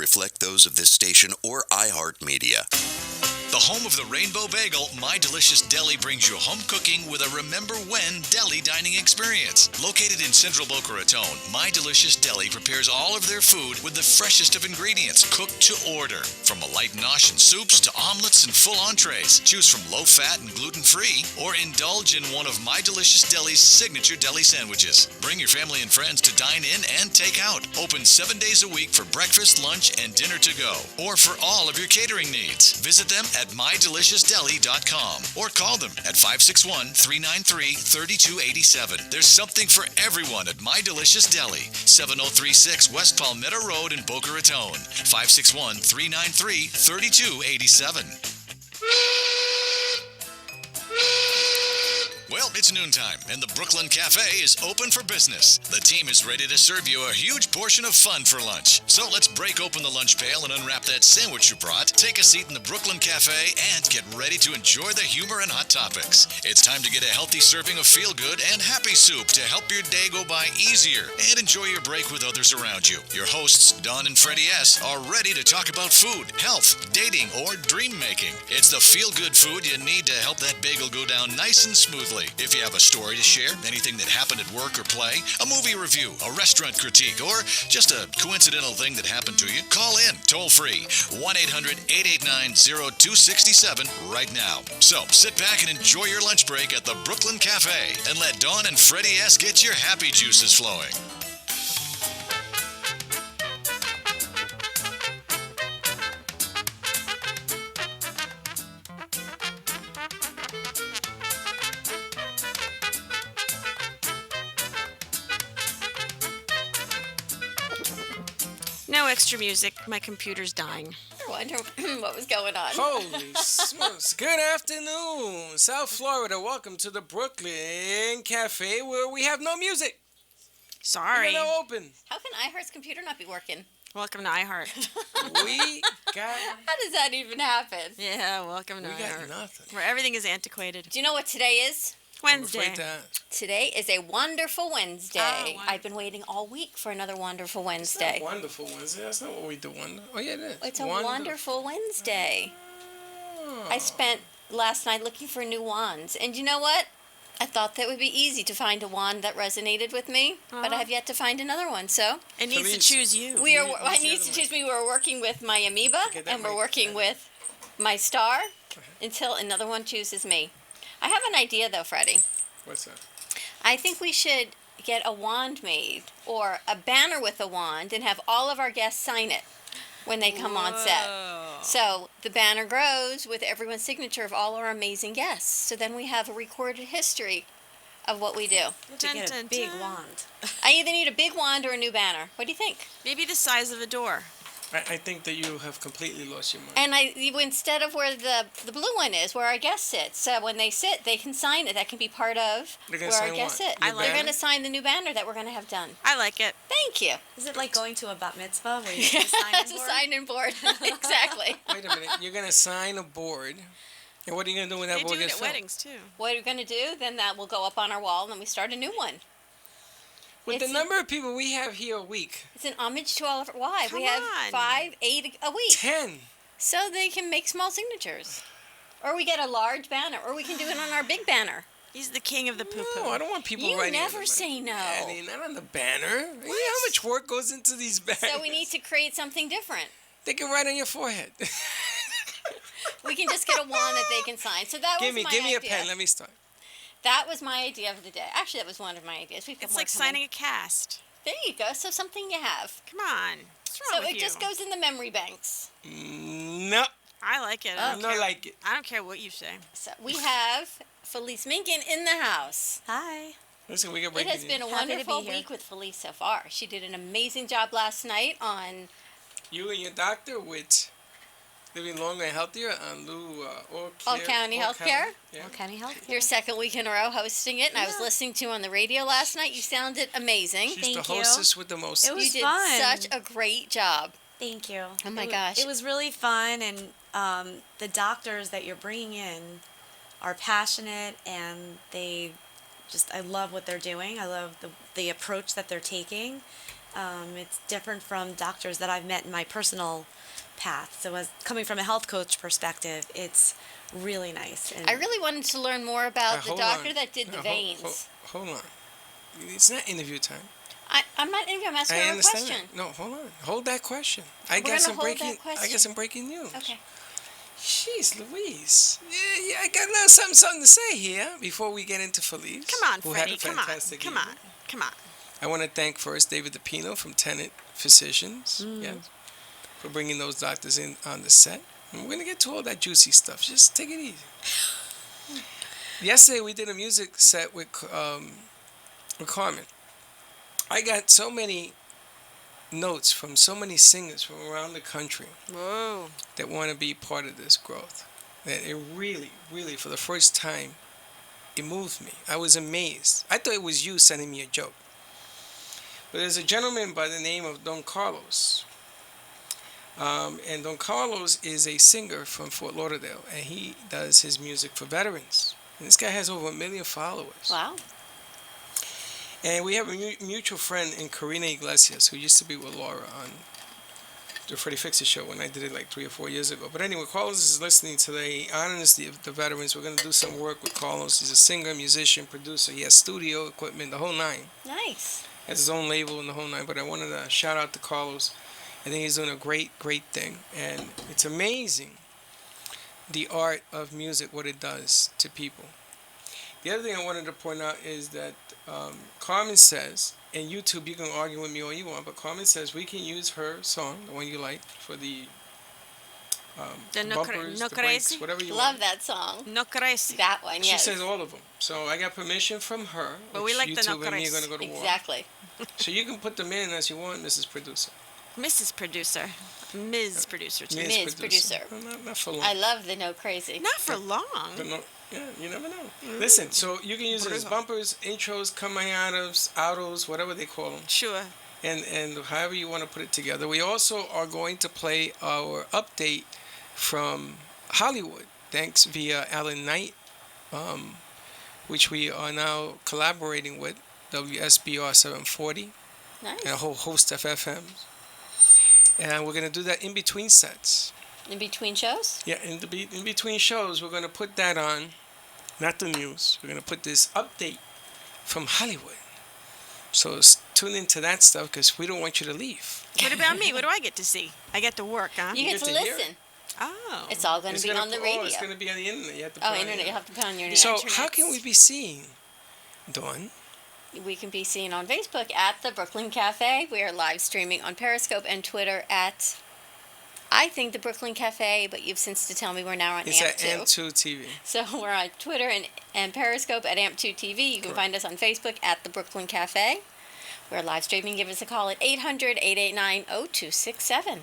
reflect those of this station or iHeartMedia. The home of the Rainbow Bagel, My Delicious Deli brings you home cooking with a Remember When deli dining experience. Located in central Boca Raton, My Delicious Deli prepares all of their food with the freshest of ingredients, cooked to order. From a light nosh and soups to omelets and full entrees, choose from low-fat and gluten-free, or indulge in one of My Delicious Deli's signature deli sandwiches. Bring your family and friends to dine in and take out. Open 7 days a week for breakfast, lunch, and dinner to go, or for all of your catering needs. Visit them at mydeliciousdeli.com or call them at 561-393-3287. There's something for everyone at My Delicious Deli, 7036 West Palmetto Road in Boca Raton, 561-393-3287. Well, it's noontime, and the Brooklyn Cafe is open for business. The team is ready to serve you a huge portion of fun for lunch. So let's break open the lunch pail and unwrap that sandwich you brought, take a seat in the Brooklyn Cafe, and get ready to enjoy the humor and hot topics. It's time to get a healthy serving of feel-good and happy soup to help your day go by easier and enjoy your break with others around you. Your hosts, Don and Freddy S., are ready to talk about food, health, dating, or dream making. It's the feel-good food you need to help that bagel go down nice and smoothly. If you have a story to share, anything that happened at work or play, a movie review, a restaurant critique, or just a coincidental thing that happened to you, call in toll-free 1-800-889-0267 right now. So sit back and enjoy your lunch break at the Brooklyn Cafe and let Dawn and Freddie S. get your happy juices flowing. No extra music. My computer's dying. I wonder what was going on. Holy smokes. Good afternoon, South Florida. Welcome to the Brooklyn Cafe where we have no music. Sorry. We're not open. How can iHeart's computer not be working? Welcome to iHeart. We got... How does that even happen? Yeah, welcome to We iHeart. got nothing. Where everything is antiquated. Do you know what today is? Wednesday. I'm afraid that... Today is a wonderful Wednesday. wonderful. I've been waiting all week for another wonderful It's Wednesday. not wonderful Wednesday. That's not what we do. Oh, yeah, it is. It's a wonderful Wednesday. Oh. I spent last night looking for new wands. And you know what? I thought that would be easy to find a wand that resonated with me, but I have yet to find another one. So It needs to Please. choose you. we are. What's I the need other to one? choose me. We're working with my amoeba, Okay, that and we're might- working with my star until another one chooses me. I have an idea though, Freddie. What's that? I think we should get a wand made or a banner with a wand and have all of our guests sign it when they come on set. Whoa. So the banner grows with everyone's signature of all our amazing guests. So then we have a recorded history of what we do. Dun, Get a dun, big dun. wand. I either need a big wand or a new banner. What do you think? Maybe the size of a door. I think that you have completely lost your mind. And instead of where the blue one is, where our guests sit. So when they sit, they can sign it. That can be part of They're where gonna our sign guests what? sit. Your They're banner? going to sign the new banner that we're going to have done. I like it. Thank you. Is it like going to a bat mitzvah where you have to sign That's a board? sign-in board. Exactly. Wait a minute. You're going to sign a board. And what are you going to do when that They board do it gets at filled? weddings, too. What we're going to do, then that will go up on our wall, and then we start a new one. With It's the number of people we have here a week, It's an homage to all of our... Why? Come We have on. 5, 8 a week. 10. So they can make small signatures. Or we get a large banner, or we can do it on our big banner. He's the king of the poo-poo. No, I don't want people You writing on never the say no. Daddy, not on the banner. You know how much work goes into these banners? So we need to create something different. They can write on your forehead. We can just get a wand that they can sign. So that give was my me idea. a pen. Let me start. That was my idea of the day. Actually, that was one of my ideas. We've got It's more like coming. signing a cast. There you go. So something you have. Come on. What's wrong So with it you? just goes in the memory banks. No, I like it. I don't like it. I don't care what you say. So we have Felice Minkin in the house. Hi. Listen, we can It break has it been in. a Happy to wonderful be here. week with Felice so far. She did an amazing job last night on You and your doctor with living longer and healthier on All County Healthcare. Yeah. All County Health. your second week in a row hosting it, and I was listening to you on the radio last night. You sounded amazing. She's Thank the you. hostess with the most. It was You did fun. such a great job. Thank you. Oh my It wa- gosh. It was really fun, and the doctors that you're bringing in are passionate, and I love what they're doing. I love the approach that they're taking, It's different from doctors that I've met in my personal path. So, as coming from a health coach perspective, it's really nice. And I really wanted to learn more about the hold doctor on. that did the No, veins. Hold on. It's not interview time. I'm not interviewing. I'm asking I her a understand question. that. No, hold on. Hold that question. We're gonna hold that I question. got some breaking news. Okay. Jeez, Louise. Yeah, I got a little something to say here before we get into Felice. Come on, who had Freddy. a Come on. fantastic Come evening. on. Come on. I want to thank first David DePino from Tenet Physicians, yes, for bringing those doctors in on the set. And we're going to get to all that juicy stuff. Just take it easy. Yesterday we did a music set with Carmen. I got so many notes from so many singers from around the country Whoa. that want to be part of this growth. That it really, really, for the first time, it moved me. I was amazed. I thought it was you sending me a joke. But there's a gentleman by the name of Don Carlos. And Don Carlos is a singer from Fort Lauderdale, and he does his music for veterans. And this guy has over 1 million followers. Wow. And we have a mutual friend in Karina Iglesias, who used to be with Laura on the Freddy Fix It show when I did it like 3 or 4 years ago. But anyway, Carlos is listening today. He honors the veterans. We're going to do some work with Carlos. He's a singer, musician, producer. He has studio equipment, the whole nine. Nice. Has his own label and the whole nine. But I wanted to shout out to Carlos. I think he's doing a great, great thing. And it's amazing, the art of music, what it does to people. The other thing I wanted to point out is that Carmen says, and YouTube, you can argue with me all you want, but Carmen says we can use her song, the one you like, for the The no bumpers, no the brakes, crazy? whatever you Love want. that song. No crazy. That one, She yes. says all of them. So I got permission from her, But we which like the YouTube no and me are crazy. going to go to war. Exactly. So you can put them in as you want, Mrs. Producer. Mrs. Producer. Ms. Producer, too. Ms. Producer. Well, not for long. I love the No Crazy. Not for long. But no, yeah, you never know. Listen, so you can use it as bumpers, intros, camayados, autos, whatever they call them. Sure. And however you want to put it together. We also are going to play our update from Hollywood, thanks via Alan Knight, which we are now collaborating with, WSBR 740, Nice. and a whole host of FMs. And we're going to do that in between sets. In between shows? Yeah, in between shows, we're going to put that on, not the news. We're going to put this update from Hollywood. So tune into that stuff because we don't want you to leave. What about me? What do I get to see? I get to work, huh? You get to get to hear listen. Oh. It's all going to be on the radio. Oh, it's going to be on the internet. You have to put Oh, it on the internet. You have to put on your internet. So how can we be seen, Dawn? We can be seen on Facebook at the Brooklyn Cafe. We are live streaming on Periscope and Twitter at, I think, the Brooklyn Cafe, but you've since to tell me we're now on It's at AMP2. AMP2 TV. So we're on Twitter and Periscope at AMP2 TV. You can find us on Facebook at the Brooklyn Cafe. We're live streaming. Give us a call at 800-889-0267.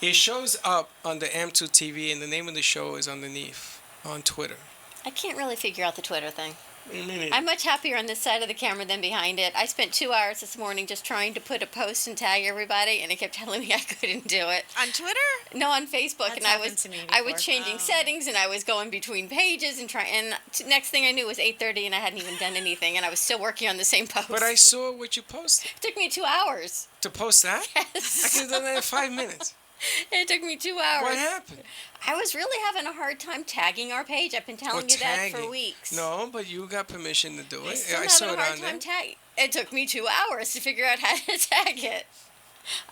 It shows up on the AMP2 TV, and the name of the show is underneath on Twitter. I can't really figure out the Twitter thing. Mm-hmm. I'm much happier on this side of the camera than behind it. I spent 2 hours this morning just trying to put a post and tag everybody, and it kept telling me I couldn't do it. On Twitter? No, on Facebook, That's and I happened was to me I was before. changing Oh. settings, and I was going between pages and trying. And next thing I knew, it was 8:30, and I hadn't even done anything, and I was still working on the same post. But I saw what you posted. It took me 2 hours. To post that? I Yes. could have done that in 5 minutes. It took me 2 hours. What happened? I was really having a hard time tagging our page. I've been telling you that for tagging. weeks. No, but you got permission to do I'm it. still I saw having it a hard on there. time tagging. It took me 2 hours to figure out how to tag it.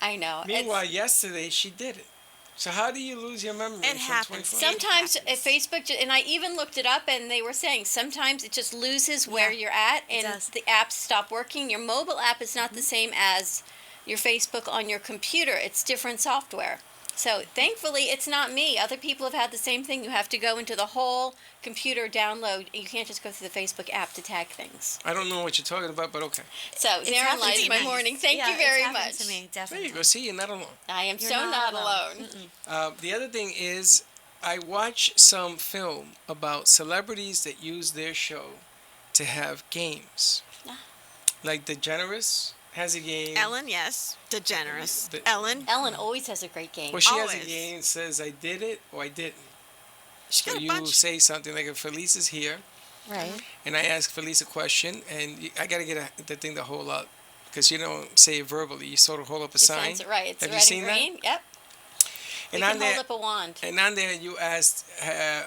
I know. Meanwhile, yesterday she did it. So how do you lose your memory? It from happens. 24 Sometimes happens. Facebook, and I even looked it up, and they were saying sometimes it just loses where Yeah, you're at, it and does. the apps stop working. Your mobile app is not the same as your Facebook on your computer. It's different software. So thankfully, it's not me. Other people have had the same thing. You have to go into the whole computer download. You can't just go through the Facebook app to tag things. I don't know what you're talking about, but okay. So It's therein happened lies to my me. morning. Thank Yeah, you very it's happened much. to me, There definitely. you go. See, you're not alone. I am You're so not not alone. alone. The other thing is, I watch some film about celebrities that use their show to have games. Ah. Like DeGeneres has a game. Ellen, yes. DeGeneres. The- Ellen. Ellen always has a great game. Well, she has a Always. game that says, I did it or I didn't. She So got a you bunch. say something like if Felice is here, Right. and I ask Felice a question, and I got to get the thing to hold up because you don't say it verbally. You sort of hold up a She sign. sends it right. It's Have you red seen and that? green. Yep. And You on can there, hold up a wand. and on there, you asked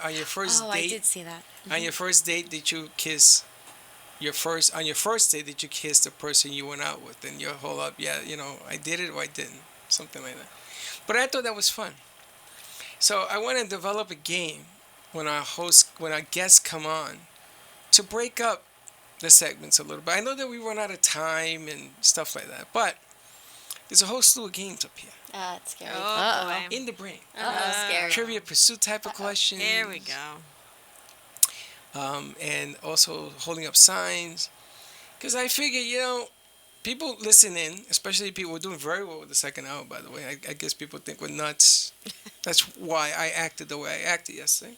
on your first Oh, date. I did see that. On your first date, did you kiss on your first date? Did you kiss the person you went out with? And you hold up, yeah, I did it or I didn't, something like that. But I thought that was fun. So I want to develop a game when our guests come on, to break up the segments a little bit. I know that we run out of time and stuff like that, but there's a whole slew of games up here It's scary. Oh, boy. in the brain. Scary. Trivia pursuit type of questions. Here we go. And also holding up signs. Because I figure, people listen in, especially people, we're doing very well with the second hour, by the way. I guess people think we're nuts. That's why I acted the way I acted yesterday.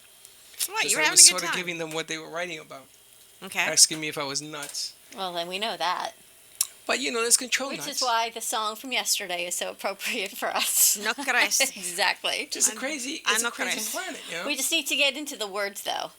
What? Because You were I having was a sort good of time. giving them what they were writing about, Okay. asking me if I was nuts. Well, then we know that. But, there's control Which nuts. is why the song from yesterday is so appropriate for us. No crees. Exactly. It's a crazy no crazy crees. planet, We just need to get into the words, though,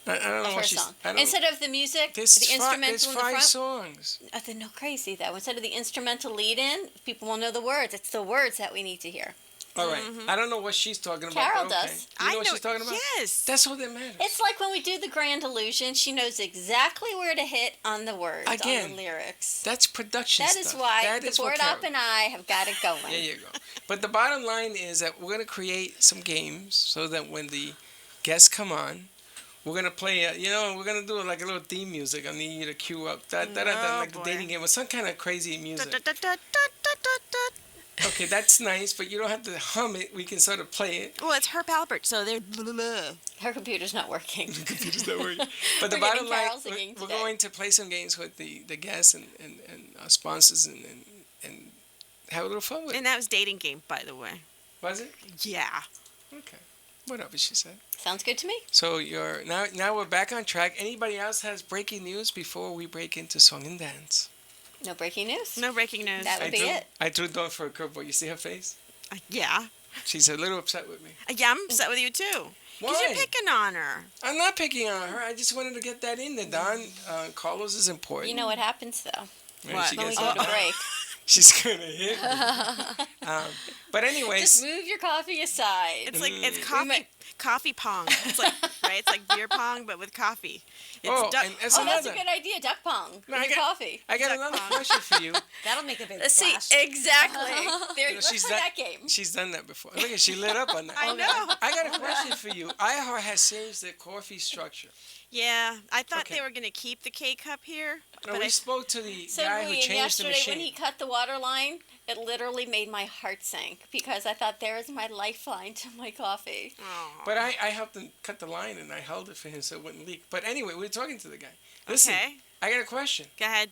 I don't know of what her she's... song. I don't, Instead of the music, there's the instrumental there's in the 5 front. songs. They're no crazy, though. Instead of the instrumental lead-in, people will know the words. It's the words that we need to hear. All right. I don't know what she's talking about. Carol but okay. does. You know what she's talking about? Yes. That's all that matters. It's like when we do the Grand Illusion, she knows exactly where to hit on the words, on Again, the lyrics. That's production That stuff. is why That the is what board Carol- up and I have got it going. There you go. But the bottom line is that we're going to create some games so that when the guests come on, we're going to play, we're going to do like a little theme music. I need you to cue up, like the boy. dating game or some kind of crazy music. Da, da, da, da, da, da. Okay, that's nice, but you don't have to hum it. We can sort of play it. Well, it's Herb Albert, so they're blah, blah, blah. Her computer's not working. Computer's not working. But the We're bottom getting line, Carol singing we're today. going to play some games with the guests and our sponsors and have a little fun with it. And that was dating game, by the way. Was it? Yeah. Okay. Whatever she said. Sounds good to me. So you're now we're back on track. Anybody else has breaking news before we break into song and dance? No breaking news. No breaking news. That would be threw, it. I threw Dawn for a curveball. You see her face? Yeah. She's a little upset with me. Yeah, I'm upset with you, too. Because Why? you're picking on her. I'm not picking on her. I just wanted to get that in there, Don. Carlos is important. You know what happens, though, When What? she when we gets go up, to break. she's gonna hit me. But anyways, Just move your coffee aside. It's like, it's might- coffee pong. It's like, right? It's like beer pong, but with coffee. It's oh, duck- and that's Oh, that's a another. good idea. Duck pong. No, With your coffee. I got Duck another pong. question for you. That'll make a big Let's see. splash. Exactly. There, let's she's play done- that game. She's done that before. Look at she lit up on that. I know. I got a question for you. iHeart has changed their coffee structure. Yeah, I thought Okay. they were going to keep the K-cup here. Now, but we I, spoke to the So guy who Lee, and changed the yesterday machine. when he cut the water line, it literally made my heart sink because I thought there is my lifeline to my coffee. Aw. But I helped him cut the line and I held it for him so it wouldn't leak. But anyway, we were talking to the guy. Listen, Okay. I got a question. Go ahead.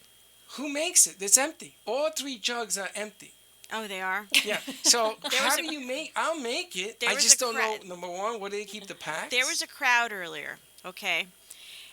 Who makes it? It's empty. All 3 jugs are empty. Oh, they are? Yeah. So There how was do a- you make? I'll make it. There I was just a don't know. cra- Number one, where do they keep the packs? There was a crowd earlier, okay?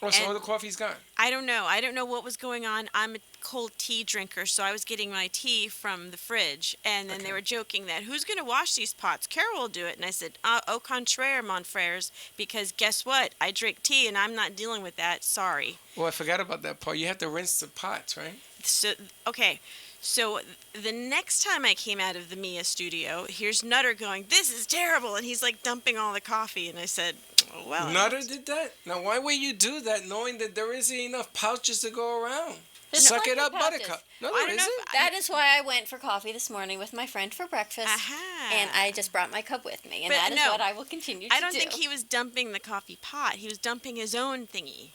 Oh, so and- all the coffee's gone. I don't know. I don't know what was going on. I'm a cold tea drinker, so I was getting my tea from the fridge, and then they Okay. were joking that, who's going to wash these pots? Carol will do it. And I said, au contraire, mon frères, because guess what? I drink tea, and I'm not dealing with that. Sorry. Well, I forgot about that part. You have to rinse the pots, right? So, okay. So the next time I came out of the Mia studio, here's Nutter going, this is terrible, and he's like dumping all the coffee, and I said, oh, well. Nutter did that. Now, why would you do that, knowing that there isn't enough pouches to go around? There's Suck plenty it of up, pouches. Buttercup. No, I there don't know isn't. if That is why I went for coffee this morning with my friend for breakfast. Aha. And I just brought my cup with me. And But that is no, what I will continue to do. I don't think he was dumping the coffee pot. He was dumping his own thingy.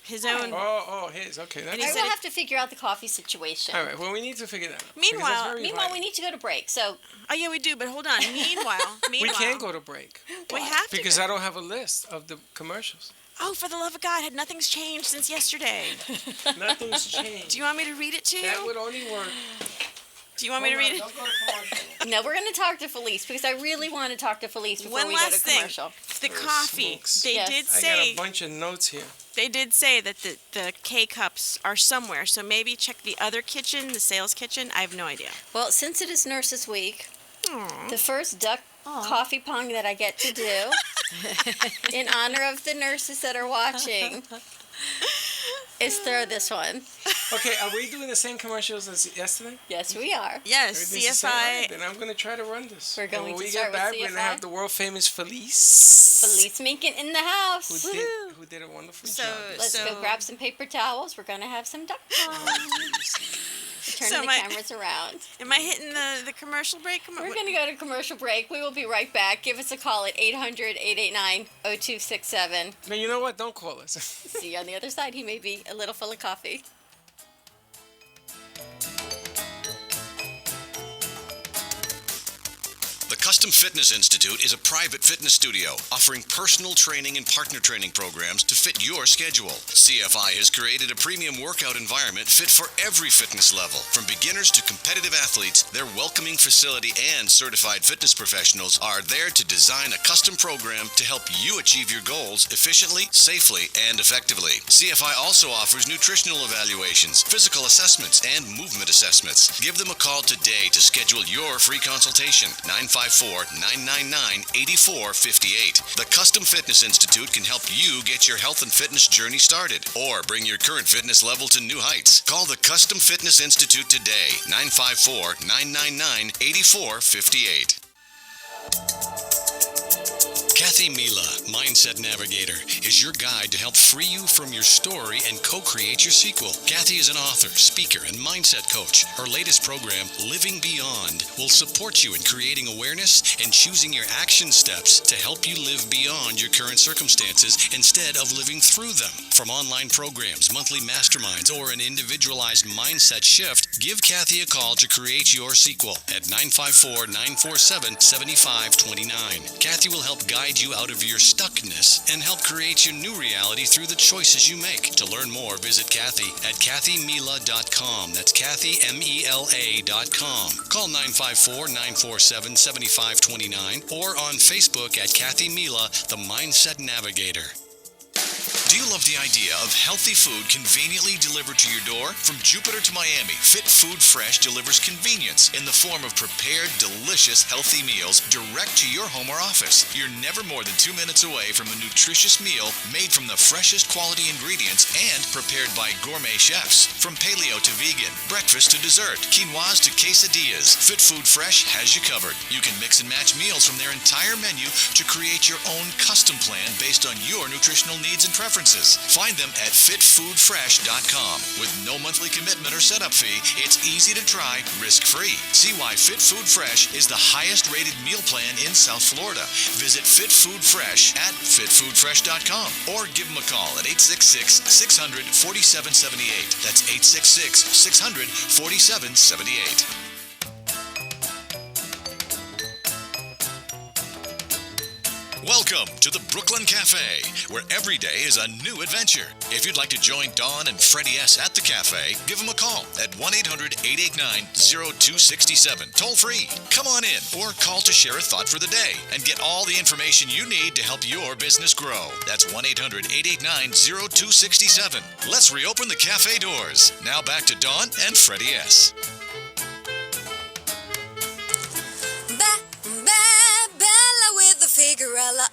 His own. Oh, his. Okay, that's And he I good. said will have to figure out the coffee situation. All right, well, we need to figure that out. because Meanwhile- that's very Meanwhile, vital. we need to go to break. So Oh, yeah, we do, but hold on. Meanwhile. We can't go to break We have to. because go. I don't have a list of the commercials. Oh, for the love of God, nothing's changed since yesterday. Nothing's changed. Do you want me to read it to That you? would only work. Do you want me to read it? Don't go to commercial. no, we're going to talk to Felice because I really want to talk to Felice before One we go last to thing. commercial. The coffee. smokes. They Yes. did I got say a bunch of notes here. they did say that the K cups are somewhere. So maybe check the other kitchen, the sales kitchen. I have no idea. Well, since it is Nurses Week, Aw. the first duck coffee pong that I get to do in honor of the nurses that are watching is throw this one. Okay, are we doing the same commercials as yesterday? Yes, we are. Yes, Everything's the same? All right, CFI. then I'm going to try to run this. We're going and when to we start get back, with we're going to CFI. have the world famous Felice. Felice Minkin in the house. Who did a wonderful So- job. Let's go grab some paper towels. We're going to have some duck Turning So the my- cameras around. Am I hitting the commercial break? We're going to go to commercial break. We will be right back. Give us a call at 800-889-0267. No, you know what? Don't call us. See you on the other side. He may be a little full of coffee. The Custom Fitness Institute is a private fitness studio offering personal training and partner training programs to fit your schedule. CFI has created a premium workout environment fit for every fitness level. From beginners to competitive athletes, their welcoming facility and certified fitness professionals are there to design a custom program to help you achieve your goals efficiently, safely, and effectively. CFI also offers nutritional evaluations, physical assessments, and movement assessments. Give them a call today to schedule your free consultation. 954-999-8458. The Custom Fitness Institute can help you get your health and fitness journey started or bring your current fitness level to new heights. Call the Custom Fitness Institute today. 954-999-8458. Kathy Mila, Mindset Navigator, is your guide to help free you from your story and co-create your sequel. Kathy is an author, speaker, and mindset coach. Her latest program, Living Beyond, will support you in creating awareness and choosing your action steps to help you live beyond your current circumstances instead of living through them. From online programs, monthly masterminds, or an individualized mindset shift, give Kathy a call to create your sequel at 954-947-7529. Kathy will help guide you out of your stuckness and help create your new reality through the choices you make. To learn more, visit Kathy at kathymila.com. That's kathymela.com. Call 954-947-7529 or on Facebook at Kathy Mila, the Mindset Navigator. Do you love the idea of healthy food conveniently delivered to your door? From Jupiter to Miami, Fit Food Fresh delivers convenience in the form of prepared, delicious, healthy meals direct to your home or office. You're never more than 2 minutes away from a nutritious meal made from the freshest quality ingredients and prepared by gourmet chefs. From paleo to vegan, breakfast to dessert, quinoas to quesadillas, Fit Food Fresh has you covered. You can mix and match meals from their entire menu to create your own custom plan based on your nutritional needs and preferences. Find them at fitfoodfresh.com. With no monthly commitment or setup fee, it's easy to try, risk-free. See why Fit Food Fresh is the highest-rated meal plan in South Florida. Visit Fit Food Fresh at fitfoodfresh.com or give them a call at 866-600-4778. That's 866-600-4778. Welcome to the Brooklyn Cafe, where every day is a new adventure. If you'd like to join Dawn and Freddy S. at the cafe, give them a call at 1-800-889-0267, toll free. Come on in or call to share a thought for the day and get all the information you need to help your business grow. That's 1-800-889-0267. Let's reopen the cafe doors. Now back to Dawn and Freddy S. Figurella,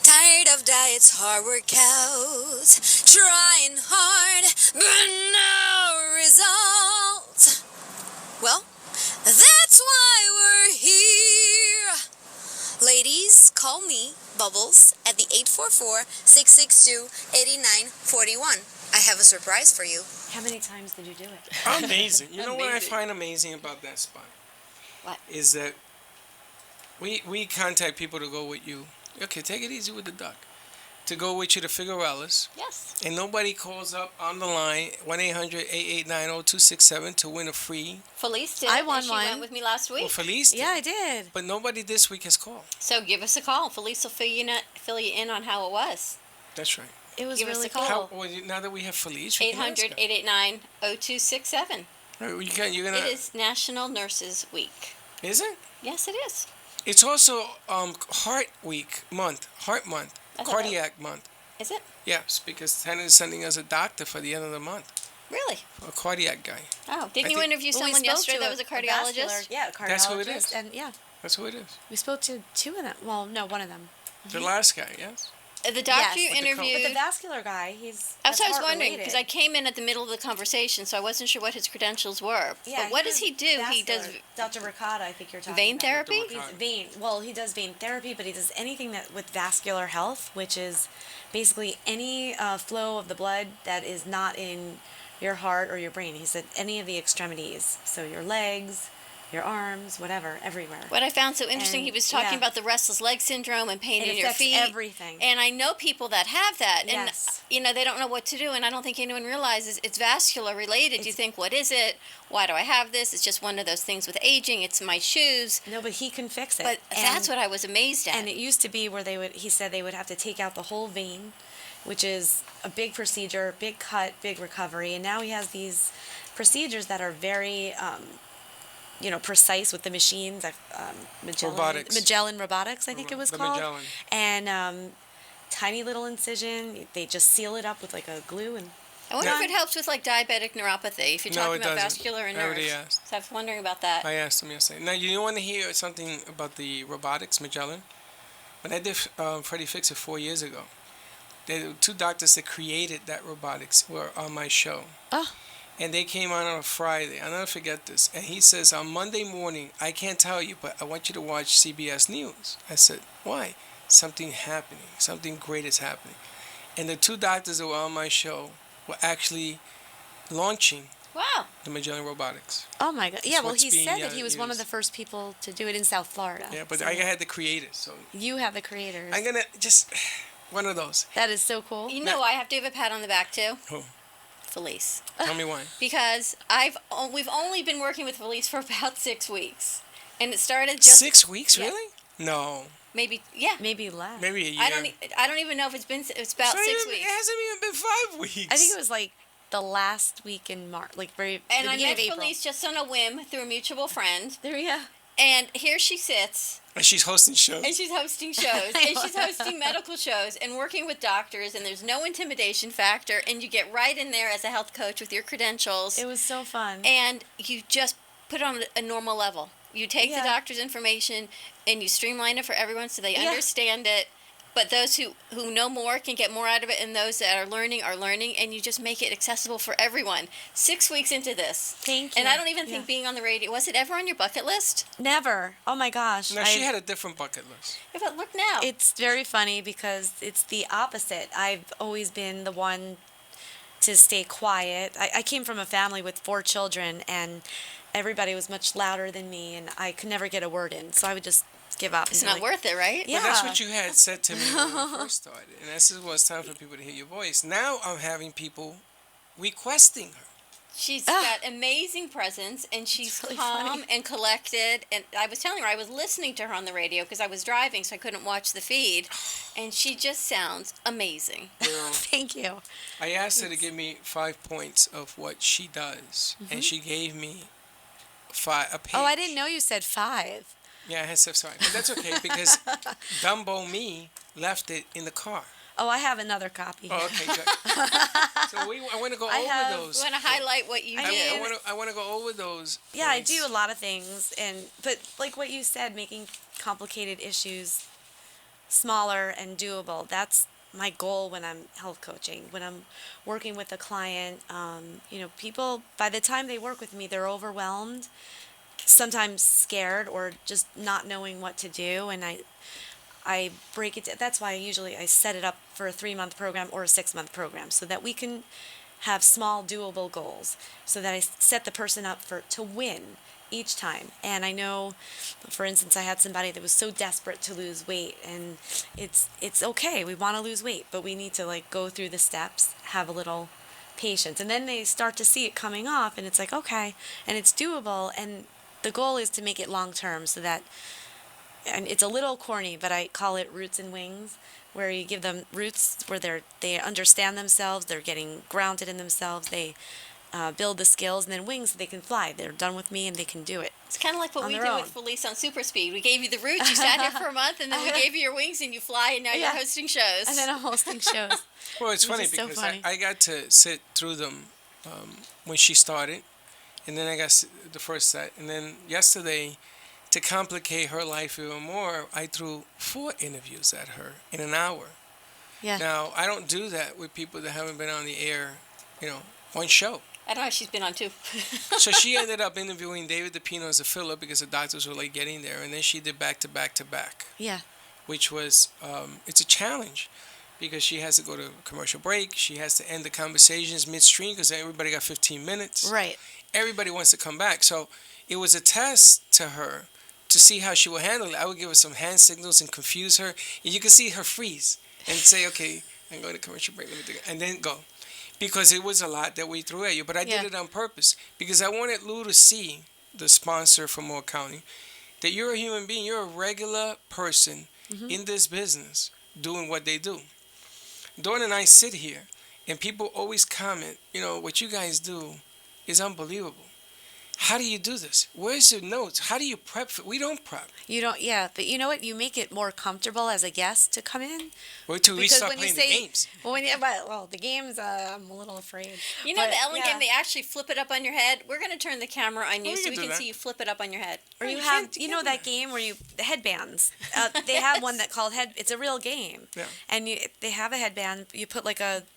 tired of diets, hard workouts, trying hard, but no results. Well, that's why we're here. Ladies, call me, Bubbles, at the 844-662-8941. I have a surprise for you. How many times did you do it? Amazing. You know what I Amazing. find amazing about that spot? What? Is that we contact people to go with you. Okay, take it easy with the duck. To go with you to Figueroa's. Yes. And nobody calls up on the line, 1-800-889-0267 to win a free. Felice did. I and won she one. went with me last week. Well, Felice did. Yeah, I did. But nobody this week has called. So give us a call. Felice will fill you in on how it was. That's right. It was Give us really a call. cool. Well, now that we have Felice, you can ask her. 800-889-0267. Right, you're gonna. It is National Nurses Week. Is it? Yes, it is. It's also Heart Month, I thought Cardiac Month. Is it? Yes, because Tanner is sending us a doctor for the end of the month, Really? a cardiac guy. Oh, didn't I you think- interview Well, we someone spoke yesterday to that was a cardiologist? Yeah, a cardiologist. That's who it is. And yeah, That's who it is. we spoke to two of them. Well, no, one of them. The last guy, yes. The doctor you Yes. interviewed. But the vascular guy, he's. I was that's wondering heart-related. because I came in at the middle of the conversation, so I wasn't sure what his credentials were. Yeah, but what does he do? He does vascular. Dr. Ricotta, I think you're talking vein about. therapy. Dr. He's Ricotta. vein. Well, he does vein therapy, but he does anything that with vascular health, which is basically any flow of the blood that is not in your heart or your brain. He said any of the extremities, so your legs, your arms, whatever, everywhere. What I found so interesting, And, he was talking yeah. about the restless leg syndrome and pain It in your affects feet. everything. And I know people that have that, and Yes. they don't know what to do. And I don't think anyone realizes it's vascular related. You It's- think, what is it? Why do I have this? It's just one of those things with aging. It's my shoes. No, but he can fix it. But that's what I was amazed at. And it used to be where he said they would have to take out the whole vein, which is a big procedure, big cut, big recovery. And now he has these procedures that are very, precise with the machines. Robotics. Magellan Robotics, I think it was The called. Magellan. And tiny little incision. They just seal it up with like a glue and. I wonder if it helps with like diabetic neuropathy. If you're No, talking it about doesn't. vascular and I already nerves. asked. So I was wondering about that. I asked him yesterday. Now, you want to hear something about the robotics, Magellan? When I did Freddy Fix It 4 years ago, the two doctors that created that robotics were on my show. Oh. And they came on a Friday. I'll never forget this. And he says, on Monday morning, I can't tell you, but I want you to watch CBS News. I said, why? Something happening. Something great is happening. And the two doctors that were on my show were actually launching Wow. the Magellan Robotics. Oh my God! It's Yeah, well, what's he being, said that he was one of used. the first people to do it in South Florida. Yeah, but So I had the creators, so you have the creators. I'm gonna just one of those. That is so cool. You know, I have to give a pat on the back too. Who? Felice. Tell me why. Because we've only been working with Felice for about 6 weeks, and it started just 6 weeks, Yeah. really? No, maybe Maybe less. maybe a year. I don't even know if it's about So 6 even- weeks. It hasn't even been 5 weeks. I think it was like the last week in March, like And the I beginning met of April. Felice just on a whim through a mutual friend, There, yeah. and here she sits. And she's hosting shows. And she's hosting shows, and she's hosting medical shows, and working with doctors, and there's no intimidation factor, and you get right in there as a health coach with your credentials, It was so fun. and you just put it on a normal level. You take Yeah. the doctor's information, and you streamline it for everyone so they Yeah. understand it. But those who know more can get more out of it, and those that are learning, and you just make it accessible for everyone. 6 weeks into this. Thank you. And I don't even Yeah. think being on the radio, was it ever on your bucket list? Never. Oh my gosh. Now, she had a different bucket list. Yeah, but look now. It's very funny because it's the opposite. I've always been the one to stay quiet. I came from a family with 4 children, and everybody was much louder than me, and I could never get a word in. So I would just give up. It's and be not like, worth it, right? Yeah. But that's what you had said to me when we first started. And this is it's time for people to hear your voice. Now I'm having people requesting her. She's got amazing presence, and she's really calm funny. and collected. And I was telling her I was listening to her on the radio because I was driving, so I couldn't watch the feed. And she just sounds amazing. Well, Thank you. I asked her to give me 5 points of what she does, and she gave me a page. Oh, I didn't know you said 5. Yeah, I had said sorry, but that's okay because Dumbo me left it in the car. Oh, I have another copy. Oh, okay, good. So I want to go I over have- You those. want to highlight what you I do? mean- I want to go over those. Yeah, I points. do a lot of things, but like what you said, making complicated issues smaller and doable. That's my goal when I'm health coaching. When I'm working with a client, people by the time they work with me, they're overwhelmed, sometimes scared, or just not knowing what to do. And I break it. That's why I set it up for a 3-month program or a 6-month program, so that we can have small, doable goals, so that I set the person up to win each time. And I know, for instance, I had somebody that was so desperate to lose weight, and it's okay. We want to lose weight, but we need to go through the steps, have a little patience, and then they start to see it coming off, and it's like, okay, and it's doable. And the goal is to make it long term, so that, and it's a little corny, but I call it roots and wings, where you give them roots where they understand themselves, they're getting grounded in themselves, they build the skills, and then wings so they can fly. They're done with me and they can do it. It's kind of like what On we their did own. with Felice on Super Speed. We gave you the roots, you sat here for a month, and then we gave you your wings, and you fly, and now you're Yeah. hosting shows. And then I'm hosting shows. Well, it's Which funny is so because funny. I got to sit through them when she started, and then I got the first set, and then yesterday, to complicate her life even more, I threw 4 interviews at her in an hour. Yeah. Now, I don't do that with people that haven't been on the air, one show. I don't know. She's been on too. So she ended up interviewing David DePino as a filler because the doctors were late getting there, and then she did back to back to back, Yeah. which was it's a challenge because she has to go to commercial break. She has to end the conversations midstream because everybody got 15 minutes. Right. Everybody wants to come back, so it was a test to her to see how she would handle it. I would give her some hand signals and confuse her, and you could see her freeze and say, "Okay, I'm going to commercial break," let me do it, and then go. Because it was a lot that we threw at you. But I Yeah. did it on purpose. Because I wanted Lou to see, the sponsor for Moore County, that you're a human being. You're a regular person in this business doing what they do. Dawn and I sit here, and people always comment, what you guys do is unbelievable. How do you do this? Where's your notes? How do you prep for? We don't prep. You don't, yeah, but you know what? You make it more comfortable as a guest to come in. Wait till we Because start when you playing the say, games. well, the games, I'm a little afraid. You know But, the Ellen yeah. game, they actually flip it up on your head. We're going to turn the camera on you we so can we do can that. see you flip it up on your head. Or you you have, can't- you know that game where the headbands. They have one that called it's a real game. Yeah. And they have a headband. You put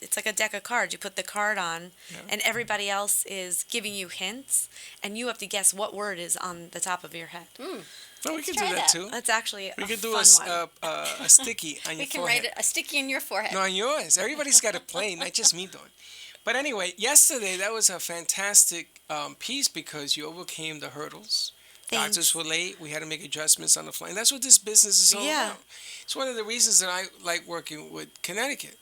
it's like a deck of cards. You put the card on, and everybody else is giving you hints, and you have to guess what word is on the top of your head. No, we can do try that that. too. That's actually We a could do fun one. a sticky on We your can forehead. write a sticky in your forehead. No, on yours. Everybody's got to play, not just me doing. But anyway, yesterday that was a fantastic piece because you overcame the hurdles. Thanks. Doctors were late. We had to make adjustments on the fly. And that's what this business is all Yeah. about. It's one of the reasons that I like working with Connecticut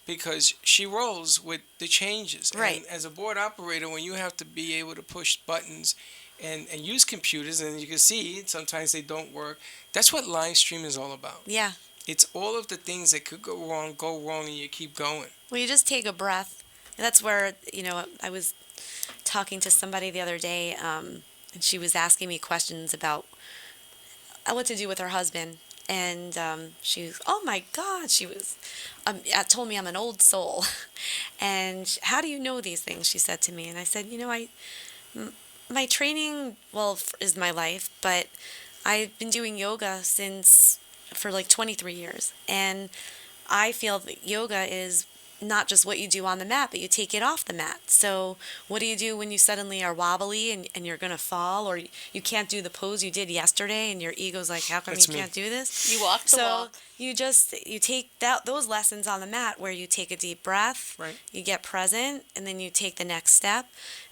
because she rolls with the changes. Right. And as a board operator, when you have to be able to push buttons and use computers, and you can see sometimes they don't work, that's what live stream is all about. Yeah. It's all of the things that could go wrong, and you keep going. Well, you just take a breath. That's where, I was talking to somebody the other day, and she was asking me questions about what to do with her husband. And she was, oh my God, she was, told me I'm an old soul. And how do you know these things? She said to me. And I said, my training, is my life, but I've been doing yoga for like 23 years. And I feel that yoga is not just what you do on the mat, but you take it off the mat. So what do you do when you suddenly are wobbly and you're going to fall, or you can't do the pose you did yesterday and your ego's like, how come That's you me. can't do this? You walk the So walk. you take those lessons on the mat where you take a deep breath, Right. you get present, and then you take the next step.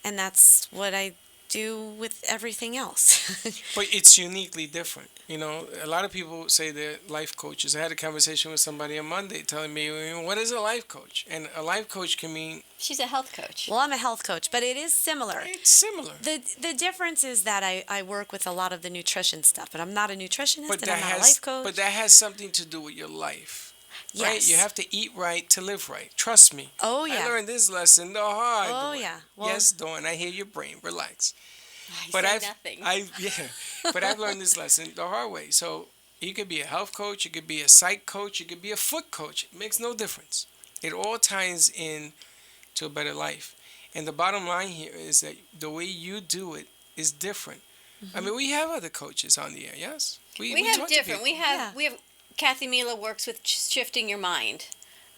And that's what I do with everything else. But it's uniquely different. A lot of people say they're life coaches. I had a conversation with somebody on Monday telling me, what is a life coach? And a life coach can mean, She's a health coach. Well, I'm a health coach, but it is similar. it's similar. The difference is that I work with a lot of the nutrition stuff, but I'm not a nutritionist and I'm not a life coach. But that has something to do with your life. Right? Yes. You have to eat right to live right. Trust me. Oh, yeah. I learned this lesson the hard Oh, way. yeah. Well- Yes, Dawn, I hear your brain. Relax. I say I've, nothing. but I've learned this lesson the hard way. So you could be a health coach, you could be a psych coach, you could be a foot coach. It makes no difference. It all ties in to a better life. And the bottom line here is that the way you do it is different. I mean, we have other coaches on the air, yes? We talk have to different. people. We have Kathy Mila works with shifting your mind.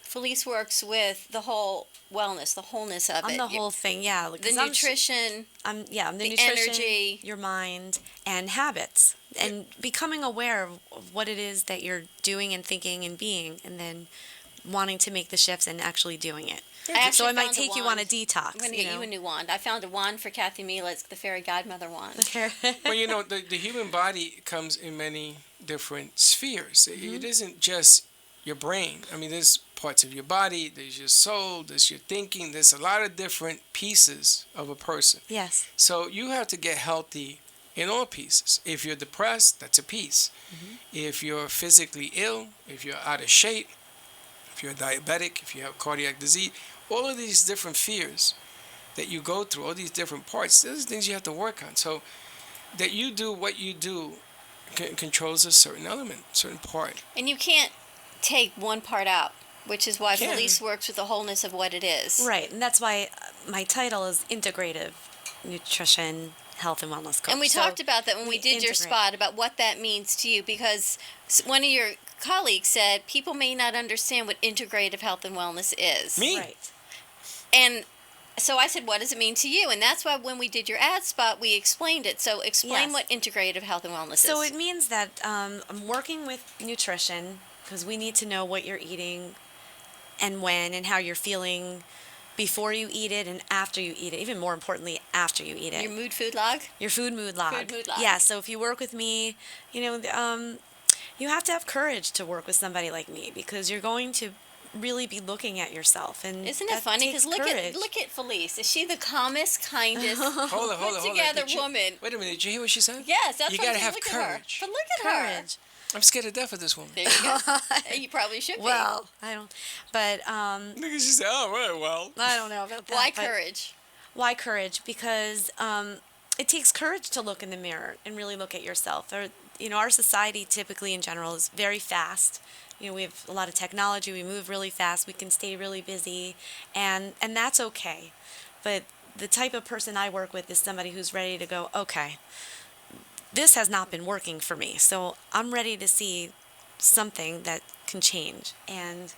Felice works with the whole wellness, the wholeness of I'm it. the whole thing, yeah. the 'cause nutrition. I'm the the nutrition, energy. your mind, and habits, and becoming aware of what it is that you're doing and thinking and being, and then wanting to make the shifts and actually doing it. I So actually I might found a take you on a wand. detox. I'm going to get you a new wand. I found a wand for Kathy Mila. It's the fairy godmother wand. Well, the human body comes in many different spheres. Mm-hmm. It isn't just your brain. I mean, there's parts of your body, there's your soul, there's your thinking, there's a lot of different pieces of a person. Yes. So you have to get healthy in all pieces. If you're depressed, that's a piece. If you're physically ill, if you're out of shape, if you're diabetic, if you have cardiac disease, all of these different fears that you go through, all these different parts, those are things you have to work on. So that you do what you do controls a certain element, certain part. And you can't take one part out, which is why Can. Felice works with the wholeness of what it is. Right, and that's why my title is Integrative Nutrition, Health, and Wellness Coach. And we So talked about that when we did your integrate. spot about what that means to you, because one of your colleague said people may not understand what integrative health and wellness is. Me? Right. And so I said, what does it mean to you? And that's why when we did your ad spot, we explained it. So explain Yes. what integrative health and wellness So is. it means that I'm working with nutrition because we need to know what you're eating and when and how you're feeling before you eat it and after you eat it. Even more importantly, after you eat it. Your mood food log? Your food mood log. Food mood log. Yeah. So if you work with me, you have to have courage to work with somebody like me because you're going to really be looking at yourself. And Isn't it that funny? takes Because courage. look at Felice. Is she the calmest, kindest, Hold on. put together Did you- woman? Wait a minute. Did you hear what she said? Yes, that's You what gotta I'm saying. have Look at her. courage. But look at her. Courage. I'm scared to death of this woman. There you go. You probably should be. Well, I don't. But Look at she said, oh, right, well. I don't know about that. Why but- courage? Why courage? Because it takes courage to look in the mirror and really look at yourself. Or, our society typically in general is very fast. We have a lot of technology. We move really fast. We can stay really busy, and that's okay. But the type of person I work with is somebody who's ready to go, okay, this has not been working for me, so I'm ready to see something that can change. And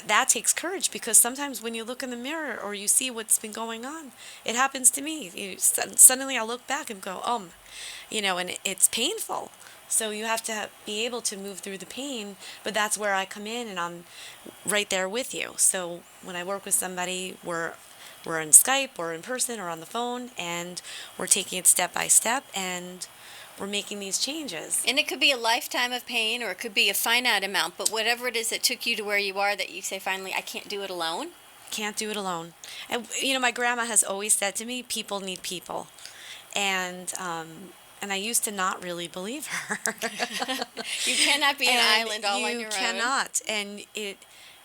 that takes courage because sometimes when you look in the mirror or you see what's been going on, it happens to me. Suddenly I look back and go, and it's painful. So you have to be able to move through the pain, but that's where I come in and I'm right there with you. So when I work with somebody, we're in Skype or in person or on the phone, and we're taking it step by step, and we're making these changes. And it could be a lifetime of pain, or it could be a finite amount, but whatever it is that took you to where you are, that you say finally, I can't do it alone. Can't do it alone. And my grandma has always said to me, people need people. And I used to not really believe her. You cannot be an And island all on your You own. cannot. And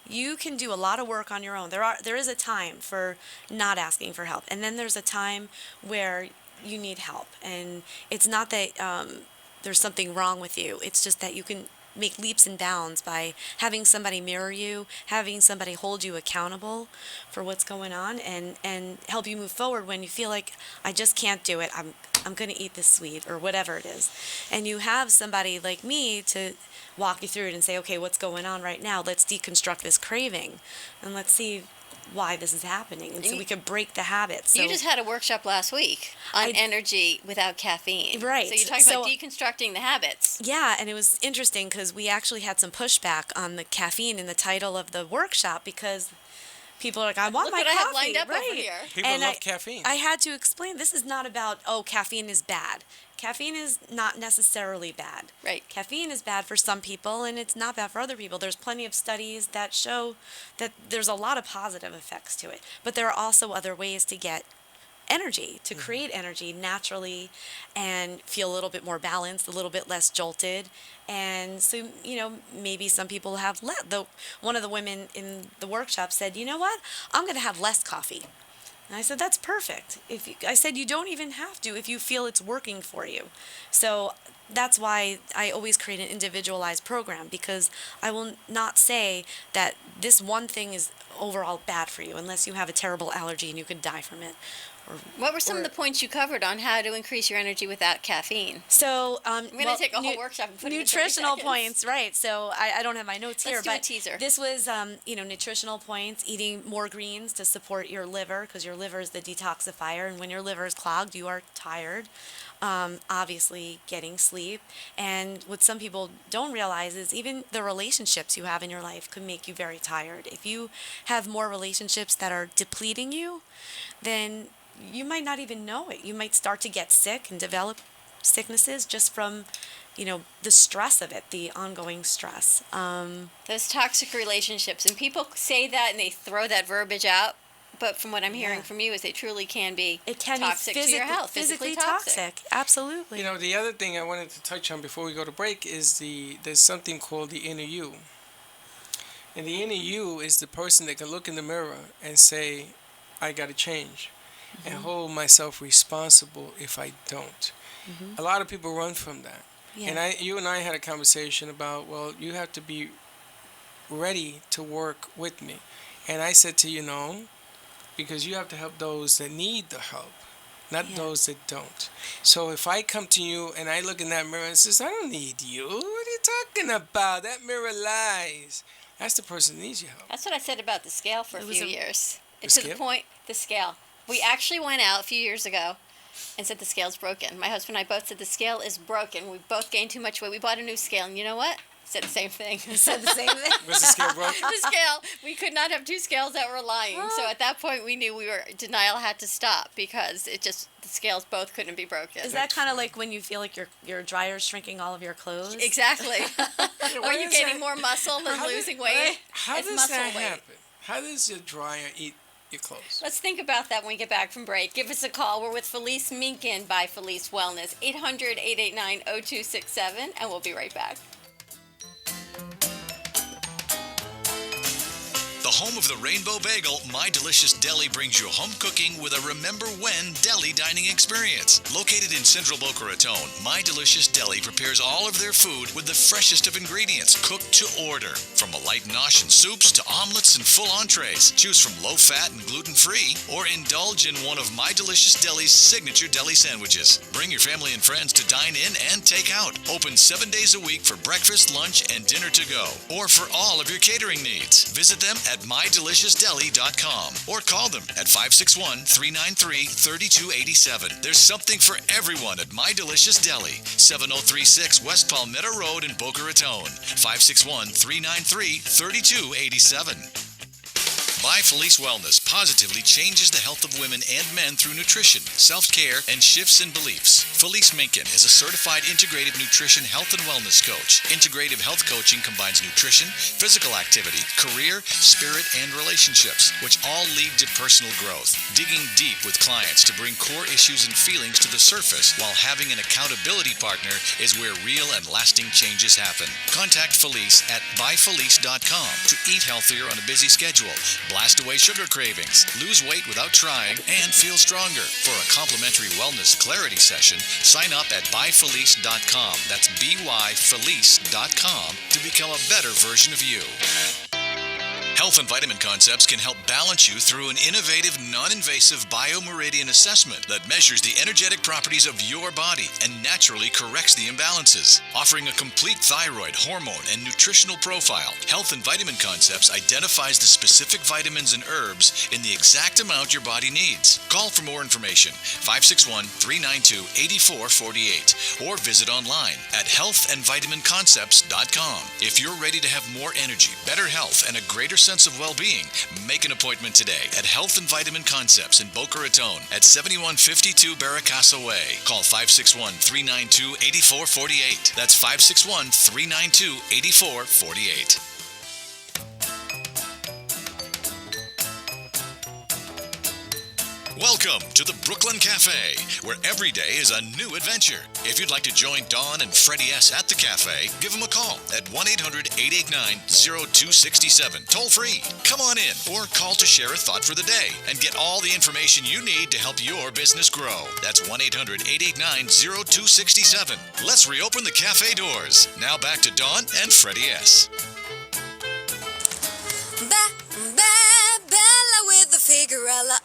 you can do a lot of work on your own. There is a time for not asking for help. And then there's a time where you need help. And it's not that there's something wrong with you. It's just that you can make leaps and bounds by having somebody mirror you, having somebody hold you accountable for what's going on, and help you move forward when you feel like, I just can't do it. I'm going to eat this sweet or whatever it is. And you have somebody like me to walk you through it and say, okay, what's going on right now? Let's deconstruct this craving and let's see why this is happening. And so we could break the habits. So You just had a workshop last week on energy without caffeine. Right. So you're talking about deconstructing the habits. yeah, and it was interesting because we actually had some pushback on the caffeine in the title of the workshop because people are like, I want Look my what I coffee. have lined up over right. here. People And love caffeine. I had to explain this is not about, caffeine is bad. Caffeine is not necessarily bad. Right. Caffeine is bad for some people and it's not bad for other people. There's plenty of studies that show that there's a lot of positive effects to it. But there are also other ways to get energy, to create energy naturally and feel a little bit more balanced, a little bit less jolted. And so, maybe some people have one of the women in the workshop said, you know what, I'm going to have less coffee. And I said, that's perfect. I said, you don't even have to if you feel it's working for you. So that's why I always create an individualized program, because I will not say that this one thing is overall bad for you unless you have a terrible allergy and you could die from it. What were some of the points you covered on how to increase your energy without caffeine? So I'm going to take a whole workshop and put it in 30 nutritional seconds. points, right? So I don't have my notes here, Let's do a but teaser. this was nutritional points: eating more greens to support your liver, because your liver is the detoxifier, and when your liver is clogged, you are tired. Obviously, getting sleep, and what some people don't realize is even the relationships you have in your life could make you very tired. If you have more relationships that are depleting you, then you might not even know it. You might start to get sick and develop sicknesses just from, the stress of it, the ongoing stress. Those toxic relationships. And people say that and they throw that verbiage out. But from what I'm hearing from you is they truly can be It can toxic be to your health. physically toxic. Absolutely. The other thing I wanted to touch on before we go to break is there's something called the inner you. And the inner you is the person that can look in the mirror and say, I got to change, and hold myself responsible if I don't. A lot of people run from that. Yeah. And you and I had a conversation about, well, you have to be ready to work with me. And I said to you, no, because you have to help those that need the help, not those that don't. So if I come to you and I look in that mirror and says, I don't need you, what are you talking about? That mirror lies. That's the person who needs your help. That's what I said about the scale for a It was few a- years. The To scale? the point, the scale. We actually went out a few years ago and said the scale's broken. My husband and I both said the scale is broken. We both gained too much weight. We bought a new scale, and you know what? Said the same thing. Said the same thing. Was the scale broken? The scale. We could not have two scales that were lying. So at that point, we knew denial had to stop because the scales both couldn't be broken. Is that kind of like when you feel like your dryer's shrinking all of your clothes? Exactly. Or why you is gaining that- more muscle than How did- losing weight. How It's does muscle that weight. happen? How does your dryer eat your clothes? Let's think about that when we get back from break. Give us a call. We're with Felice Minkin by Felice Wellness, 800-889-0267, and we'll be right back. The home of the Rainbow Bagel, My Delicious Deli brings you home cooking with a Remember When deli dining experience. Located in central Boca Raton, My Delicious Deli prepares all of their food with the freshest of ingredients, cooked to order. From a light nosh and soups to omelets and full entrees, choose from low-fat and gluten-free, or indulge in one of My Delicious Deli's signature deli sandwiches. Bring your family and friends to dine in and take out. Open 7 days a week for breakfast, lunch, and dinner to go, or for all of your catering needs. Visit them at mydeliciousdeli.com or call them at 561-393-3287. There's something for everyone at My Delicious Deli, 7036 West Palmetto Road in Boca Raton, 561-393-3287. By Felice Wellness positively changes the health of women and men through nutrition, self-care, and shifts in beliefs. Felice Minkin is a certified integrative nutrition health and wellness coach. Integrative health coaching combines nutrition, physical activity, career, spirit, and relationships, which all lead to personal growth. Digging deep with clients to bring core issues and feelings to the surface while having an accountability partner is where real and lasting changes happen. Contact Felice at byfelice.com to eat healthier on a busy schedule, blast away sugar cravings, lose weight without trying, and feel stronger. For a complimentary wellness clarity session, sign up at byfelice.com. That's byfelice.com to become a better version of you. Health and Vitamin Concepts can help balance you through an innovative, non-invasive biomeridian assessment that measures the energetic properties of your body and naturally corrects the imbalances. Offering a complete thyroid, hormone, and nutritional profile, Health and Vitamin Concepts identifies the specific vitamins and herbs in the exact amount your body needs. Call for more information, 561-392-8448, or visit online at healthandvitaminconcepts.com. If you're ready to have more energy, better health, and a greater sense of well-being, make an appointment today at Health and Vitamin Concepts in Boca Raton at 7152 Barracassa Way. Call 561-392-8448. That's 561-392-8448. Welcome to the Brooklyn Cafe, where every day is a new adventure. If you'd like to join Dawn and Freddy S. at the cafe, give them a call at 1-800-889-0267, toll free. Come on in or call to share a thought for the day and get all the information you need to help your business grow. That's 1-800-889-0267. Let's reopen the cafe doors. Now back to Dawn and Freddy S. Bella with the Figurella.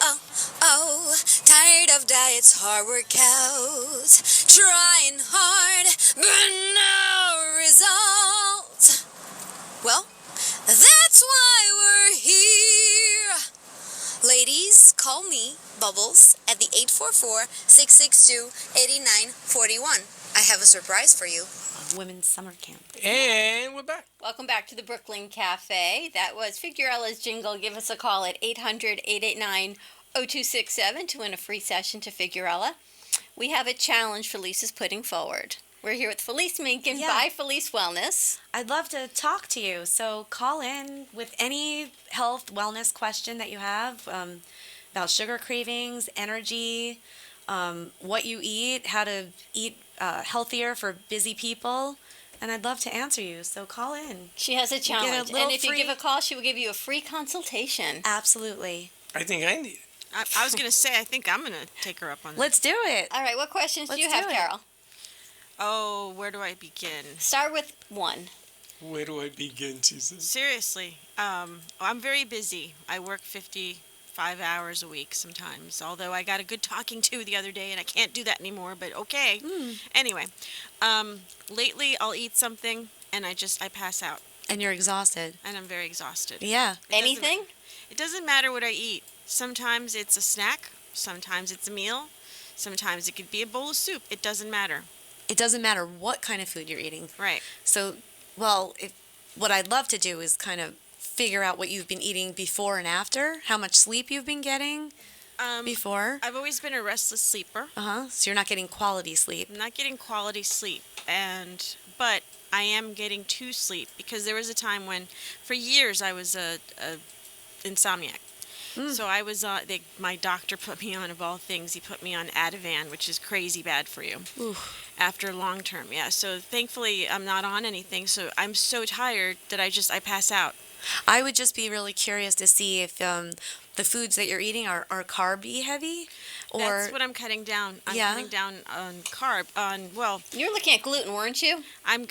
Oh, tired of diets, hard workouts, trying hard, but no results. Well, that's why we're here. Ladies, call me, Bubbles, at the 844-662-8941. I have a surprise for you. Women's summer camp. And we're back. Welcome back to the Brooklyn Cafe. That was Figurella's jingle. Give us a call at 800-889-0267 to win a free session to Figurella. We have a challenge Felice is putting forward. We're here with Felice Minkin by Felice Wellness. I'd love to talk to you, so call in with any health, wellness question that you have about sugar cravings, energy, what you eat, how to eat healthier for busy people, and I'd love to answer you, so call in. She has a challenge, little and if you free- give a call, she will give you a free consultation. Absolutely. I think I need it. I was going to say, I think I'm going to take her up on that. Let's do it. All right, what questions do you Let's have, do it. Carol? Oh, where do I begin? Start with one. Where do I begin, she says? Seriously, I'm very busy. I work 55 hours a week sometimes, although I got a good talking to the other day and I can't do that anymore, but okay. Anyway, lately I'll eat something and I pass out, And you're exhausted. and I'm very exhausted. Yeah. It doesn't- Anything? It doesn't matter what I eat. Sometimes it's a snack, sometimes it's a meal, sometimes it could be a bowl of soup. It doesn't matter. It doesn't matter what kind of food you're eating. Right. So, well, what I'd love to do is kind of figure out what you've been eating before and after, how much sleep you've been getting before. I've always been a restless sleeper. So you're not getting quality sleep. I'm not getting quality sleep, but I am getting to sleep because there was a time when, for years, I was a insomniac. So I was my doctor put me on, of all things, he put me on Ativan, which is crazy bad for you. After long term, yeah. So thankfully I'm not on anything. So I'm so tired that I pass out. I would just be really curious to see if the foods that you're eating are carby heavy, or That's what I'm cutting down. I'm Yeah. cutting down on carb. You were looking at gluten, weren't you? I'm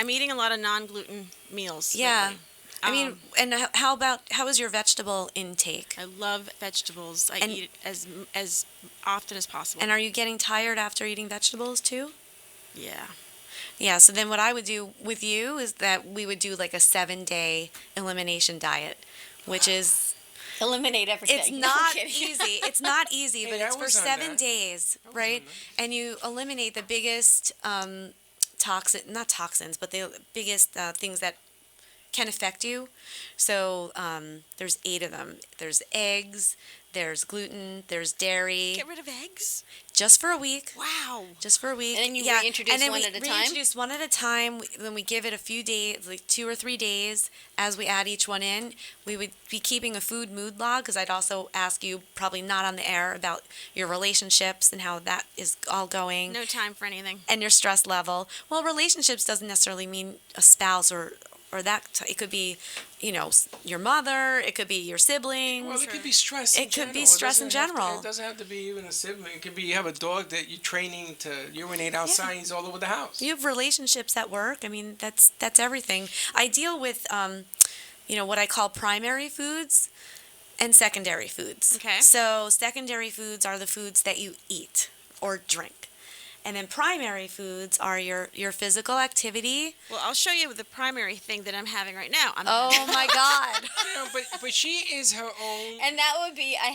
eating a lot of non-gluten meals. Yeah. lately. I mean, and how is your vegetable intake? I love vegetables. I And- eat it as often as possible. And are you getting tired after eating vegetables too? Yeah. Yeah, so then what I would do with you is that we would do like a 7-day elimination diet, which is, Eliminate everything. it's No, I'm not kidding. easy. It's not easy, Hey, but I it's for was on 7 that. days, was right? on And you eliminate the biggest not toxins, but the biggest things that can affect you. So there's 8 of them. There's eggs, there's gluten, there's dairy. Get rid of eggs? Just for a week. Wow. Just for a week. And then you yeah. reintroduce and then one we at a time? reintroduce one at a time. Then we give it a few days, like 2 or 3 days, as we add each one in. We would be keeping a food mood log, because I'd also ask you, probably not on the air, about your relationships and how that is all going. No time for anything. And your stress level. Well, relationships doesn't necessarily mean a spouse or it could be, your mother, it could be your siblings. Well, it could be stress. It could be stress in general. It doesn't have to be even a sibling. It could be you have a dog that you're training to urinate outside. He's all over the house. You have relationships at work. I mean, that's everything. I deal with, what I call primary foods and secondary foods. Okay. So secondary foods are the foods that you eat or drink. And then primary foods are your physical activity. Well, I'll show you the primary thing that I'm having right now. Oh my God. But she is her own. And that would be a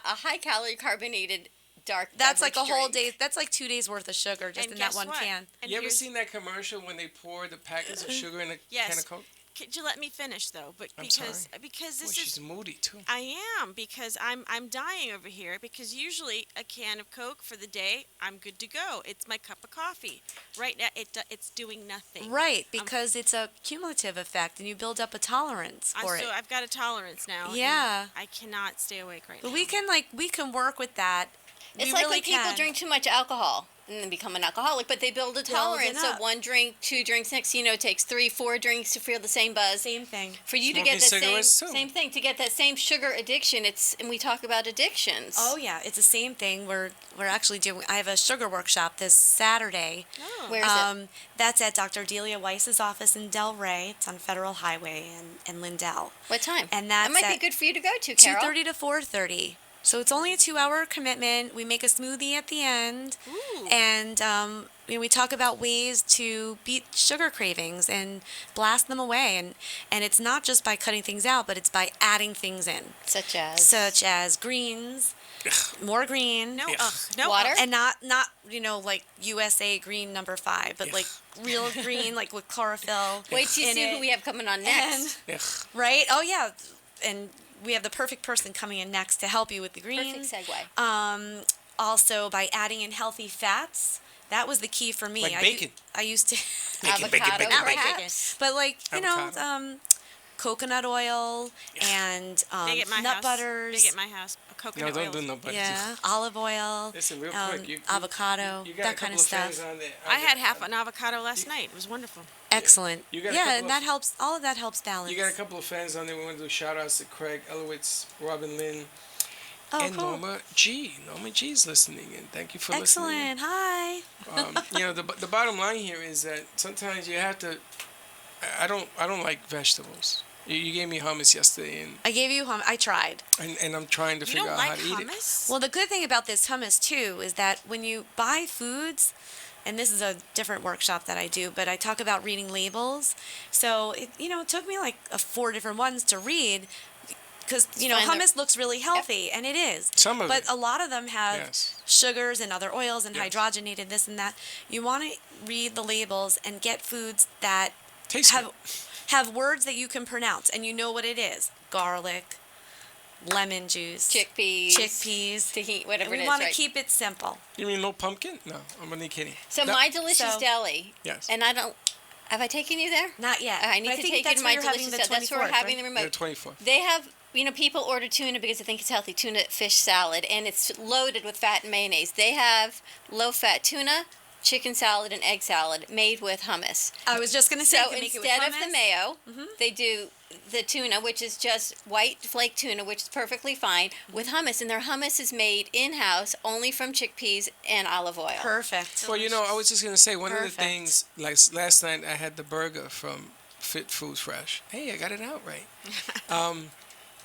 high-calorie carbonated dark That's like a beverage whole drink. day. That's like 2 days worth of sugar just And in that guess one what? can. And You ever here's- seen that commercial when they pour the packets of sugar in a Yes. can of Coke? Could you let me finish though? But I'm because sorry. because Boy, this she's is moody too. I am because I'm dying over here because usually a can of Coke for the day I'm good to go. It's my cup of coffee. Right now it's doing nothing. Right, because it's a cumulative effect and you build up a tolerance for it. So I've got a tolerance now. and Yeah. I cannot stay awake right But now. we can work with that. It's We like really when people can. drink too much alcohol and then become an alcoholic, but they build a tolerance. So up. 1 drink, 2 drinks, next thing you know, it takes 3, 4 drinks to feel the same buzz. Same thing. For you to Smoking get that cigarettes, too. same thing, to get that same sugar addiction, and we talk about addictions. Oh yeah, it's the same thing. We're actually doing. I have a sugar workshop this Saturday. Oh. Where is it? That's at Dr. Delia Weiss's office in Delray. It's on Federal Highway in Lindell. What time? And that's that might be at good for you to go to, Carol. 2:30 to 4:30. So it's only a 2-hour commitment. We make a smoothie at the end, Ooh. and we talk about ways to beat sugar cravings and blast them away. And it's not just by cutting things out, but it's by adding things in, Such as? such as greens, more green. No, Ugh. no. Water? And not like USA green number 5, but like real green, like with chlorophyll. Wait till you in see it. who we have coming on next. Ugh. Right? Oh yeah, and we have the perfect person coming in next to help you with the greens. Perfect segue. Also, by adding in healthy fats, that was the key for me. Like bacon. I used to, Bacon, bacon, Avocado, bacon, bacon. perhaps. but like Avocado. coconut oil and Big at my nut house. butters. Big at my house. No, Coconut don't oil. do no butter. Yeah, olive oil. Listen, real quick. Avocado, You got that a kind couple of stuff. fans on there. I had half an avocado last night. It was wonderful. Excellent. You got a Yeah, couple and of- that helps. All of that helps balance. You got a couple of fans on there. We want to do shout outs to Craig Elowitz, Robin Lynn, oh, and cool. Norma G. Norma G is listening, and thank you for listening. Excellent. Hi. The bottom line here is that sometimes you have to. I don't like vegetables. You gave me hummus yesterday, I gave you I tried. and I'm trying to You figure don't out like how to eat it. hummus? Well, the good thing about this hummus too is that when you buy foods, and this is a different workshop that I do, but I talk about reading labels. So it took me like 4 different ones to read, because Find the- hummus looks really healthy, and it is. Some of but it. a lot of them have Yes. sugars and other oils and Yes. hydrogenated this and that. You want to read the labels and get foods that Tastes have good. have words that you can pronounce and you know what it is. Garlic, lemon juice, Chickpeas. chickpeas. Whatever And it we is, want to right? keep it simple. You mean no pumpkin? No, I'm only kidding. So No. My Delicious So- Deli. Yes. And I don't. Have I taken you there? Not yet. I need But to think take you that's to where My you're having Delicious the Deli. That's where we're 24th, having right? the remote. The 24th. They have, people order tuna because they think it's healthy, tuna fish salad, and it's loaded with fat and mayonnaise. They have low-fat tuna, chicken salad, and egg salad made with hummus. I was just going to say, So you can make it with instead of the hummus. mayo, they do the tuna, which is just white flake tuna, which is perfectly fine, with hummus. And their hummus is made in-house only from chickpeas and olive oil. Perfect. Well, I was just going to say, one of the Perfect. things, like last night I had the burger from Fit Food Fresh. Hey, I got it out right.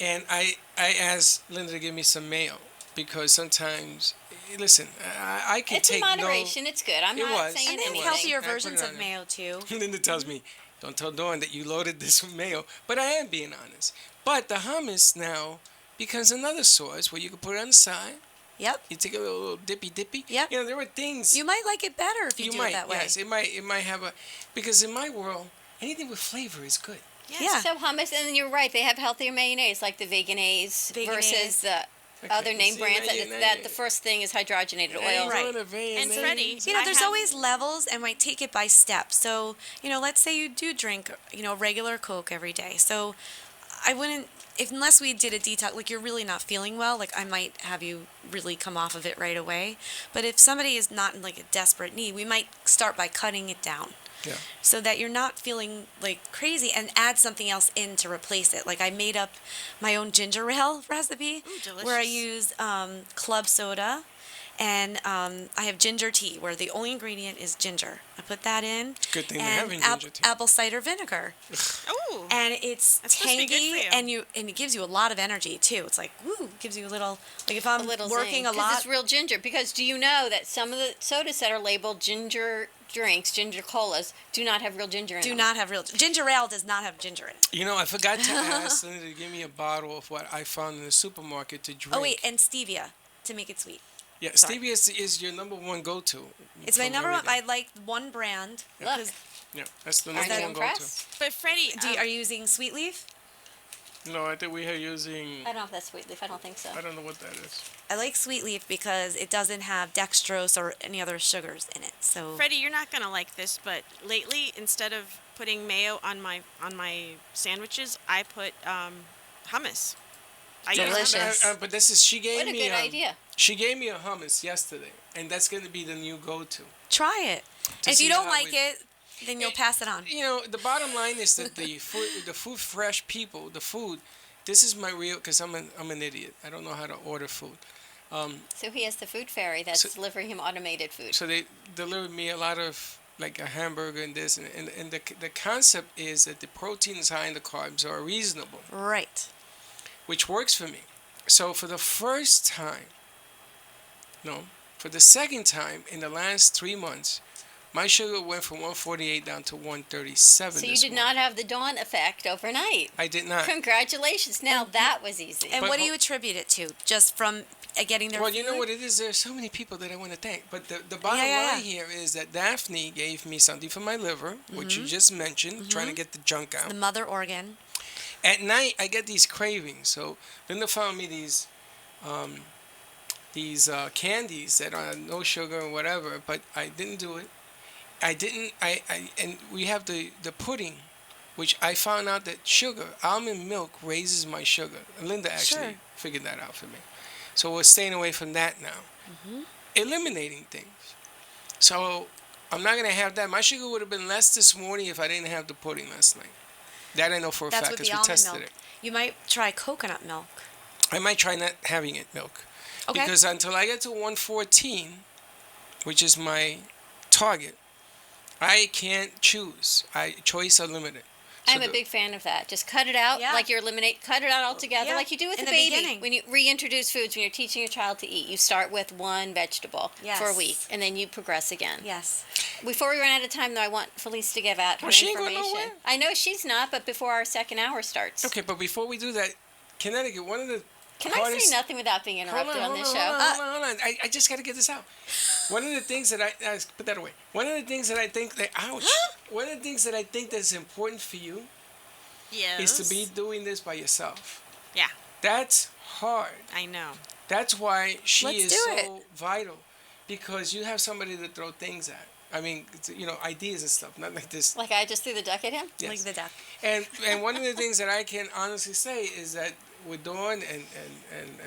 And I asked Linda to give me some mayo, because sometimes, listen, I can It's in take moderation. It's good. I'm It not was. saying And then anything. healthier I put it versions on of there. mayo too. Linda tells me, don't tell Dawn that you loaded this with mayo. But I am being honest. But the hummus now becomes another sauce where you can put it on the side. Yep. You take a little dippy. Yep. There are things You might like it better if you do might. it that way. Yes, it might have a, because in my world, anything with flavor is good. Yeah. So hummus, and then you're right. They have healthier mayonnaise, like the veganese versus the other Okay, name see, brands. now That you- the first thing is hydrogenated Hey, oil. Right. on a vein, And man. Freddy, There's always levels, and we take it by steps. So, let's say you do drink, regular Coke every day. So, I wouldn't, unless we did a detox, like you're really not feeling well, like I might have you really come off of it right away. But if somebody is not in like a desperate need, we might start by cutting it down. Yeah. So that you're not feeling like crazy, and add something else in to replace it. Like I made up my own ginger ale recipe Ooh, where I delicious. use club soda, and I have ginger tea where the only ingredient is ginger. I put that in. Good thing to and have in ginger tea. apple cider vinegar, Oh. and it's That's supposed to be good tangy, for you. and it gives you a lot of energy too. It's like woo, gives you a little, like if I'm A little working zing, a 'cause lot. it's real ginger. Because do you know that some of the sodas that are labeled ginger drinks, ginger colas, do not have real ginger in Do them? not have real ginger ale. Does not have ginger in it. I forgot to ask Linda to give me a bottle of what I found in the supermarket to drink. Oh wait, and stevia to make it sweet. Yeah, sorry. stevia is your number one go-to. It's my from number one. I everything. like one brand. Look, Yeah, that's the aren't number you one go-to. impressed? But Freddie, Are you using sweet leaf? No, I think we are using, I don't know if that's sweet leaf. I don't think so. I don't know what that is. I like sweet leaf because it doesn't have dextrose or any other sugars in it. So Freddie, you're not gonna like this, but lately, instead of putting mayo on my sandwiches, I put hummus. I use Delicious. hummus. But this is, she gave What a me good idea. She gave me a hummus yesterday, and that's going to be the new go-to. try it. To If see you don't how like it- it, then you'll pass it on. The bottom line is that the food fresh people, the food, this is my real, because I'm an idiot. I don't know how to order food. So he has the food fairy that's So- delivering him automated food. So they delivered me a lot of, like a hamburger and this, and the concept is that the protein is high and the carbs are reasonable, Right. which works for me. So for the first time, for the second time in the last 3 months, my sugar went from 148 down to 137. So you this did morning. not have the dawn effect overnight. I did not. Congratulations. Now that was easy. And But what do ho- you attribute it to? Just from getting their Well, food? you know what it is? There's so many people that I want to thank. But the bottom Yeah. line here is that Daphne gave me something for my liver, which you just mentioned, trying to get the junk out. The mother organ. At night, I get these cravings. So Linda found me these candies that are no sugar or whatever, but I didn't do it. And we have the pudding, which I found out that almond milk raises my sugar. Linda actually Sure. figured that out for me. So we're staying away from that now. Eliminating things. So I'm not going to have that. My sugar would have been less this morning if I didn't have the pudding last night. That I know for a That's fact with because the we almond tested milk. it. You might try coconut milk. I might try not having it milk. Okay. Because until I get to 114, which is my target, I can't choose. Choice unlimited. I'm a big fan of that. Just cut it out, Yeah. like you cut it out altogether, Yeah. like you do with In a the baby. beginning. When you reintroduce foods, when you're teaching your child to eat, you start with one vegetable for a Yes. week, and then you progress again. Yes. Before we run out of time, though, I want Felice to give out her Well, she ain't going information. nowhere. I know she's not, but before our second hour starts. Okay, but before we do that, Connecticut, one of the Can I hardest... say nothing without being interrupted on this show? Hold on. I just got to get this out. One of the things that I put that away. One of the things that I think that one of the things that I think that's important for you Yes. is to be doing this by yourself. Yeah, That's hard. I know. That's why she Let's is do so vital, because you have somebody to throw things at. I mean, ideas and stuff, not like this. Like I just threw the duck at him? Yes. Like the duck. And one of the things that I can honestly say is that with Dawn and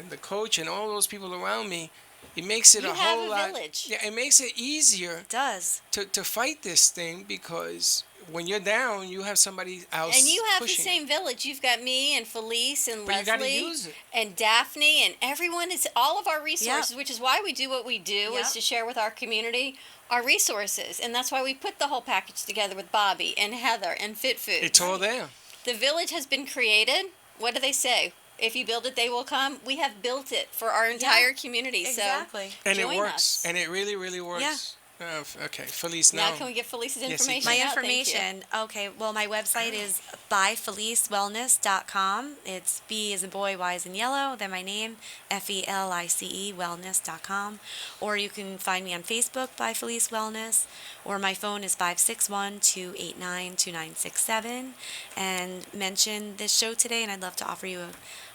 the coach and all those people around me, it makes it You a have whole a lot. village. Yeah, it makes it easier It does. to fight this thing, because when you're down, you have somebody else. And you have pushing the same village. You've got me and Felice and But you gotta Leslie use it. and Daphne, and everyone is all of our resources, which is why we do what we do, Yep. is to share with our community our resources. And that's why we put the whole package together with Bobby and Heather and Fit Food. It's all there. The village has been created. What do they say? If you build it, they will come. We have built it for our entire community. Exactly. So And it join works. us. And it really, really works. Yeah. Okay, Felice, Now, now. can we get Felice's Yes, you information? My out? Thank you. information, okay, well, my website is byfelicewellness.com. It's B as in boy, Y as in yellow, then my name, FELICE, wellness.com. Or you can find me on Facebook, by Felice Wellness, or my phone is 561-289-2967. And mention this show today, and I'd love to offer you a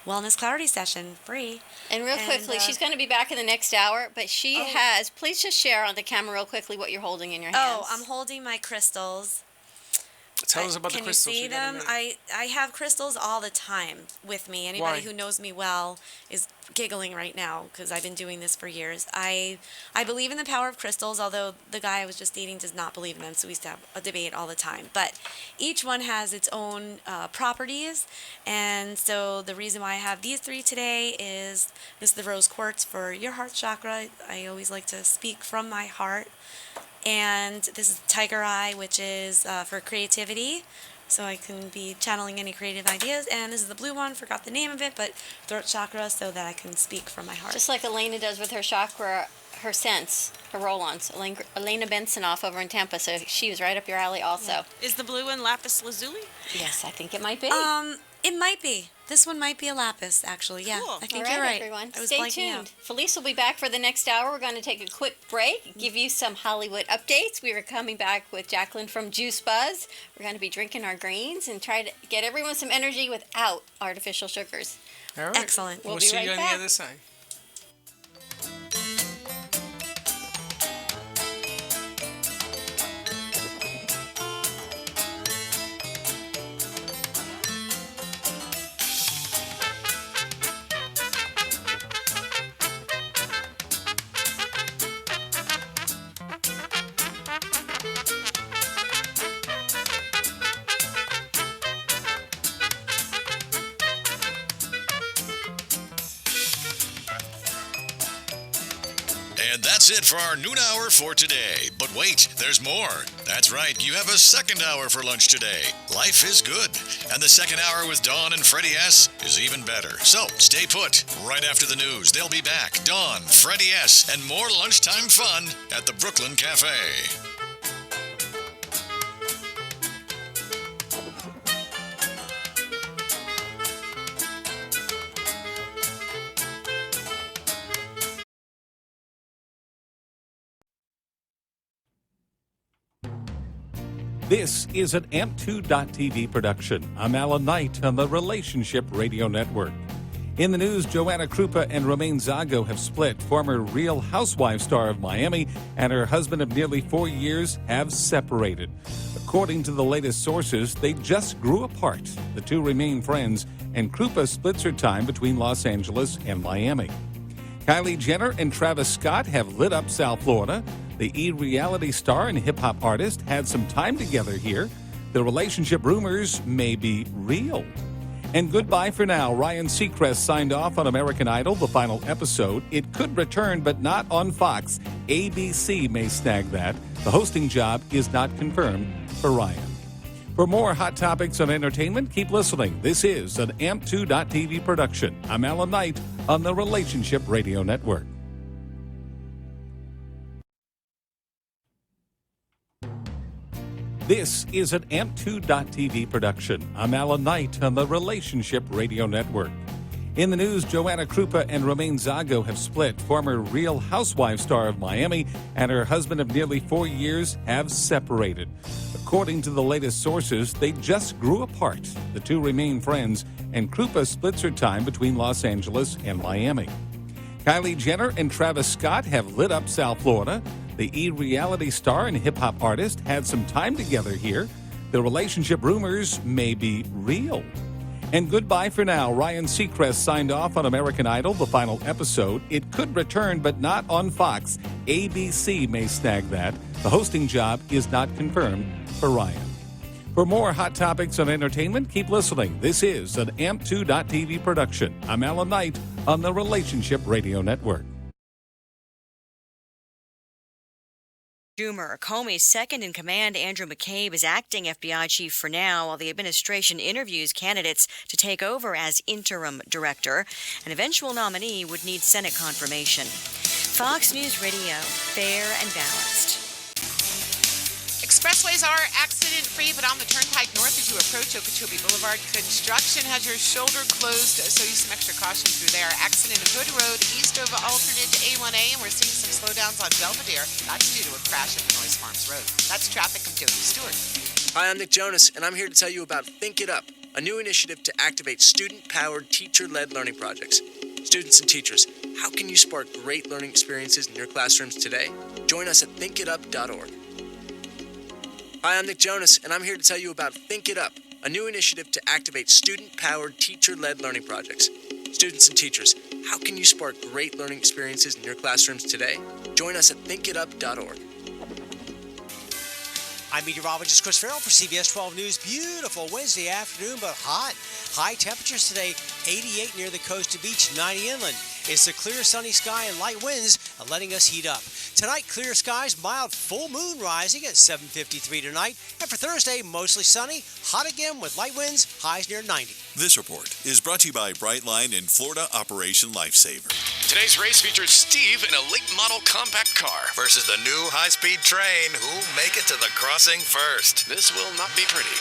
wellness clarity session free. And real And, quickly, she's going to be back in the next hour, but she has, please just share on the camera real quickly what you're holding in your hands. Oh, I'm holding my crystals. Tell us about the Can crystals. you see We got a them? minute. I have crystals all the time with me. Anybody Why? who knows me well is giggling right now because I've been doing this for years. I believe in the power of crystals, although the guy I was just dating does not believe in them, so we used to have a debate all the time. But each one has its own properties, and so the reason why I have these three today is this is the rose quartz for your heart chakra. I always like to speak from my heart. And this is Tiger Eye, which is for creativity, so I can be channeling any creative ideas. And this is the blue one, forgot the name of it, but throat chakra, so that I can speak from my heart. Just like Elena does with her chakra, her scents, her roll-ons. Elena Bensonoff over in Tampa, so she was right up your alley also. Is the blue one lapis lazuli? Yes, I think it might be. It might be. This one might be a lapis, actually. Yeah, Cool. I think All right, you're right. everyone. I was Stay blanking tuned. out. Felice will be back for the next hour. We're going to take a quick break, give you some Hollywood updates. We are coming back with Jacqueline from Juice Buzz. We're going to be drinking our greens and try to get everyone some energy without artificial sugars. All right. Excellent. We'll We'll be see right you on back. the other side. And that's it for our noon hour for today. But wait, there's more. That's right, you have a second hour for lunch today. Life is good. And the second hour with Dawn and Freddy S. is even better. So stay put. Right after the news, they'll be back. Dawn, Freddy S. and more lunchtime fun at the Brooklyn Cafe. This is an AMP2.TV production. I'm Alan Knight on the Relationship Radio Network. In the news, Joanna Krupa and Romaine Zago have split. Former Real Housewives star of Miami and her husband of nearly 4 years have separated. According to the latest sources, they just grew apart. The two remain friends, and Krupa splits her time between Los Angeles and Miami. Kylie Jenner and Travis Scott have lit up South Florida. The E-reality star and hip-hop artist had some time together here. The relationship rumors may be real. And goodbye for now. Ryan Seacrest signed off on American Idol, the final episode. It could return, but not on Fox. ABC may snag that. The hosting job is not confirmed for Ryan. For more hot topics on entertainment, keep listening. This is an AMP2.TV production. I'm Alan Knight on the Relationship Radio Network. This is an AMP2.TV production. I'm Alan Knight on the Relationship Radio Network. In the news, Joanna Krupa and Romaine Zago have split. Former Real Housewives star of Miami and her husband of nearly 4 years have separated. According to the latest sources, they just grew apart. The two remain friends, and Krupa splits her time between Los Angeles and Miami. Kylie Jenner and Travis Scott have lit up South Florida. The E-reality star and hip-hop artist had some time together here. The relationship rumors may be real. And goodbye for now. Ryan Seacrest signed off on American Idol, the final episode. It could return, but not on Fox. ABC may snag that. The hosting job is not confirmed for Ryan. For more hot topics on entertainment, keep listening. This is an AMP2.TV production. I'm Alan Knight on the Relationship Radio Network. Schumer. Comey's second-in-command, Andrew McCabe, is acting FBI chief for now while the administration interviews candidates to take over as interim director. An eventual nominee would need Senate confirmation. Fox News Radio, fair and balanced. Expressways are accident-free, but on the Turnpike North as you approach Okeechobee Boulevard, construction has your shoulder closed, so use some extra caution through there. Accident at Hood Road east of alternate A1A, and we're seeing some slowdowns on Belvedere. That's due to a crash at Noise Farms Road. That's traffic. I'm Jody Stewart. Hi, I'm Nick Jonas, and I'm here to tell you about Think It Up, a new initiative to activate student-powered, teacher-led learning projects. Students and teachers, how can you spark great learning experiences in your classrooms today? Join us at thinkitup.org. Hi, I'm Nick Jonas, and I'm here to tell you about Think It Up, a new initiative to activate student-powered, teacher-led learning projects. Students and teachers, how can you spark great learning experiences in your classrooms today? Join us at thinkitup.org. I'm meteorologist Chris Farrell for CBS 12 News. Beautiful Wednesday afternoon, but hot. High temperatures today, 88 near the coast of beach, 90 inland. It's the clear sunny sky and light winds letting us heat up. Tonight, clear skies, mild full moon rising at 7:53 tonight. And for Thursday, mostly sunny, hot again with light winds, highs near 90. This report is brought to you by Brightline and Florida Operation Lifesaver. Today's race features Steve in a late model compact car versus the new high-speed train. Who'll make it to the crossing first? This will not be pretty.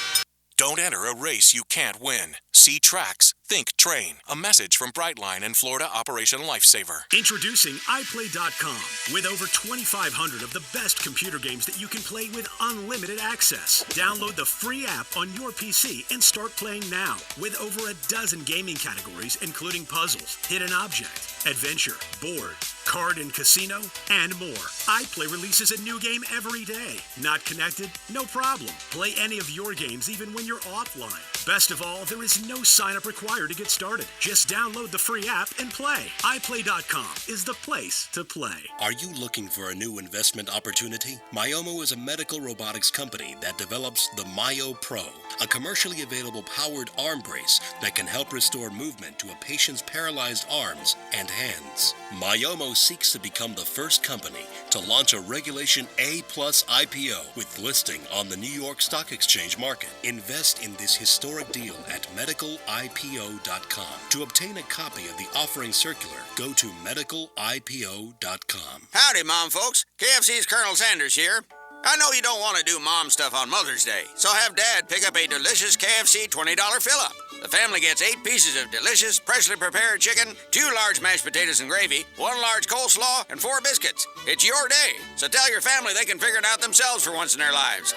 Don't enter a race you can't win. See tracks, think train. A message from Brightline and Florida Operation Lifesaver. Introducing iPlay.com with over 2,500 of the best computer games that you can play with unlimited access. Download the free app on your PC and start playing now with over a dozen gaming categories, including puzzles, hidden object, adventure, board, card and casino, and more. iPlay releases a new game every day. Not connected? No problem. Play any of your games even when you're offline. Best of all, there is no sign-up required to get started. Just download the free app and play. iPlay.com is the place to play. Are you looking for a new investment opportunity? Myomo is a medical robotics company that develops the Myo Pro, a commercially available powered arm brace that can help restore movement to a patient's paralyzed arms and hands. Myomo seeks to become the first company to launch a Regulation A+ IPO with listing on the New York Stock Exchange market. Invest in this historic deal at medicalipo.com. To obtain a copy of the offering circular, go to medicalipo.com. Howdy, Mom folks. KFC's Colonel Sanders here. I know you don't want to do mom stuff on Mother's Day, so have Dad pick up a delicious KFC $20 fill-up. The family gets 8 pieces of delicious, freshly prepared chicken, 2 large mashed potatoes and gravy, 1 large coleslaw, and 4 biscuits. It's your day, so tell your family they can figure it out themselves for once in their lives.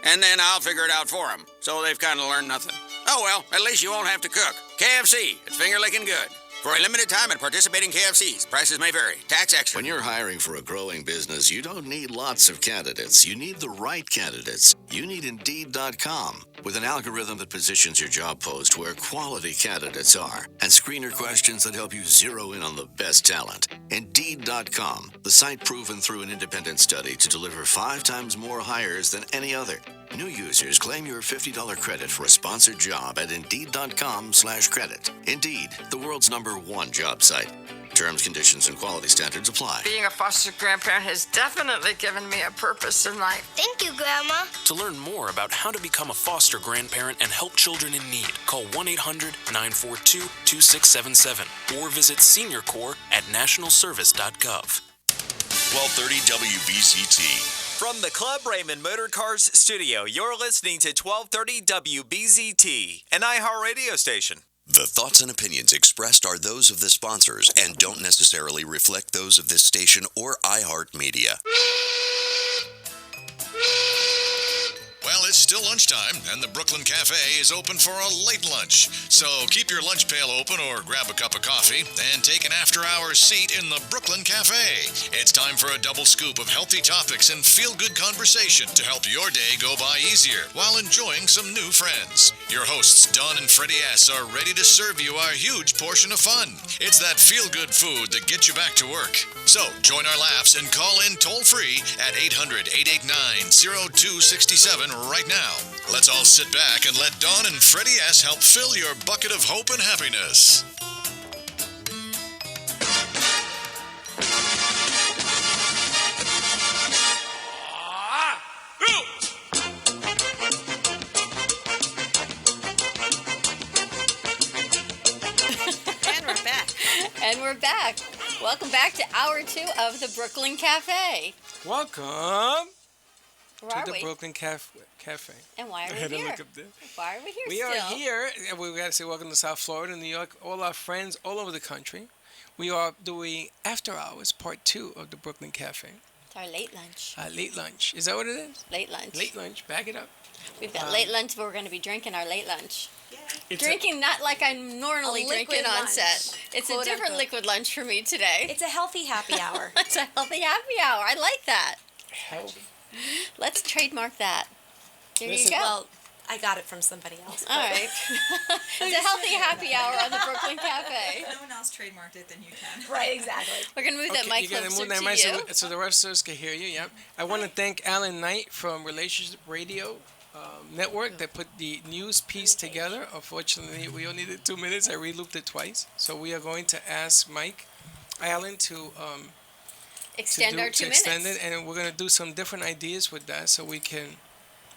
And then I'll figure it out for them, so they've kind of learned nothing. Oh well, at least you won't have to cook. KFC, it's finger-licking good. For a limited time at participating KFCs, prices may vary. Tax extra. When you're hiring for a growing business, you don't need lots of candidates. You need the right candidates. You need Indeed.com. With an algorithm that positions your job post where quality candidates are, and screener questions that help you zero in on the best talent. Indeed.com, the site proven through an independent study to deliver 5 times more hires than any other. New users claim your $50 credit for a sponsored job at Indeed.com/credit. Indeed, the world's #1 job site. Terms, conditions, and quality standards apply. Being a foster grandparent has definitely given me a purpose in life. Thank you, Grandma. To learn more about how to become a foster grandparent and help children in need, call 1-800-942-2677 or visit SeniorCorps at nationalservice.gov. 1230 WBCT. From the Club Raymond Motor Cars studio, you're listening to 1230 WBZT, an iHeartRadio station. The thoughts and opinions expressed are those of the sponsors and don't necessarily reflect those of this station or iHeartMedia. Well, it's still lunchtime, and the Brooklyn Cafe is open for a late lunch. So keep your lunch pail open or grab a cup of coffee and take an after-hours seat in the Brooklyn Cafe. It's time for a double scoop of healthy topics and feel-good conversation to help your day go by easier while enjoying some new friends. Your hosts, Dawn and Freddy S., are ready to serve you our huge portion of fun. It's that feel-good food that gets you back to work. So join our laughs and call in toll-free at 800-889-0267 right now. Let's all sit back and let Dawn and Freddy S. help fill your bucket of hope and happiness. And we're back. And we're back. Welcome back to Hour 2 of the Brooklyn Cafe. Welcome Where are to the we? Brooklyn Cafe. And why are I we had to here? look up there. Why are we here We still? are here. And we got to say welcome to South Florida, New York, all our friends all over the country. We are doing After Hours, Part 2 of the Brooklyn Cafe. It's our late lunch. Late lunch. Is that what it is? Late lunch. Late lunch. Back it up. We've got late lunch, but we're going to be drinking our late lunch. It's Drinking not like I'm normally A drinking liquid on lunch, set. It's a quote, different unquote. liquid lunch for me today. It's a healthy happy hour. It's a healthy happy hour. I like that. Health. Let's trademark that. There Listen, you go. Well, I got it from somebody else. All right. It's a healthy happy hour on the Brooklyn Cafe. If no one else trademarked it, then you can. Right, exactly. We're going to move that mic you gotta closer move that to mic you. so the rest of us can hear you. Yep. I want to thank Alan Knight from Relationship Radio Network that put the news piece together. Unfortunately, we only did 2 minutes. I re-looped it twice. So we are going to ask Alan to Extend our 2 minutes. extend it, and we're going to do some different ideas with that so we can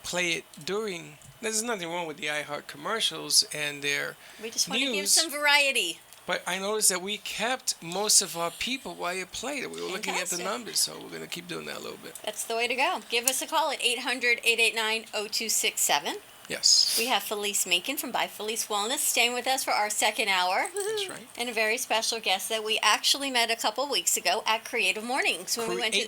play it during. There's nothing wrong with the iHeart commercials and their We just want to give news. some variety. But I noticed that we kept most of our people while you played it. We were looking at the Fantastic. numbers, so we're going to keep doing that a little bit. That's the way to go. Give us a call at 800-889-0267. Yes. We have Felice Meekin from By Felice Wellness staying with us for our second hour. That's right. And a very special guest that we actually met a couple weeks ago at Creative Mornings. When we went to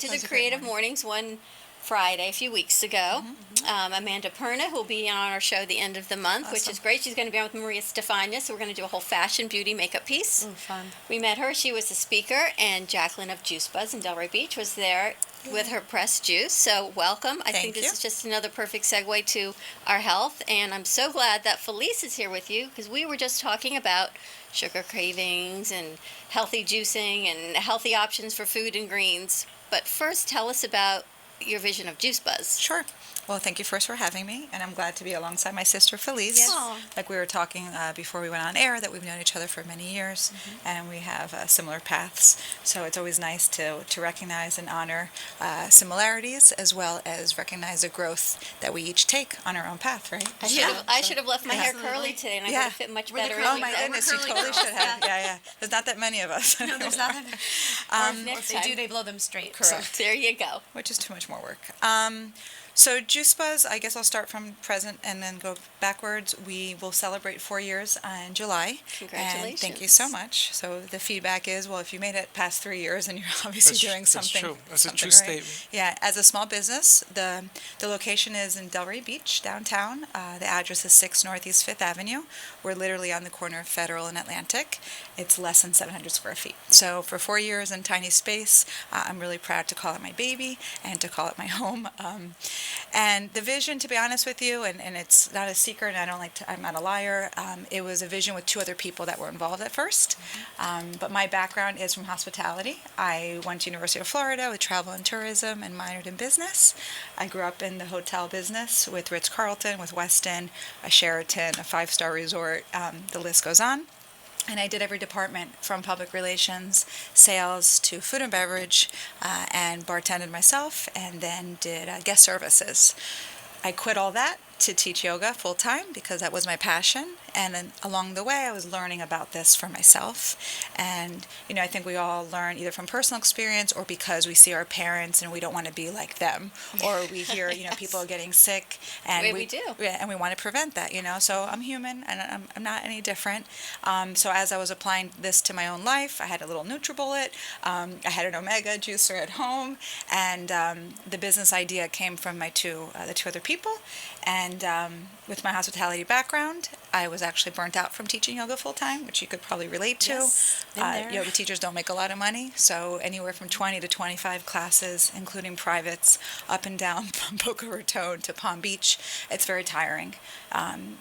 the Creative Mornings one Friday a few weeks ago. Amanda Perna, who will be on our show the end of the month, which is great. She's going to be on with Maria Stefania, so we're going to do a whole fashion, beauty, makeup piece. Fun. We met her. She was a speaker, and Jacqueline of Juice Buzz in Delray Beach was there with her pressed juice. So welcome. I think this is just another perfect segue to our health, and I'm so glad that Felice is here with you because we were just talking about sugar cravings and healthy juicing and healthy options for food and greens. But first, tell us about your vision of Juice Buzz. Sure. Well, thank you first for having me, and I'm glad to be alongside my sister Felice. Yes. Aw. Like we were talking before we went on air, that we've known each other for many years, and we have similar paths. So it's always nice to recognize and honor similarities, as well as recognize the growth that we each take on our own path, right? I should have left my hair curly today, and I would have fit much better. Oh my goodness, you totally should have. Yeah. There's not that many of us. No, there's not. Next If time. they do, they blow them straight. Correct. There you go. Which is too much more work. So Juice Buzz, I guess I'll start from present and then go backwards. We will celebrate 4 years in July. Congratulations. And thank you so much. So the feedback is, well, if you made it past 3 years, then you're obviously doing something. That's true. That's a true something right. statement. Yeah, as a small business, the location is in Delray Beach, downtown. The address is 6 Northeast 5th Avenue. We're literally on the corner of Federal and Atlantic. It's less than 700 square feet. So for 4 years in tiny space, I'm really proud to call it my baby and to call it my home. And the vision, to be honest with you, and it's not a secret, and I'm not a liar, it was a vision with two other people that were involved at first. But my background is from hospitality. I went to University of Florida with travel and tourism and minored in business. I grew up in the hotel business with Ritz-Carlton, with Westin, a Sheraton, a five-star resort, the list goes on. And I did every department from public relations, sales to food and beverage, and bartended myself, and then did guest services. I quit all that to teach yoga full time because that was my passion. And then along the way, I was learning about this for myself. And, I think we all learn either from personal experience or because we see our parents and we don't want to be like them. Or we hear, Yes. people getting sick. And We do. Yeah, and we want to prevent that, So I'm human and I'm not any different. So as I was applying this to my own life, I had a little NutriBullet. I had an Omega juicer at home. And the business idea came from the two other people. And with my hospitality background, I was actually burnt out from teaching yoga full time, which you could probably relate to. Yes, been there. Yoga teachers don't make a lot of money, so anywhere from 20 to 25 classes, including privates, up and down from Boca Raton to Palm Beach. It's very tiring.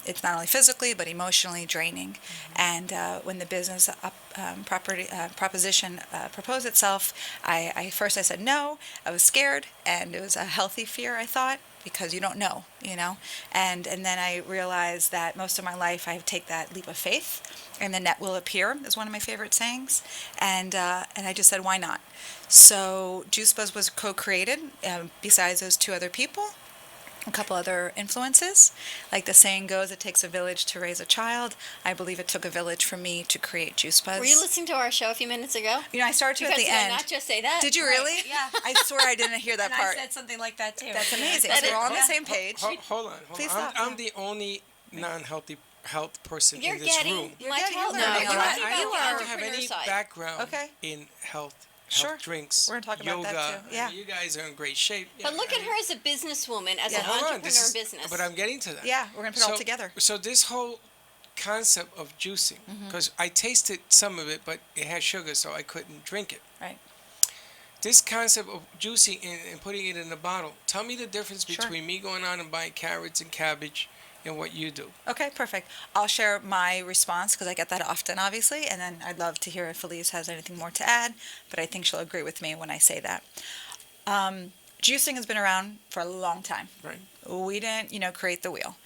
It's not only physically but emotionally draining. And when the business proposition proposed itself, I said no. I was scared, and it was a healthy fear, I thought, because you don't know, And then I realized that most of my life I take that leap of faith, and the net will appear is one of my favorite sayings, and I just said, why not? So Juice Buzz was co-created besides those two other people. A couple other influences. Like the saying goes, it takes a village to raise a child. I believe it took a village for me to create Juice Buzz. Were you listening to our show a few minutes ago? I started to at the Did I end. not just say that? Did you really? Yeah. I swear I didn't hear that And part. I said something like that too. That's amazing. That So we're all on the is- same page. Hold on. Please I'm, stop. I'm the only non-healthy health person You're in this getting room. like getting health. it. No, No, you're but talking I about don't the have entrepreneur any side. background Okay. in health Sure. drinks. We're gonna talk about yoga. that too. Yeah. You guys are in great shape. But look at her as a businesswoman, as Yeah. an Hold on, entrepreneur in business. But I'm getting to that. Yeah, we're gonna put it all together. So this whole concept of juicing, because I tasted some of it, but it had sugar, so I couldn't drink it. Right. This concept of juicing and putting it in a bottle. Tell me the difference Sure. between me going out and buying carrots and cabbage and what you do. Okay, perfect. I'll share my response because I get that often, obviously, and then I'd love to hear if Elise has anything more to add, but I think she'll agree with me when I say that. Juicing has been around for a long time. Right. We didn't, create the wheel.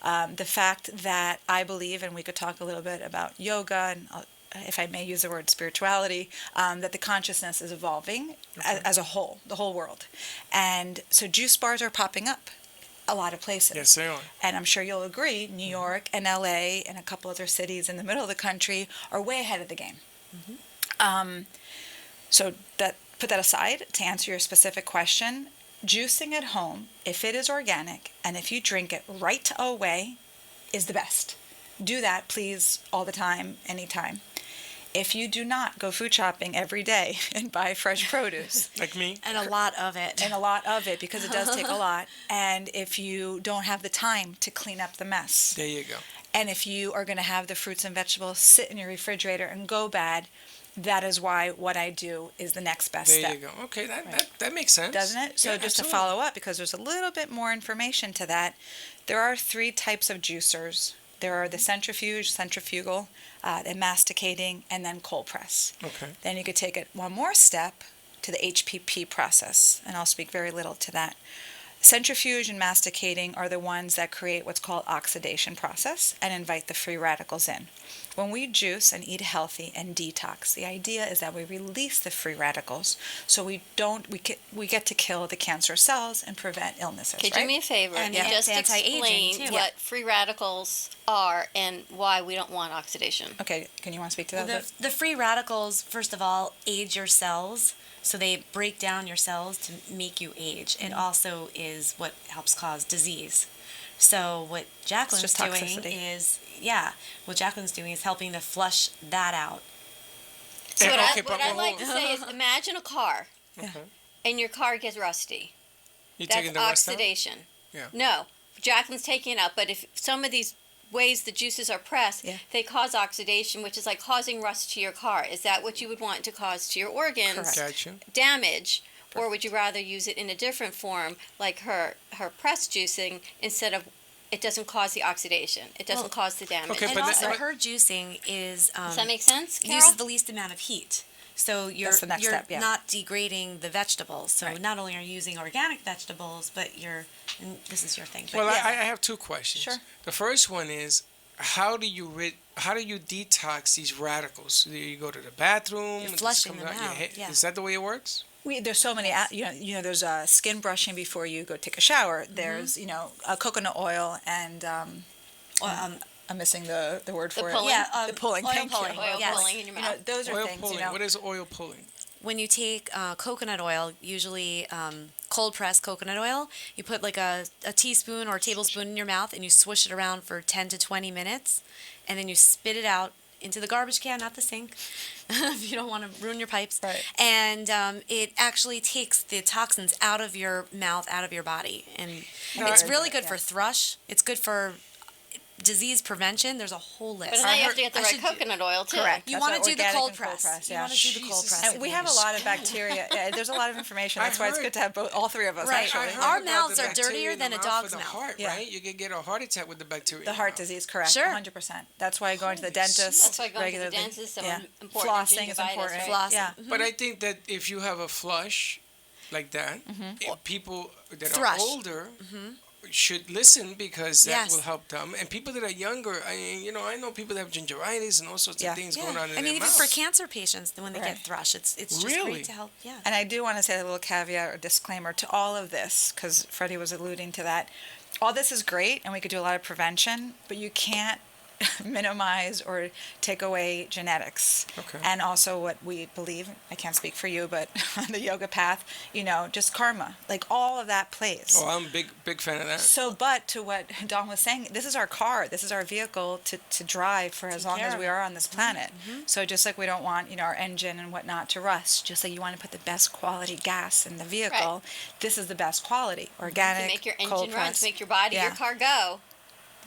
The fact that I believe, and we could talk a little bit about yoga and if I may use the word spirituality, that the consciousness is evolving as a whole, the whole world. And so juice bars are popping up a lot of places. Yes, they are. And I'm sure you'll agree, New York and LA and a couple other cities in the middle of the country are way ahead of the game. So put that aside, to answer your specific question, juicing at home, if it is organic and if you drink it right away, is the best. Do that, please, all the time, anytime. If you do not go food shopping every day and buy fresh produce. Like me. And a lot of it. And a lot of it, because it does take a lot. And if you don't have the time to clean up the mess. There you go. And if you are going to have the fruits and vegetables sit in your refrigerator and go bad, that is why what I do is the next best There step. you go. Okay, that makes sense. Doesn't it? So Yeah, just absolutely. to follow up, because there's a little bit more information to that, there are 3 types of juicers. There are the centrifugal, the masticating, and then cold press. Okay. Then you could take it one more step to the HPP process, and I'll speak very little to that. Centrifuge and masticating are the ones that create what's called oxidation process and invite the free radicals in. When we juice and eat healthy and detox, the idea is that we release the free radicals so we get to kill the cancer cells and prevent illnesses. Okay, right? do me a favor And and it's just anti-aging, explain too. what free radicals are and why we don't want oxidation. Okay, can you want to speak to Well, that? the free radicals, first of all, age your cells. So they break down your cells to make you age. It also is what helps cause disease. So what Jacqueline's just doing toxicity. is, what Jacqueline's doing is helping to flush that out. So what, Okay, I, but what I'd hold like on. to say is imagine a car Okay. and your car gets rusty. You That's taking the rest out? oxidation. Yeah. No, Jacqueline's taking it out, but if some of these ways the juices are pressed, they cause oxidation, which is like causing rust to your car. Is that what you would want to cause to your organs? Got you. Damage, Or would you rather use it in a different form, like her press juicing, instead of it doesn't cause the oxidation, it doesn't cause the damage. Okay, And but also, her juicing is Does that make sense, Carol? uses the least amount of heat. So you're the next you're step, yeah. not degrading the vegetables. So Right. not only are you using organic vegetables, but and this is your thing. But Well, yeah. I have two questions. Sure. The first one is, how do you detox these radicals? Do you go to the bathroom? You're and this flushing comes them your out, head? yeah. Is that the way it works? There's so many, there's skin brushing before you go take a shower. There's, coconut oil and, I'm missing the word for pulling? it. Yeah, the pulling. oil Thank you. pulling, Oil yes. pulling in your mouth. Those are Oil things, pulling. What is oil pulling? When you take coconut oil, usually cold pressed coconut oil, you put like a teaspoon or a tablespoon in your mouth and you swish it around for 10 to 20 minutes, and then you spit it out into the garbage can, not the sink, if you don't want to ruin your pipes. Right. And it actually takes the toxins out of your mouth, out of your body. And it's really good for thrush. It's good for disease prevention. There's a whole list. But then you have to get the right coconut oil, too. Correct. You That's want what to do the organic cold and cold press. press, You yeah. want to do the cold press. And we have a lot of bacteria. There's a lot of information. That's I why it's heard- good to have all three of us, Right. actually. I heard Our about mouths the are bacteria dirtier in than the a mouth dog's for the mouth. heart, Yeah. right? You can get a heart attack with the bacteria. The heart disease, correct. Sure. 100%. That's why going to the dentist That's why going to the regularly. dentist is so yeah. important. Flossing is Gingivitis, important. right? Flossing. Yeah. But I think that if you have a flush like that, people that Thrush. are older should listen, because that Yes. will help them. And people that are younger, I know people that have gingivitis and all sorts Yeah. of things going on in I mean, their even mouth. for cancer patients, when they Right. get thrush, it's just Really? great to help. Yeah. And I do want to say a little caveat or disclaimer to all of this, because Freddie was alluding to that. All this is great, and we could do a lot of prevention, but you can't minimize or take away genetics. Okay. And also what we believe, I can't speak for you, but on the yoga path, just karma. Like all of that plays. Oh, I'm a big fan of that. So, but to what Dawn was saying, this is our car, this is our vehicle to drive for as long care as of we it. are on this planet. So just like we don't want, our engine and whatnot to rust, just like you want to put the best quality gas in the vehicle, this is the best quality, organic, To make your cold engine run, press. to make your body, Yeah. your car go,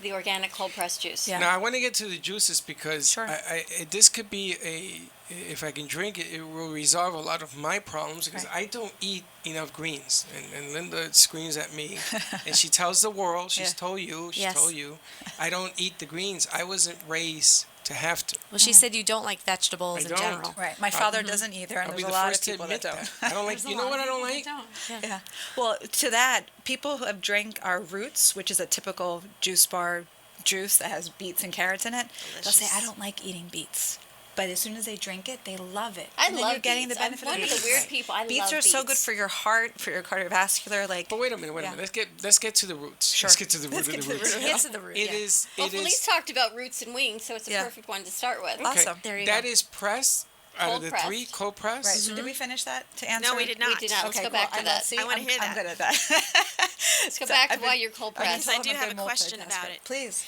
the organic cold pressed juice. Yeah. Now I want to get to the juices, because Sure. this could be if I can drink it, it will resolve a lot of my problems, because Right. I don't eat enough greens. And Linda screams at me, and she tells the world, she's Yeah. told you, Yes. I don't eat the greens. I wasn't raised to have to. Well, she said you don't like vegetables I in don't. general. Right. My father doesn't either, and I'll be there's a the lot of first to people that admit don't. that. I don't like. There's a You know lot what of I don't people like? that don't. Yeah. Yeah. Well, to that, people who have drank our roots, which is a typical juice bar juice that has beets and carrots in it, they'll say, I don't like eating beets. But as soon as they drink it, they love it. I and then love you're getting beets. the benefit I'm one of of beets. the weird people. I Beets love are so good beets. for your heart, for your cardiovascular. Like, But wait a minute. Yeah. Let's get to the roots. Sure. Let's get to the root Let's of get the to the roots. root. Get to the root. It yeah. is. Well, It Felice is. talked about roots and wings, so it's a Yeah. perfect one to start with. Okay. Awesome. There you That go. is pressed out Cold of the pressed. three cold press. right. So did we finish that to answer? No, we did not. We did not. Let's Okay, go back cool. to that. See, I wanna I'm- hear I'm that. good at that. Let's go back to why you're cold pressed. I do have a question about it. Please.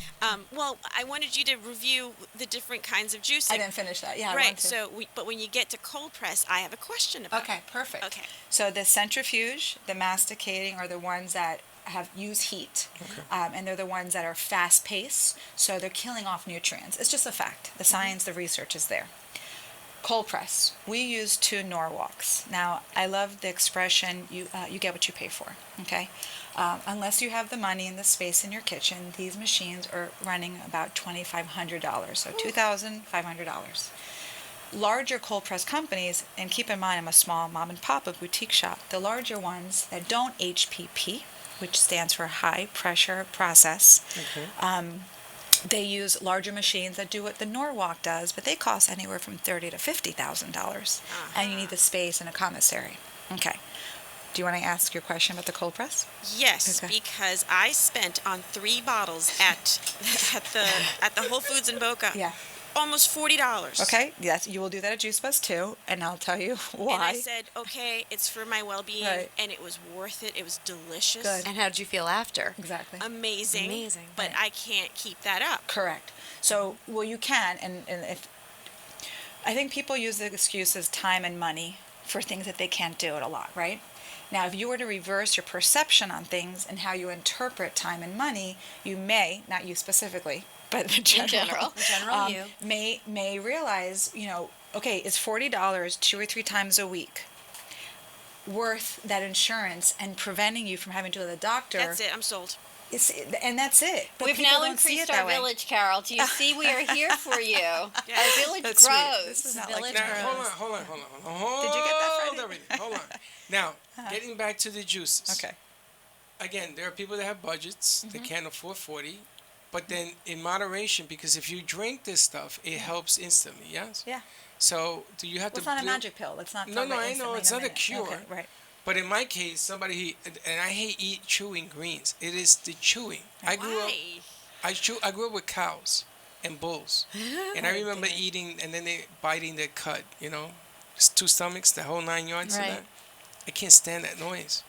Well, I wanted you to review the different kinds of juicing. I didn't finish that. Yeah, I Right. want to. So, but when you get to cold press, I have a question about. Okay, perfect. Okay. So the centrifuge, the masticating are the ones that use heat, and they're the ones that are fast paced. So they're killing off nutrients. It's just a fact. The science, the research is there. Cold press. We use 2 Norwalks. Now, I love the expression, you get what you pay for, okay? Unless you have the money and the space in your kitchen, these machines are running about $2,500, so $2,500. Larger cold press companies, and keep in mind I'm a small mom and pop, a boutique shop, the larger ones that don't HPP, which stands for high pressure process, they use larger machines that do what the Norwalk does, but they cost anywhere from $30,000 to $50,000, and you need the space and a commissary. Okay. Do you want to ask your question about the cold press? Yes, Okay. because I spent on 3 bottles at the Whole Foods in Boca. Yeah. Almost $40. Okay. Yes, you will do that at Juice Buzz too, and I'll tell you why. And I said, okay, it's for my well-being, Right. and it was worth it. It was delicious. Good. And how did you feel after? Exactly. Amazing. Amazing. But I can't keep that up. Correct. So, well, you can, and if I think people use the excuses time and money for things that they can't do it a lot, right? Now, if you were to reverse your perception on things and how you interpret time and money, you may, not you specifically, but the general, you. may realize, okay, it's $40 2 or 3 times a week. worth that insurance and preventing you from having to go to the doctor. That's it. I'm sold. And that's it. But We've people now don't see increased it that our way. village, Carol. Do you see we are here for you? Our village That's sweet. grows. This is not village like grows. Hold on. Did you get that, Freddy? Everything. Hold on. Now, getting back to the juices. Okay. Again, there are people that have budgets that can't afford 40, but then in moderation, because if you drink this stuff, it helps instantly. Yes. Yeah. So do you have Well, it's to? not a magic pill. Let's not. No, talk about I know instantly it's in not a minute. cure. Okay, right. But in my case, and I hate chewing greens. It is the chewing. I grew up with cows and bulls, and I remember eating, and then they biting their cud. Two stomachs, the whole 9 yards. Of Right. that. I can't stand that noise.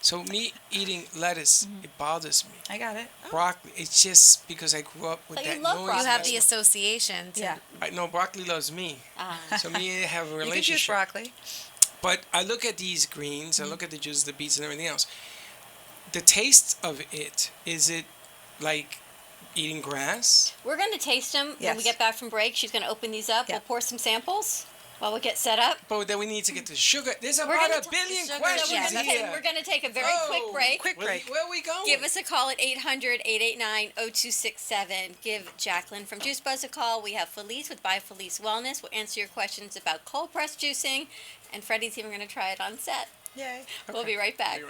So me eating lettuce, it bothers me. I got it. Broccoli, it's just because I grew up with But that you love noise. broccoli. You have the association. Yeah. I know broccoli loves me. So me and it have a You relationship. can choose broccoli. But I look at these greens, I look at the juices, the beets, and everything else. The taste of it, is it like eating grass? We're going to taste them when we Yes. get back from break. She's going to open these up. We'll pour some samples while we get set up. But then we need to get the sugar. There's We're about gonna a billion So questions here. we're going to take a very quick break. Where are we going? Give us a call at 800-889-0267. Give Jacqueline from Juice Buzz a call. We have Felice with By Felice Wellness. We'll answer your questions about cold press juicing, and Freddie's even going to try it on set. Yay. We'll be right back.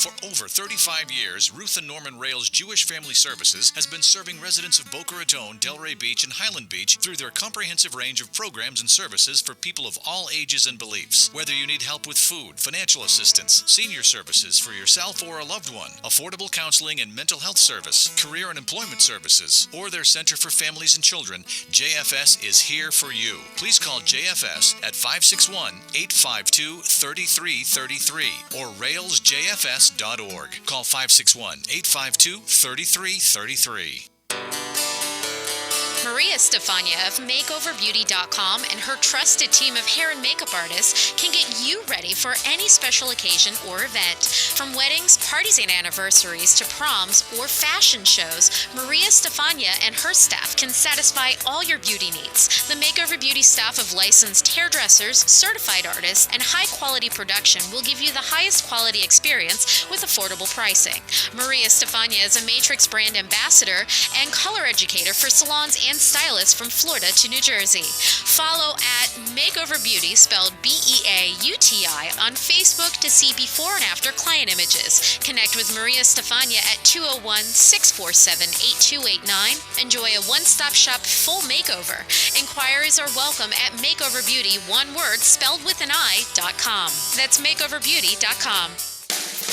For over 35 years, Ruth and Norman Rails Jewish Family Services has been serving residents of Boca Raton, Delray Beach, and Highland Beach through their comprehensive range of programs and services for people of all ages and beliefs. Whether you need help with food, financial assistance, senior services for yourself or a loved one, affordable counseling and mental health service, career and employment services, or their Center for Families and Children, JFS is here for you. Please call JFS at 561-852-3333 or railsjfs.org. Call 561-852-3333. Maria Stefania of MakeOverBeauty.com and her trusted team of hair and makeup artists can get you ready for any special occasion or event. From weddings, parties, and anniversaries to proms or fashion shows, Maria Stefania and her staff can satisfy all your beauty needs. The Makeover Beauty staff of licensed hairdressers, certified artists, and high-quality production will give you the highest quality experience with affordable pricing. Maria Stefania is a Matrix brand ambassador and color educator for salons and stylists from Florida to New Jersey. Follow at Makeover Beauty, spelled B-E-A-U-T-I, on Facebook to see before and after client images. Connect with Maria Stefania at 201-647-8289. Enjoy a one-stop shop full makeover. Inquiries are welcome at MakeoverBeauty, one word, spelled with an I.com. That's MakeoverBeauty.com.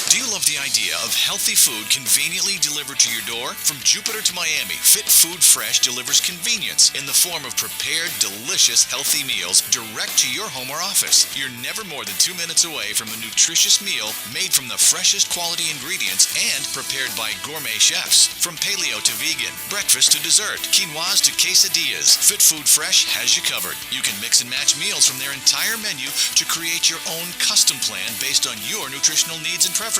Do you love the idea of healthy food conveniently delivered to your door? From Jupiter to Miami, Fit Food Fresh delivers convenience in the form of prepared, delicious, healthy meals direct to your home or office. You're never more than 2 minutes away from a nutritious meal made from the freshest quality ingredients and prepared by gourmet chefs. From paleo to vegan, breakfast to dessert, quinoas to quesadillas, Fit Food Fresh has you covered. You can mix and match meals from their entire menu to create your own custom plan based on your nutritional needs and preferences.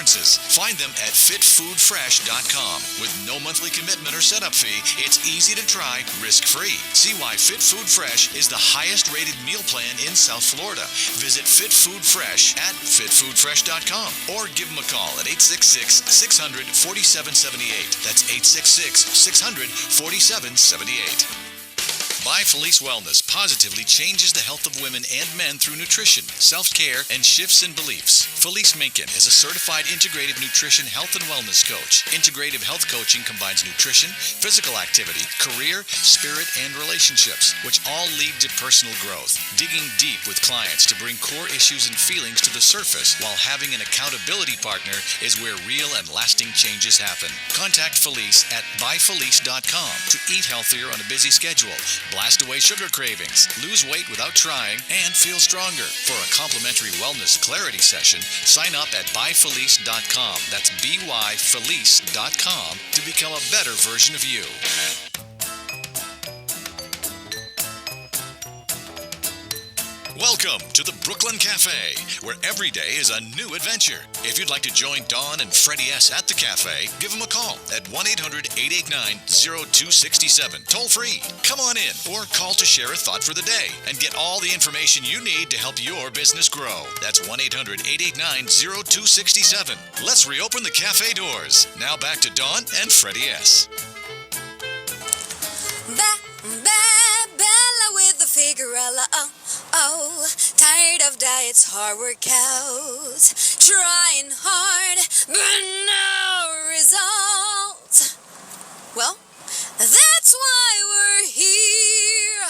Find them at fitfoodfresh.com. With no monthly commitment or setup fee, it's easy to try, risk-free. See why Fit Food Fresh is the highest-rated meal plan in South Florida. Visit Fit Food Fresh at fitfoodfresh.com or give them a call at 866-600-4778. That's 866-600-4778. By Felice Wellness positively changes the health of women and men through nutrition, self-care, and shifts in beliefs. Felice Minkin is a certified integrative nutrition health and wellness coach. Integrative health coaching combines nutrition, physical activity, career, spirit, and relationships, which all lead to personal growth. Digging deep with clients to bring core issues and feelings to the surface while having an accountability partner is where real and lasting changes happen. Contact Felice at byfelice.com to eat healthier on a busy schedule, blast away sugar cravings, lose weight without trying, and feel stronger. For a complimentary wellness clarity session, sign up at byfelice.com. That's byfelice.com to become a better version of you. Welcome to the Brooklyn Cafe, where every day is a new adventure. If you'd like to join Dawn and Freddy S. at the cafe, give them a call at 1-800-889-0267, toll free. Come on in or call to share a thought for the day and get all the information you need to help your business grow. That's 1-800-889-0267. Let's reopen the cafe doors. Now back to Dawn and Freddy S. Bella with the Figurella. Oh, tired of diets, hard workouts, trying hard, but no results. Well, that's why we're here.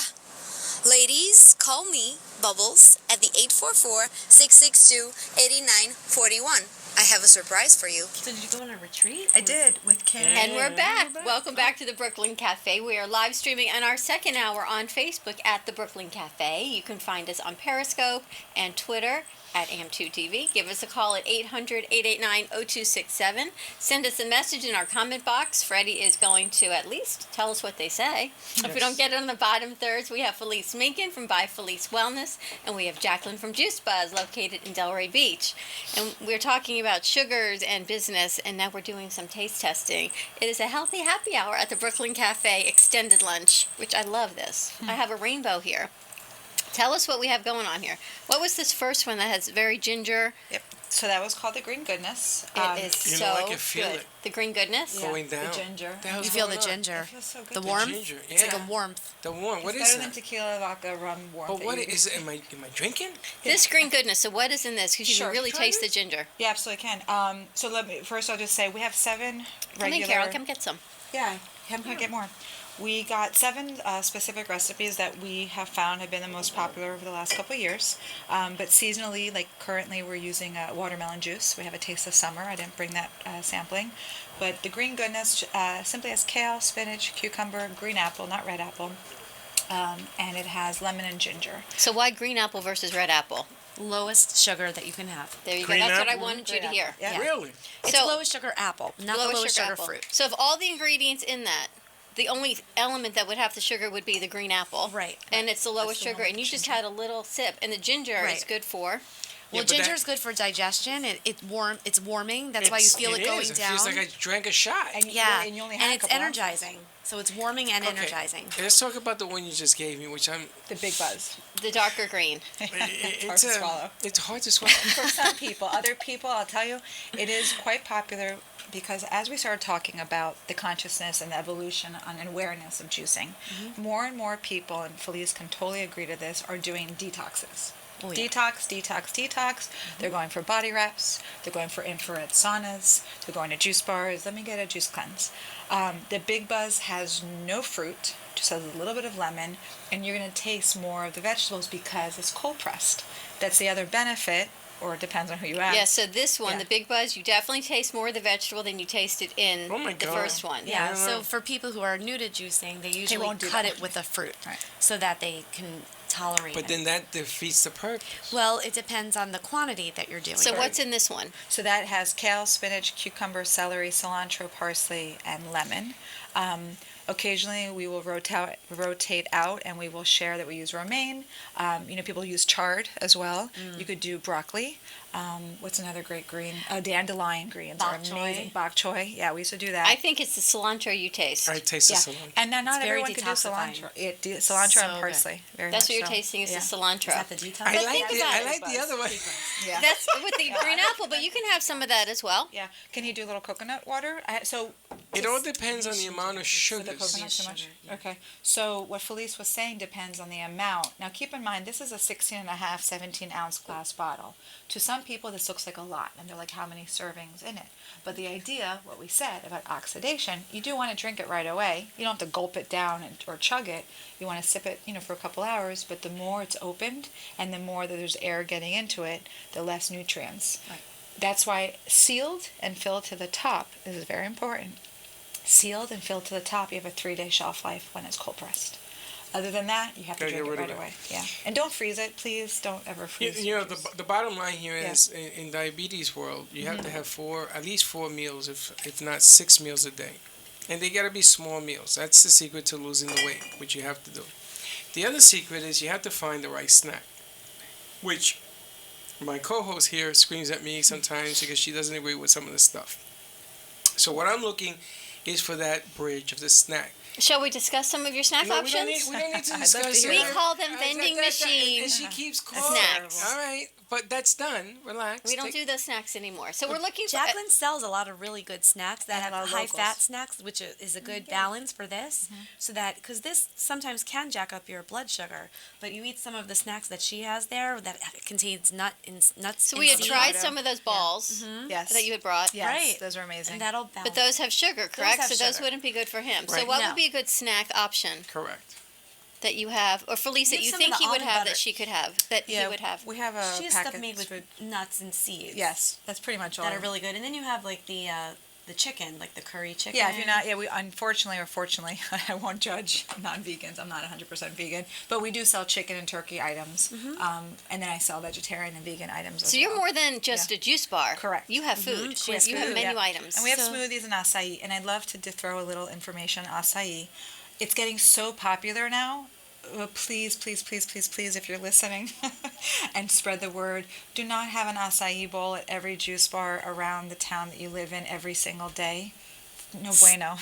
Ladies, call me, Bubbles, at the 844-662-8941. I have a surprise for you. So did you go on a retreat? I did with Karen. And we're back. Welcome back to the Brooklyn Cafe. We are live streaming in our second hour on Facebook at the Brooklyn Cafe. You can find us on Periscope and Twitter at AM2TV. Give us a call at 800-889-0267. Send us a message in our comment box. Freddie is going to at least tell us what they say. Yes. If we don't get it on the bottom thirds, we have Felice Minkin from By Felice Wellness, and we have Jacqueline from Juice Buzz, located in Delray Beach. And we're talking about sugars and business, and now we're doing some taste testing. It is a healthy happy hour at the Brooklyn Cafe extended lunch, which I love this. I have a rainbow here. Tell us what we have going on here. What was this first one that has very ginger? Yep. So that was called the Green Goodness. It is You so know, I can feel good. it. The Green Goodness? Going down. The ginger. You feel the ginger. It feels so good. The warmth. ginger, It's like yeah. a warmth. The warm. What It's is better than that? tequila, vodka, rum, warmth. But that what you is it? Am I drinking? This Green Goodness, so what is in this? Because you Sure. can really Try taste the this. ginger. Yeah, absolutely can. So first I'll just say we have 7 Come regular. in, Carol. Come get some. Yeah, come get more. We got 7 specific recipes that we have found have been the most popular over the last couple of years. But seasonally, like currently, we're using watermelon juice. We have a Taste of Summer. I didn't bring that sampling. But the Green Goodness simply has kale, spinach, cucumber, green apple, not red apple. And it has lemon and ginger. So why green apple versus red apple? Lowest sugar that you can have. There you Green go. That's what I apple? wanted you to Green hear. apple. Yeah. Really? It's So- lowest sugar apple, not the lowest sugar apple. fruit. So of all the ingredients in that, the only element that would have the sugar would be the green apple. Right. And it's the lowest the one sugar. with And the you just ginger. had a little sip. And the ginger is Right. good for. Well, Yeah, but ginger is good for digestion. It's warming. That's why you feel it going is. down. It feels like I drank a shot. And yeah, and you only and had a it's couple energizing. So it's warming and Okay. energizing. Let's talk about the one you just gave me, which I'm. The Big Buzz. The darker green. It's hard to swallow. It's hard to swallow. For some people, other people, I'll tell you, it is quite popular because as we started talking about the consciousness and the evolution and awareness of juicing, more and more people, and Felice can totally agree to this, are doing detoxes. Oh, yeah. Detox. They're going for body wraps. They're going for infrared saunas. They're going to juice bars. Let me get a juice cleanse. The Big Buzz has no fruit, just has a little bit of lemon, and you're going to taste more of the vegetables because it's cold pressed. That's the other benefit, or it depends on who you ask. Yeah, so this one, Yeah. the Big Buzz, you definitely taste more of the vegetable than you tasted in Oh my the God. first one. Yeah, so for people who are new to juicing, they usually won't do cut that. it with a fruit Right. so that they can tolerate But it. then that defeats the purpose. Well, it depends on the quantity that you're doing. So what's in this one? So that has kale, spinach, cucumber, celery, cilantro, parsley, and lemon. Occasionally, we will rotate out, and we will share that we use romaine. People use chard as well. You could do broccoli. What's another great green? Dandelion greens are Bok choy. amazing. Bok choy. Yeah, we used to do that. I think it's the cilantro you taste. I taste the yeah, cilantro. and then not It's very everyone can do detoxifying. cilantro. Cilantro So and good. parsley. Very That's much what you're so. tasting is Yeah. the cilantro. Is that the detox? I But like think the, about I it, like the other one. Yeah. That's with the green apple, but you can have some of that as well. Yeah. Can you do a little coconut water? It all depends on the amount of The sugars. coconut so much? Okay. So what Felice was saying depends on the amount. Now keep in mind, this is a 16.5, 17-ounce glass bottle. To some people, this looks like a lot, and they're like, how many servings in it? But the idea, what we said about oxidation, you do want to drink it right away. You don't have to gulp it down or chug it. You want to sip it, for a couple hours, but the more it's opened and the more that there's air getting into it, the less nutrients. Right. That's why sealed and filled to the top, this is very important. Sealed and filled to the top, you have a 3-day shelf life when it's cold pressed. Other than that, you have to Gotta drink get it rid right of it. away. Yeah, and don't freeze it, please. Don't ever freeze. The bottom line here Yeah. is in diabetes world, you have to have at least 4 meals, if not 6 meals a day, and they gotta be small meals. That's the secret to losing the weight, which you have to do. The other secret is you have to find the right snack. which my co-host here screams at me sometimes because she doesn't agree with some of the stuff. So what I'm looking is for that bridge of the snack. Shall we discuss some of your snack No, options? we don't need to I'd love to discuss hear it. We call them vending And machines. she keeps calling. Snacks. All right, but that's done. Relax. We don't do those snacks anymore. So we're looking for. Jacqueline sells a lot of really good snacks that And have our high-fat locals. snacks, which is a good balance for this. So that, because this sometimes can jack up your blood sugar, but you eat some of the snacks that she has there that contains nuts. So we had tried some of those balls Yes. that you had brought. Yes, Right. those are amazing. And that'll balance. But those have sugar, correct? have So those sugar. wouldn't be good for him. So Right. what No. would be a good snack option Correct. that you have, or Felice, that Use you some of think the he would almond have butter. that she could have, that he would have? We have a She has packet stuff made with nuts and seeds. Yes, that's pretty much all. That are really good. And then you have like the chicken, like the curry chicken. Yeah, if you're not, we unfortunately or fortunately, I won't judge non-vegans. I'm not 100% vegan, but we do sell chicken and turkey items, and then I sell vegetarian and vegan items. So you're more than just a juice bar. Correct. You have food. We have You have food, menu yeah. items. And we have smoothies and acai, and I'd love to throw a little information on acai. It's getting so popular now. Please, please, please, please, please, if you're listening, and spread the word. Do not have an acai bowl at every juice bar around the town that you live in every single day. No bueno.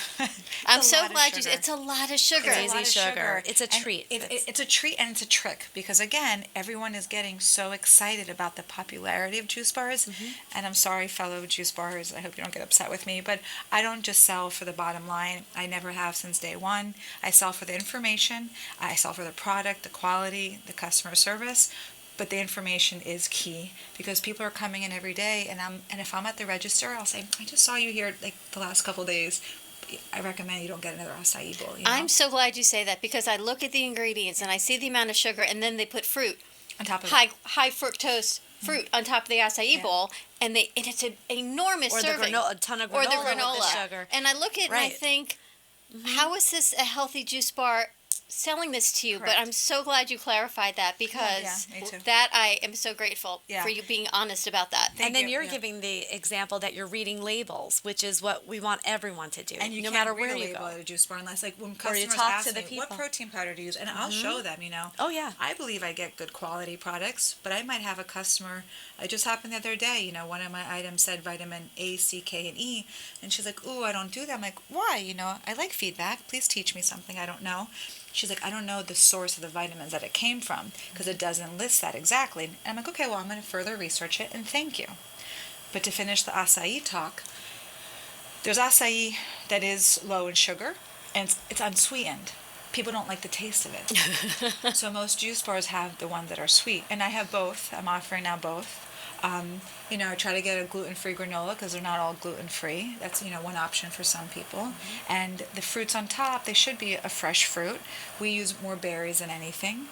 I'm It's a so lot of glad you. sugar. It's a lot of sugar. It's a lot of sugar. It's a And treat. It's a treat and it's a trick because again, everyone is getting so excited about the popularity of juice bars. And I'm sorry, fellow juice bars. I hope you don't get upset with me, but I don't just sell for the bottom line. I never have since day one. I sell for the information. I sell for the product, the quality, the customer service. But the information is key because people are coming in every day, and if I'm at the register, I'll say, I just saw you here like the last couple of days. I recommend you don't get another acai bowl. You know? I'm so glad you say that because I look at the ingredients and I see the amount of sugar, and then they put fruit on top of high fructose fruit on top of the acai bowl, and it's an enormous Or serving. a ton of granola or the with the granola. sugar. And I look at it and I Right. think, how is this a healthy juice bar selling this to you? But Correct. I'm so glad you clarified that because me too. that I am so grateful Yeah. for you being honest about that. And then you're giving the example that you're reading labels, which is what we want everyone to do, And you no can't matter read where a you label go. at a juice bar unless like when Or you customers talk ask to the me, what people. protein powder do you use? And I'll show them, Oh, yeah. I believe I get good quality products, but I might have a customer, it just happened the other day, one of my items said vitamin A, C, K, and E, and she's like, ooh, I don't do that. I'm like, why? I like feedback. Please teach me something I don't know. She's like, I don't know the source of the vitamins that it came from because it doesn't list that exactly. And I'm like, okay, well, I'm going to further research it, and thank you. But to finish the acai talk, there's acai that is low in sugar, and it's unsweetened. People don't like the taste of it. So most juice bars have the ones that are sweet, and I have both. I'm offering now both. I try to get a gluten-free granola because they're not all gluten-free. That's, one option for some people. And the fruits on top, they should be a fresh fruit. We use more berries than anything.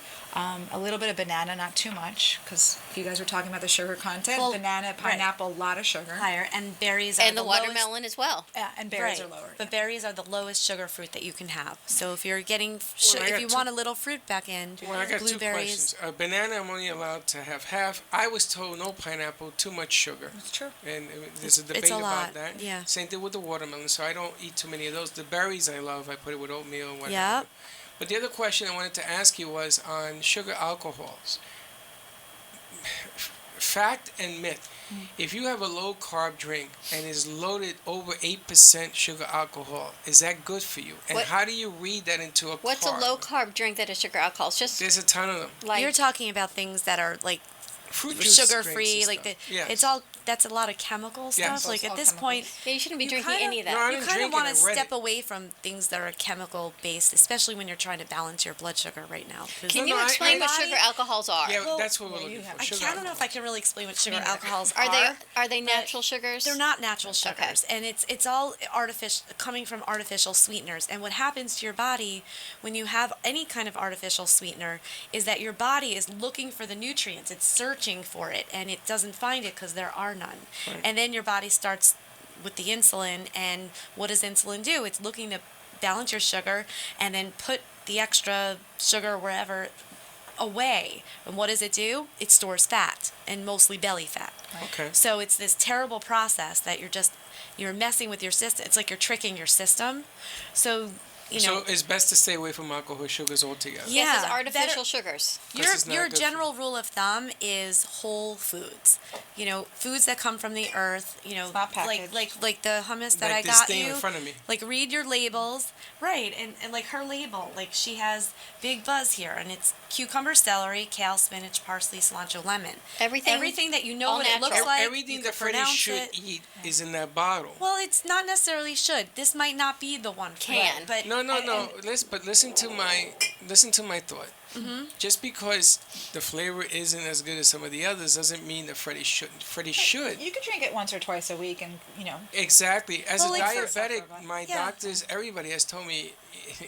A little bit of banana, not too much, because if you guys were talking about the sugar content, Well, banana, pineapple, a lot of sugar. Higher, and berries are And the lowest- watermelon as well. Yeah, and berries Right. are lower. But berries are the lowest sugar fruit that you can have. So if you're getting, Well, I if got you two- want a little fruit back in, Well, I got two blueberries. questions. A banana, I'm only allowed to have half. I was told no pineapple, too much sugar. That's true. And there's a It's debate a about lot, that. yeah. Same thing with the watermelon, so I don't eat too many of those. The berries I love. I put it with oatmeal and whatnot. Yep. But the other question I wanted to ask you was on sugar alcohols. Fact and myth. If you have a low carb drink and is loaded over 8% sugar alcohol, is that good for you? And What- how do you read that into a What's carb? a low carb drink that is sugar alcohol? It's just There's a ton of them. like You're talking about things that are like Fruit juice sugar drinks free, and like stuff. Yes. it's all that's a lot of chemical stuff. Yes. Like It's at all this point, yeah, you shouldn't be you drinking kinda- any of that. No, I you didn't kind drink of it, want to I read step it. away from things that are chemical based, especially when you're trying to balance your blood sugar right now. 'Cause Can No, you no, I- explain what I- sugar alcohols are? Yeah, Well, that's what we're looking for. I Sugar don't know if I can really explain what sugar neither. alcohols Are they natural sugars? They're not natural sugars, and it's all artificial, coming from artificial sweeteners. And what happens to your body when you have any kind of artificial sweetener is that your body is looking for the nutrients. It's searching for it, and it doesn't find it because there are none. Right. And then your body starts with the insulin, and what does insulin do? It's looking to balance your sugar and then put the extra sugar wherever away. And what does it do? It stores fat, and mostly belly fat. Okay. So it's this terrible process that you're messing with your system. It's like you're tricking your system. So So it's best to stay away from alcohol, sugars altogether. Yeah, This is artificial sugars. Your general rule of thumb is whole foods. Foods that come from the earth. not packaged. Like the hummus that Like I this got thing you. in front of me. Like read your labels, right? And like her label, like she has Big Buzz here, and it's cucumber, celery, kale, spinach, parsley, cilantro, lemon. Everything that you know all what it looks natural. like. Everything you that could Freddy pronounce should it. eat is in that bottle. Well, it's not necessarily should. This might not be the one Can. but No. Listen to my thought. Just because the flavor isn't as good as some of the others doesn't mean that Freddy shouldn't. Freddy should. You could drink it once or twice a week, and Exactly. As Well, a like diabetic, my Yeah. doctors, everybody has told me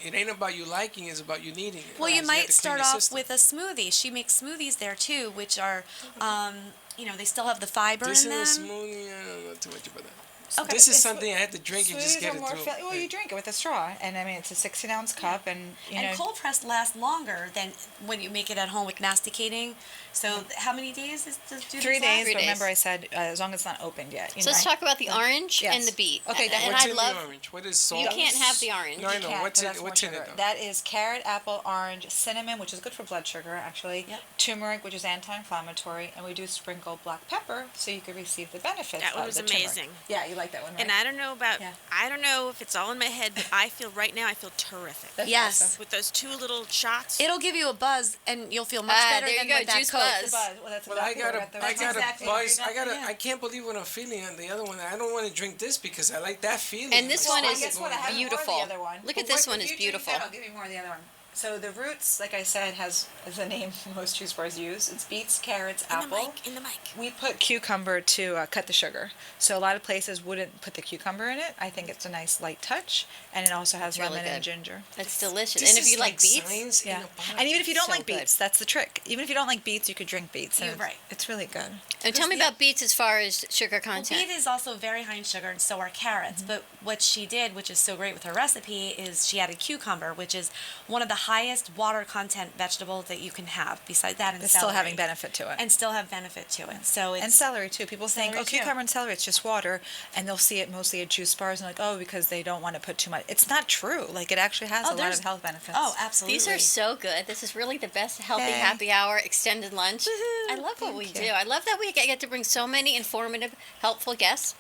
it ain't about you liking it, it's about you needing it. Well, you have might to clean start your off system. with a smoothie. She makes smoothies there too, which are, they still have the fiber This in is a them. smoothie. I don't know too much about that. Okay, This is it's- something I had to drink and just smoothies get are it more through. well, you drink it with a straw, and I mean it's a 16-ounce cup, and And cold pressed lasts longer than when you make it at home with masticating. So how many days does do 3 these days. last? But remember, I said as long as it's not opened yet. So let's talk about the orange Yes. and the beet. Okay, and What's I in love. the orange? What is salt? You can't have the orange. No, I know. Can't, What's 'cause in that's more What's in it sugar. though? That is carrot, apple, orange, cinnamon, which is good for blood sugar actually. Yep. Turmeric, which is anti-inflammatory, and we do sprinkle black pepper so you could receive the benefits. That one of was the turmeric. amazing. Yeah, you like that one, right? And I don't know about, Yeah. I don't know if it's all in my head, but I feel right now, I feel terrific. That's Yes. awesome. With those 2 little shots. It'll give you a buzz, and you'll feel much better there you than go, with that juice Coke. buzz. Well, that's Well, I exactly got what a, the- I that's got exactly a what buzz. you're gonna- I can't believe what I'm feeling on the other one. I don't want to drink this because I like that feeling. And this My one stomach is going I have down. beautiful. more of the other one. Look But at this what- one, if it's you drink beautiful. that, I'll give you more of the other one. So the roots, like I said, has the name most juice bars use. It's beets, carrots, apple. In the mic. We put cucumber to cut the sugar. So a lot of places wouldn't put the cucumber in it. I think it's a nice light touch, and it also has It's really lemon and good. ginger. It's delicious. This and if is you like beets, science in Yeah, a bottle. and even if you don't So like good. beets, that's the trick. Even if you don't like beets, you could drink beets. You're and right. It's really good. and tell me about beets as far as sugar Well, content. beet is also very high in sugar, and so are carrots. But what she did, which is so great with her recipe, is she added cucumber, which is one of the highest water content vegetables that you can have. Besides that, and It's still celery. having benefit to it. and still have benefit to it. So it's And celery too. People think, Celery, oh, too. cucumber and celery, it's just water, and they'll see it mostly at juice bars and like, oh, because they don't want to put too much. It's not true. Like it actually has a lot there's- of health benefits. Oh, absolutely. These are so good. This is really the best healthy Yay. happy hour extended lunch. I love what we you. do. I love that we get to bring so many informative, helpful guests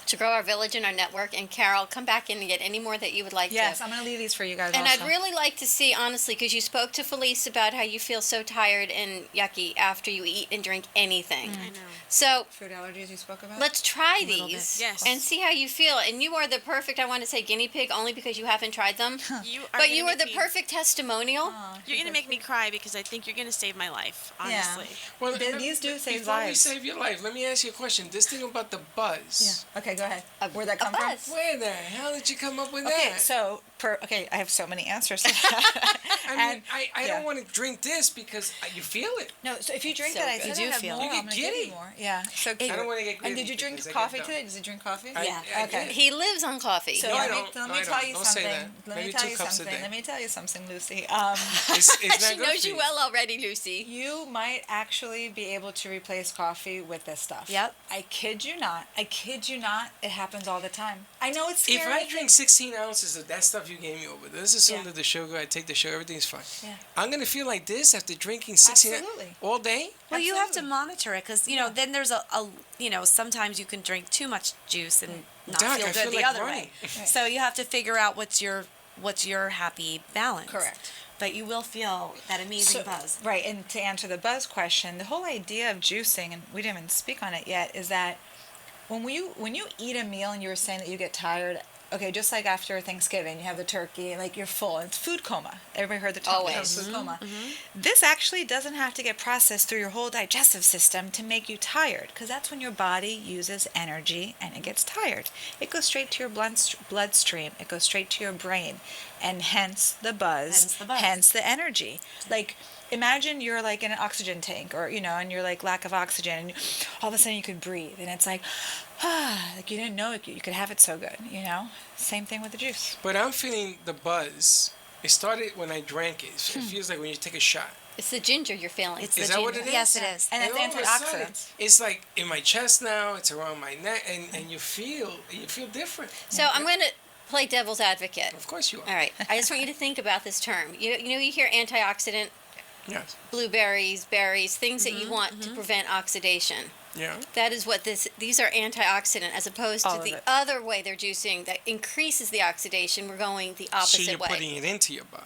to grow our village and our network. And Carol, come back in and get any more that you would like Yes, to. I'm going to leave these for you guys. And also. I'd really like to see, honestly, because you spoke to Felice about how you feel so tired and yucky after you eat and drink anything. I know. So food allergies you spoke about. let's try little bit. these Yes. and see how you feel. And you are the perfect, I want to say guinea pig only because you haven't tried them. You are But you gonna are the make me- perfect testimonial. You're going to make me cry because I think you're going to save my life, honestly. Well, These do save before we lives. save your life, let me ask you a question. This thing about the buzz. Yeah. Okay, go ahead. Where'd that come from? buzz. Where the hell did you come up with Okay, that? so I have so many answers to that. I mean, I don't want to drink this because you feel it. No, so if you drink So that, I good. said You I do have feel more. it. You I'm get gonna give giddy. you more. Yeah. So I don't want to get And giddy did you drink because I get coffee dumb. today? Did you drink coffee? I- I Okay. did. He lives on coffee. So No, I let me, don't. let No, me I tell don't. you Don't say something. that. Let Maybe me tell 2 you cups a something. day. Let me tell you something, Lucy. It's not She good knows for you well already, Lucy. You might actually be able to replace coffee with this stuff. Yep. I kid you not. I kid you not. It happens all the time. I know it's If scary. I drink 16 ounces of that stuff you gave me over, let's assume Yeah. that the sugar, I take the sugar, everything's fine. Yeah. I'm going to feel like this after drinking 16 Absolutely. all day? Well, you have to Absolutely. monitor it because then there's sometimes you can drink too much juice and not Doc, feel I good feel the like other running. way. So you have to figure out what's your happy balance. Correct. But you will feel that amazing buzz. Right, and to answer the buzz question, the whole idea of juicing, and we didn't even speak on it yet, is that when you eat a meal and you were saying that you get tired, okay, just like after Thanksgiving, you have the turkey, like you're full. It's food coma. Everybody heard the term Always. food coma. This actually doesn't have to get processed through your whole digestive system to make you tired, because that's when your body uses energy and it gets tired. It goes straight to your bloodstream. It goes straight to your brain, and hence the buzz, hence the energy. Like, imagine you're like in an oxygen tank, or and you're like lack of oxygen, and all of a sudden you could breathe, and it's like like you didn't know you could have it so good. Same thing with the juice. But I'm feeling the buzz. It started when I drank it. It feels like when you take a shot. It's the ginger you're feeling. Is that what it is? Yes, it is. And it's all of a sudden, antioxidants. It's like in my chest now. It's around my neck, and you feel different. So I'm going to play devil's advocate. Of course you are. All right. I just want you to think about this term. You hear antioxidant, Yes. blueberries, berries, things that you want to prevent oxidation. Yeah. That is what these are antioxidant, as opposed All to of the it. other way they're juicing that increases the oxidation. We're going the opposite So you're way. putting it into your body.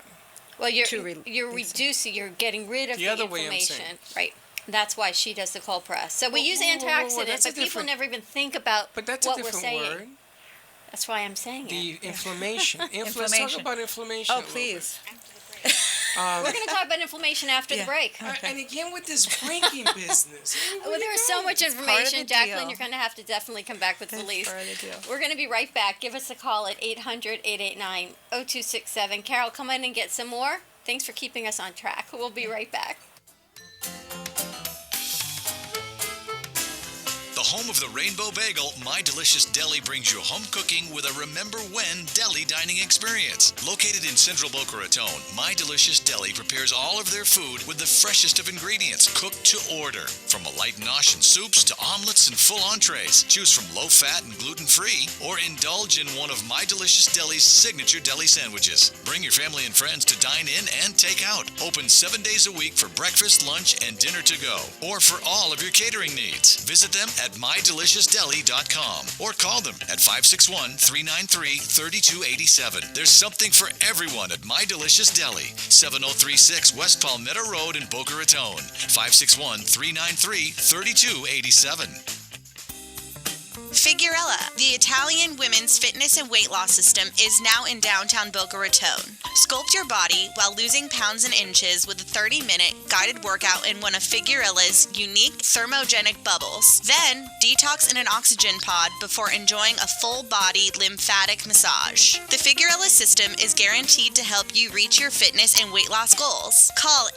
Well, you're reducing, you're getting rid of The the other way I'm inflammation. saying. Right. That's why she does the cold press. So we use whoa, antioxidants, that's a but people different- never even think about But that's what a different we're saying. word. That's why I'm saying it. The inflammation. Let's talk Inflammation. about inflammation. Oh, a little please. bit. We're going to talk about inflammation after the break. And again with this breaking business. Well, there's so much It's part of information, the Jacqueline. deal. You're going to have to definitely come back with Felice. part of the deal. We're going to be right back. Give us a call at 800-889-0267. Carol, come in and get some more. Thanks for keeping us on track. We'll be right back. The home of the Rainbow Bagel, My Delicious Deli brings you home cooking with a Remember When deli dining experience. Located in central Boca Raton, My Delicious Deli prepares all of their food with the freshest of ingredients, cooked to order. From a light nosh and soups to omelets and full entrees, choose from low-fat and gluten-free, or indulge in one of My Delicious Deli's signature deli sandwiches. Bring your family and friends to dine in and take out. Open 7 days a week for breakfast, lunch, and dinner to go, or for all of your catering needs. Visit them at mydeliciousdeli.com or call them at 561-393-3287. There's something for everyone at My Delicious Deli, 7036 West Palmetto Road in Boca Raton, 561-393-3287. Figurella, the Italian women's fitness and weight loss system, is now in downtown Boca Raton. Sculpt your body while losing pounds and inches with a 30-minute guided workout in one of Figurella's unique thermogenic bubbles. Then, detox in an oxygen pod before enjoying a full-body lymphatic massage. The Figurella system is guaranteed to help you reach your fitness and weight loss goals. Call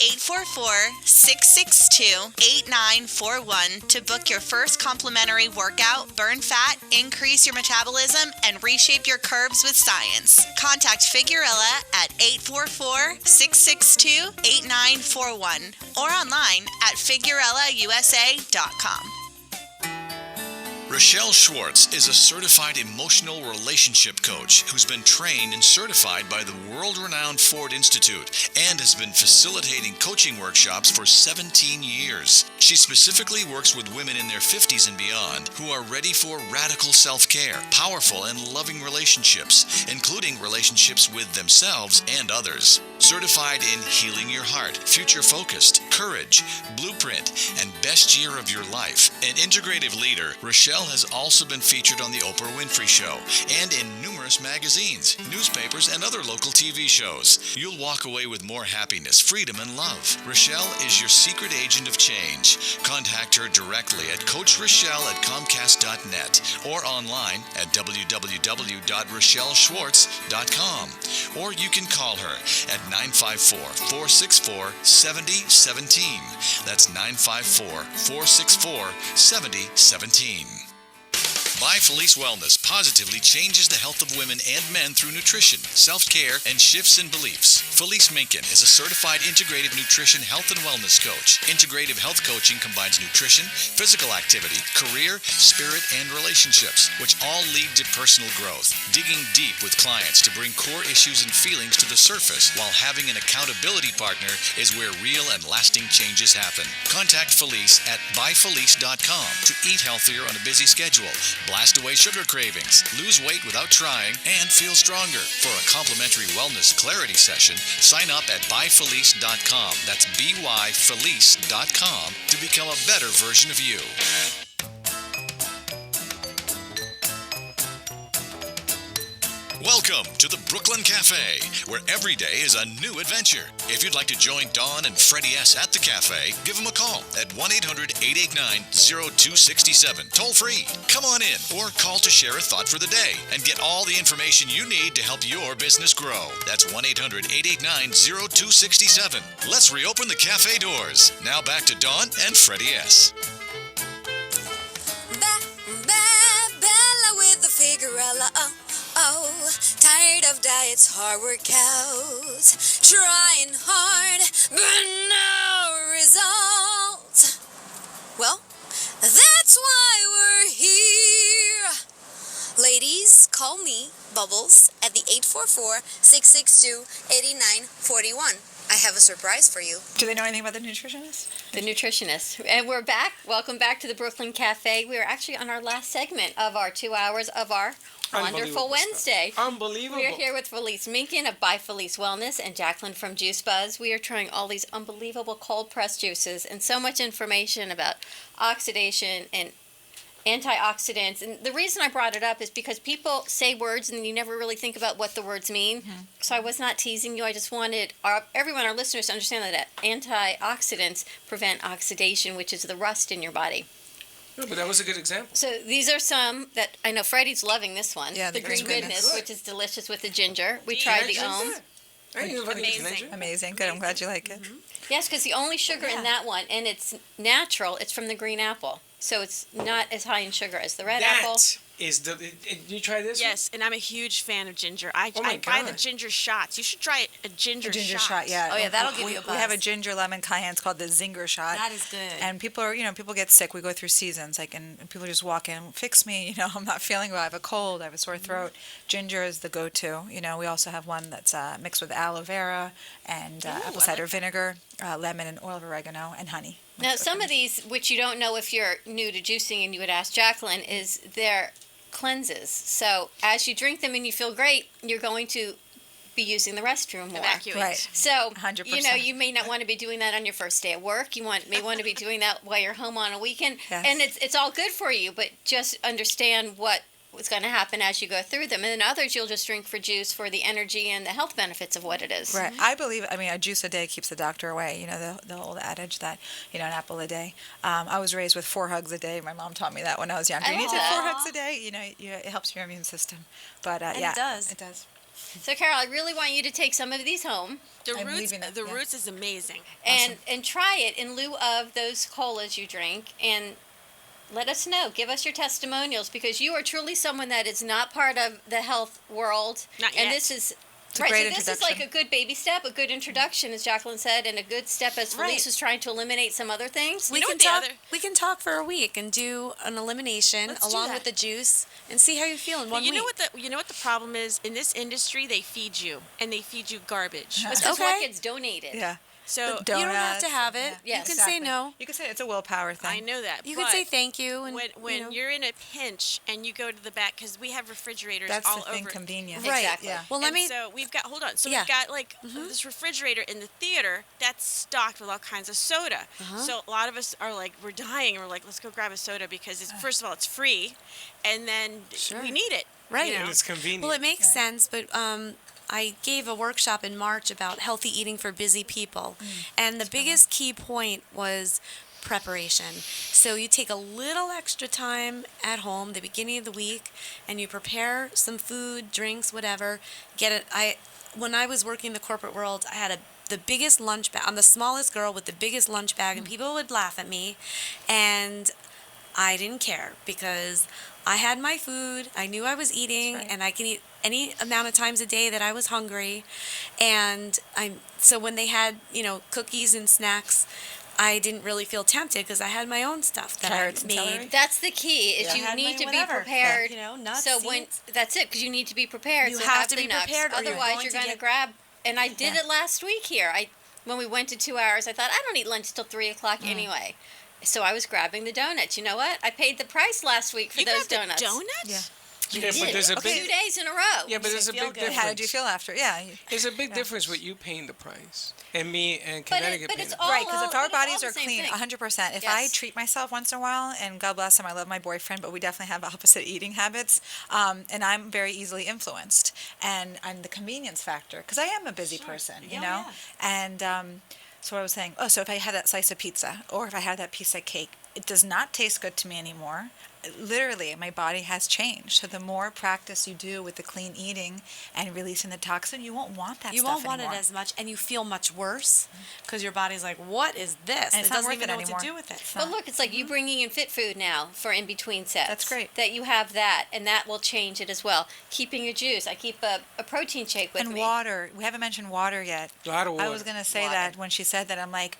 844-662-8941 to book your first complimentary workout, burn fat, increase your metabolism, and reshape your curves with science. Contact Figurella at 844-662-8941 or online at figurellausa.com. Rochelle Schwartz is a certified emotional relationship coach who's been trained and certified by the world-renowned Ford Institute and has been facilitating coaching workshops for 17 years. She specifically works with women in their 50s and beyond who are ready for radical self-care, powerful and loving relationships, including relationships with themselves and others. Certified in Healing Your Heart, Future Focused, Courage, Blueprint, and Best Year of Your Life. An integrative leader, Rochelle has also been featured on The Oprah Winfrey Show and in numerous magazines, newspapers, and other local TV shows. You'll walk away with more happiness, freedom, and love. Rochelle is your secret agent of change. Contact her directly at CoachRochelle@Comcast.net or online at www.rochelleschwartz.com. Or you can call her at 954-464-7017. That's 954-464-7017. By Felice Wellness positively changes the health of women and men through nutrition, self-care, and shifts in beliefs. Felice Minkin is a certified integrative nutrition health and wellness coach. Integrative health coaching combines nutrition, physical activity, career, spirit, and relationships, which all lead to personal growth. Digging deep with clients to bring core issues and feelings to the surface while having an accountability partner is where real and lasting changes happen. Contact Felice at byfelice.com to eat healthier on a busy schedule, blast away sugar cravings, lose weight without trying, and feel stronger. For a complimentary wellness clarity session, sign up at byfelice.com. That's byfelice.com to become a better version of you. Welcome to the Brooklyn Cafe, where every day is a new adventure. If you'd like to join Dawn and Freddy S. at the cafe, give them a call at 1-800-889-0267, toll free. Come on in or call to share a thought for the day and get all the information you need to help your business grow. That's 1-800-889-0267. Let's reopen the cafe doors. Now back to Dawn and Freddy S. Bella with the Figurella, oh, tired of diets, hard workouts, trying hard, but no results. Well, that's why we're here. Ladies, Bubbles, call me, Bubbles, at the 844-662-8941. I have a surprise for you. Do they know anything about the nutritionist? The nutritionist. And we're back. Welcome back to the Brooklyn Cafe. We are actually on our last segment of our 2 hours of our Wonderful Wednesday. Unbelievable. We are here with Felice Minkin of By Felice Wellness and Jacqueline from Juice Buzz. We are trying all these unbelievable cold pressed juices and so much information about oxidation and antioxidants. And the reason I brought it up is because people say words and you never really think about what the words mean. So I was not teasing you. I just wanted everyone, our listeners, to understand that antioxidants prevent oxidation, which is the rust in your body. No, but that was a good example. So these are some that I know Freddy's loving this one. Yeah, the Green Green Goodness, Goodness. which is delicious with the ginger. We tried the Ohm. Amazing. Good. I'm glad you like it. Yes, because the only sugar in that one, and it's natural, it's from the green apple. So it's not as high in sugar as the red apple. Is the you try this? Yes, and I'm a huge fan of ginger. I Oh my buy the God. ginger shots. You should try a ginger shot. Yeah. Oh, yeah, that'll give we, you a We have a buzz. ginger lemon cayenne. It's called the Zinger shot. That is good. And people are, people get sick. We go through seasons, and people just walk in, fix me. I'm not feeling well. I have a cold. I have a sore throat. Ginger is the go-to. We also have one that's mixed with aloe vera and apple cider vinegar, lemon and oil of oregano, and honey. Now, some of these, which you don't know if you're new to juicing and you would ask Jacqueline, is their cleanses. So as you drink them and you feel great, you're going to be using the restroom more. Evacuate. Right. So, 100%. you may not want to be doing that on your first day at work. You may want to be doing that while you're home on a weekend. Yes. And it's all good for you, but just understand what's going to happen as you go through them. And then others you'll just drink for juice for the energy and the health benefits of what it is. Right. I believe, a juice a day keeps the doctor away. The old adage that, an apple a day. I was raised with 4 hugs a day. My mom taught me that when I was younger. I You need love to have 4 that. hugs a day. It helps your immune system. But, And yeah. it does. It does. So, Carol, I really want you to take some of these home. The I'm roots, leaving it, the yeah. roots is amazing. And try it in lieu of those colas you drink, and let us know. Give us your testimonials, because you are truly someone that is not part of the health world. Not And yet. this is It's a right. great So this is like introduction. a good baby step, a good introduction, as Jacqueline said, and a good step as Felice Right. is trying to eliminate some other things. We can talk for a week and do an elimination Let's do along that. with the juice and see how you feel in one you week. know what the problem is in this industry? They feed you, and they feed you garbage. It's just what gets donated. Yeah. So you don't have to have it. Yeah, You can exactly. say no. You can say it's a willpower thing. I know that. You can say thank you. And when you're in a pinch and you go to the back, because we have refrigerators That's all the thing, over. convenience. Right. Exactly. Yeah. Well, let And me. So we've got. Hold on. So Yeah. we've got like this refrigerator in the theater that's stocked with all kinds of soda. So a lot of us are like, we're dying. And we're like, let's go grab a soda because it's, first of all, it's free, and then we need it. Right. You know? And it's convenient. Well, it makes sense, but I gave a workshop in March about healthy eating for busy people, and the biggest key point was preparation. So you take a little extra time at home, the beginning of the week, and you prepare some food, drinks, whatever. Get it. When I was working in the corporate world, I had the biggest lunch bag. I'm the smallest girl with the biggest lunch bag, and people would laugh at me, and I didn't care because I had my food. I knew I was eating, and I can eat any amount of times a day that I was hungry. And so when they had, cookies and snacks, I didn't really feel tempted because I had my own stuff that Carrots I and celery? made. That's the key. Is Yeah. you Had need my to whatever. be prepared. Nuts, So when seeds. that's it, because you need to be prepared. You so have to the be nuts. prepared, or you're Otherwise, going you're to going to get- grab. And I did it last week here. When we went to 2 hours, I thought I don't eat lunch till 3:00 anyway. So I was grabbing the donuts. You know what? I paid the price last week for You those grabbed the donuts. donuts? Yeah. Yeah, but there's a 2 big. days in a row. Yeah, but there's a big difference. How did you feel after? Yeah. There's a big difference with you paying the price and me and But Connecticut but paying it's the all price. Right, because if but our it's all bodies the are same clean, thing. 100%. If I Yes. treat myself once in a while, and God bless him, I love my boyfriend, but we definitely have opposite eating habits, and I'm very easily influenced, and I'm the convenience factor, because I am a busy person, you know? And so I was saying, so if I had that slice of pizza, or if I had that piece of cake, it does not taste good to me anymore. Literally, my body has changed. So the more practice you do with the clean eating and releasing the toxin, you won't want that You stuff won't want anymore. it as much, and you feel much worse because your body's like, "What is this?" And it's it not doesn't worth even it know what anymore. to do with it. But look, it's like you bringing in fit food now for in between sets. That's great. That you have that, and that will change it as well. Keeping your juice. I keep a protein shake with And me. water. We haven't mentioned water yet. A lot of I water. was going to say that when she said that, I'm like,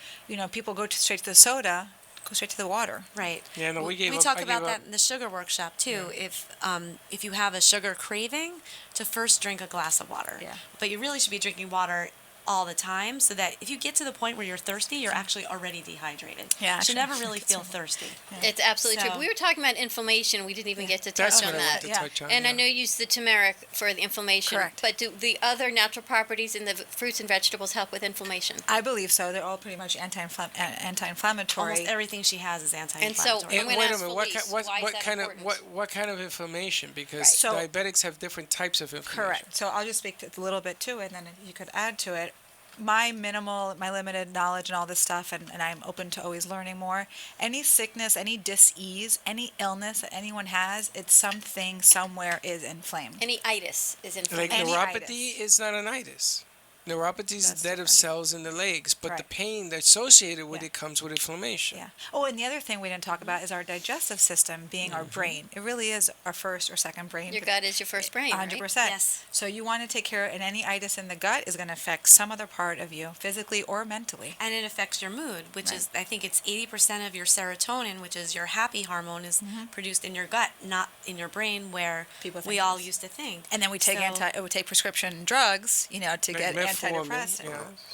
people go straight to the soda, go straight to the water. Right. Yeah, no, we gave We up. talk I about gave that up. in the sugar workshop too. If you have a sugar craving, to first drink a glass of water. Yeah. But you really should be drinking water all the time, so that if you get to the point where you're thirsty, you're actually already dehydrated. Yeah, You should actually, never really feel thirsty. It's absolutely true. So- We were talking about inflammation. We didn't even get to touch That's on what I that. wanted to Yeah. touch on. And I yeah. know you use the turmeric for the inflammation. Correct. But do the other natural properties in the fruits and vegetables help with inflammation? I believe so. They're all pretty much anti-inflammatory. Almost everything she has is And anti-inflammatory. so I'm Wait going a to ask minute. Felice, why is What that kind of important? what kind of inflammation? Because Right. So- diabetics have different types of inflammation. Correct. So I'll just speak to a little bit too, and then you could add to it. My limited knowledge and all this stuff, and I'm open to always learning more. Any sickness, any dis-ease, any illness that anyone has, it's something somewhere is inflamed. Any itis is Like inflamed. neuropathy is not an itis. Neuropathy is That's dead of correct. cells in the legs, but the Correct. pain that's associated with Yeah. it comes with inflammation. Yeah. Oh, and the other thing we didn't talk about is our digestive system being our brain. It really is our first or second brain. Your gut is your first brain, right? 100%. Yes. So you want to take care, and any itis in the gut is going to affect some other part of you, physically or mentally. And it affects your mood, which Right. is, I think it's 80% of your serotonin, which is your happy hormone, is produced in your gut, not in your brain, where People think we it all is. used to think. And then we take So- we take prescription drugs, to Like get metformin, antidepressant.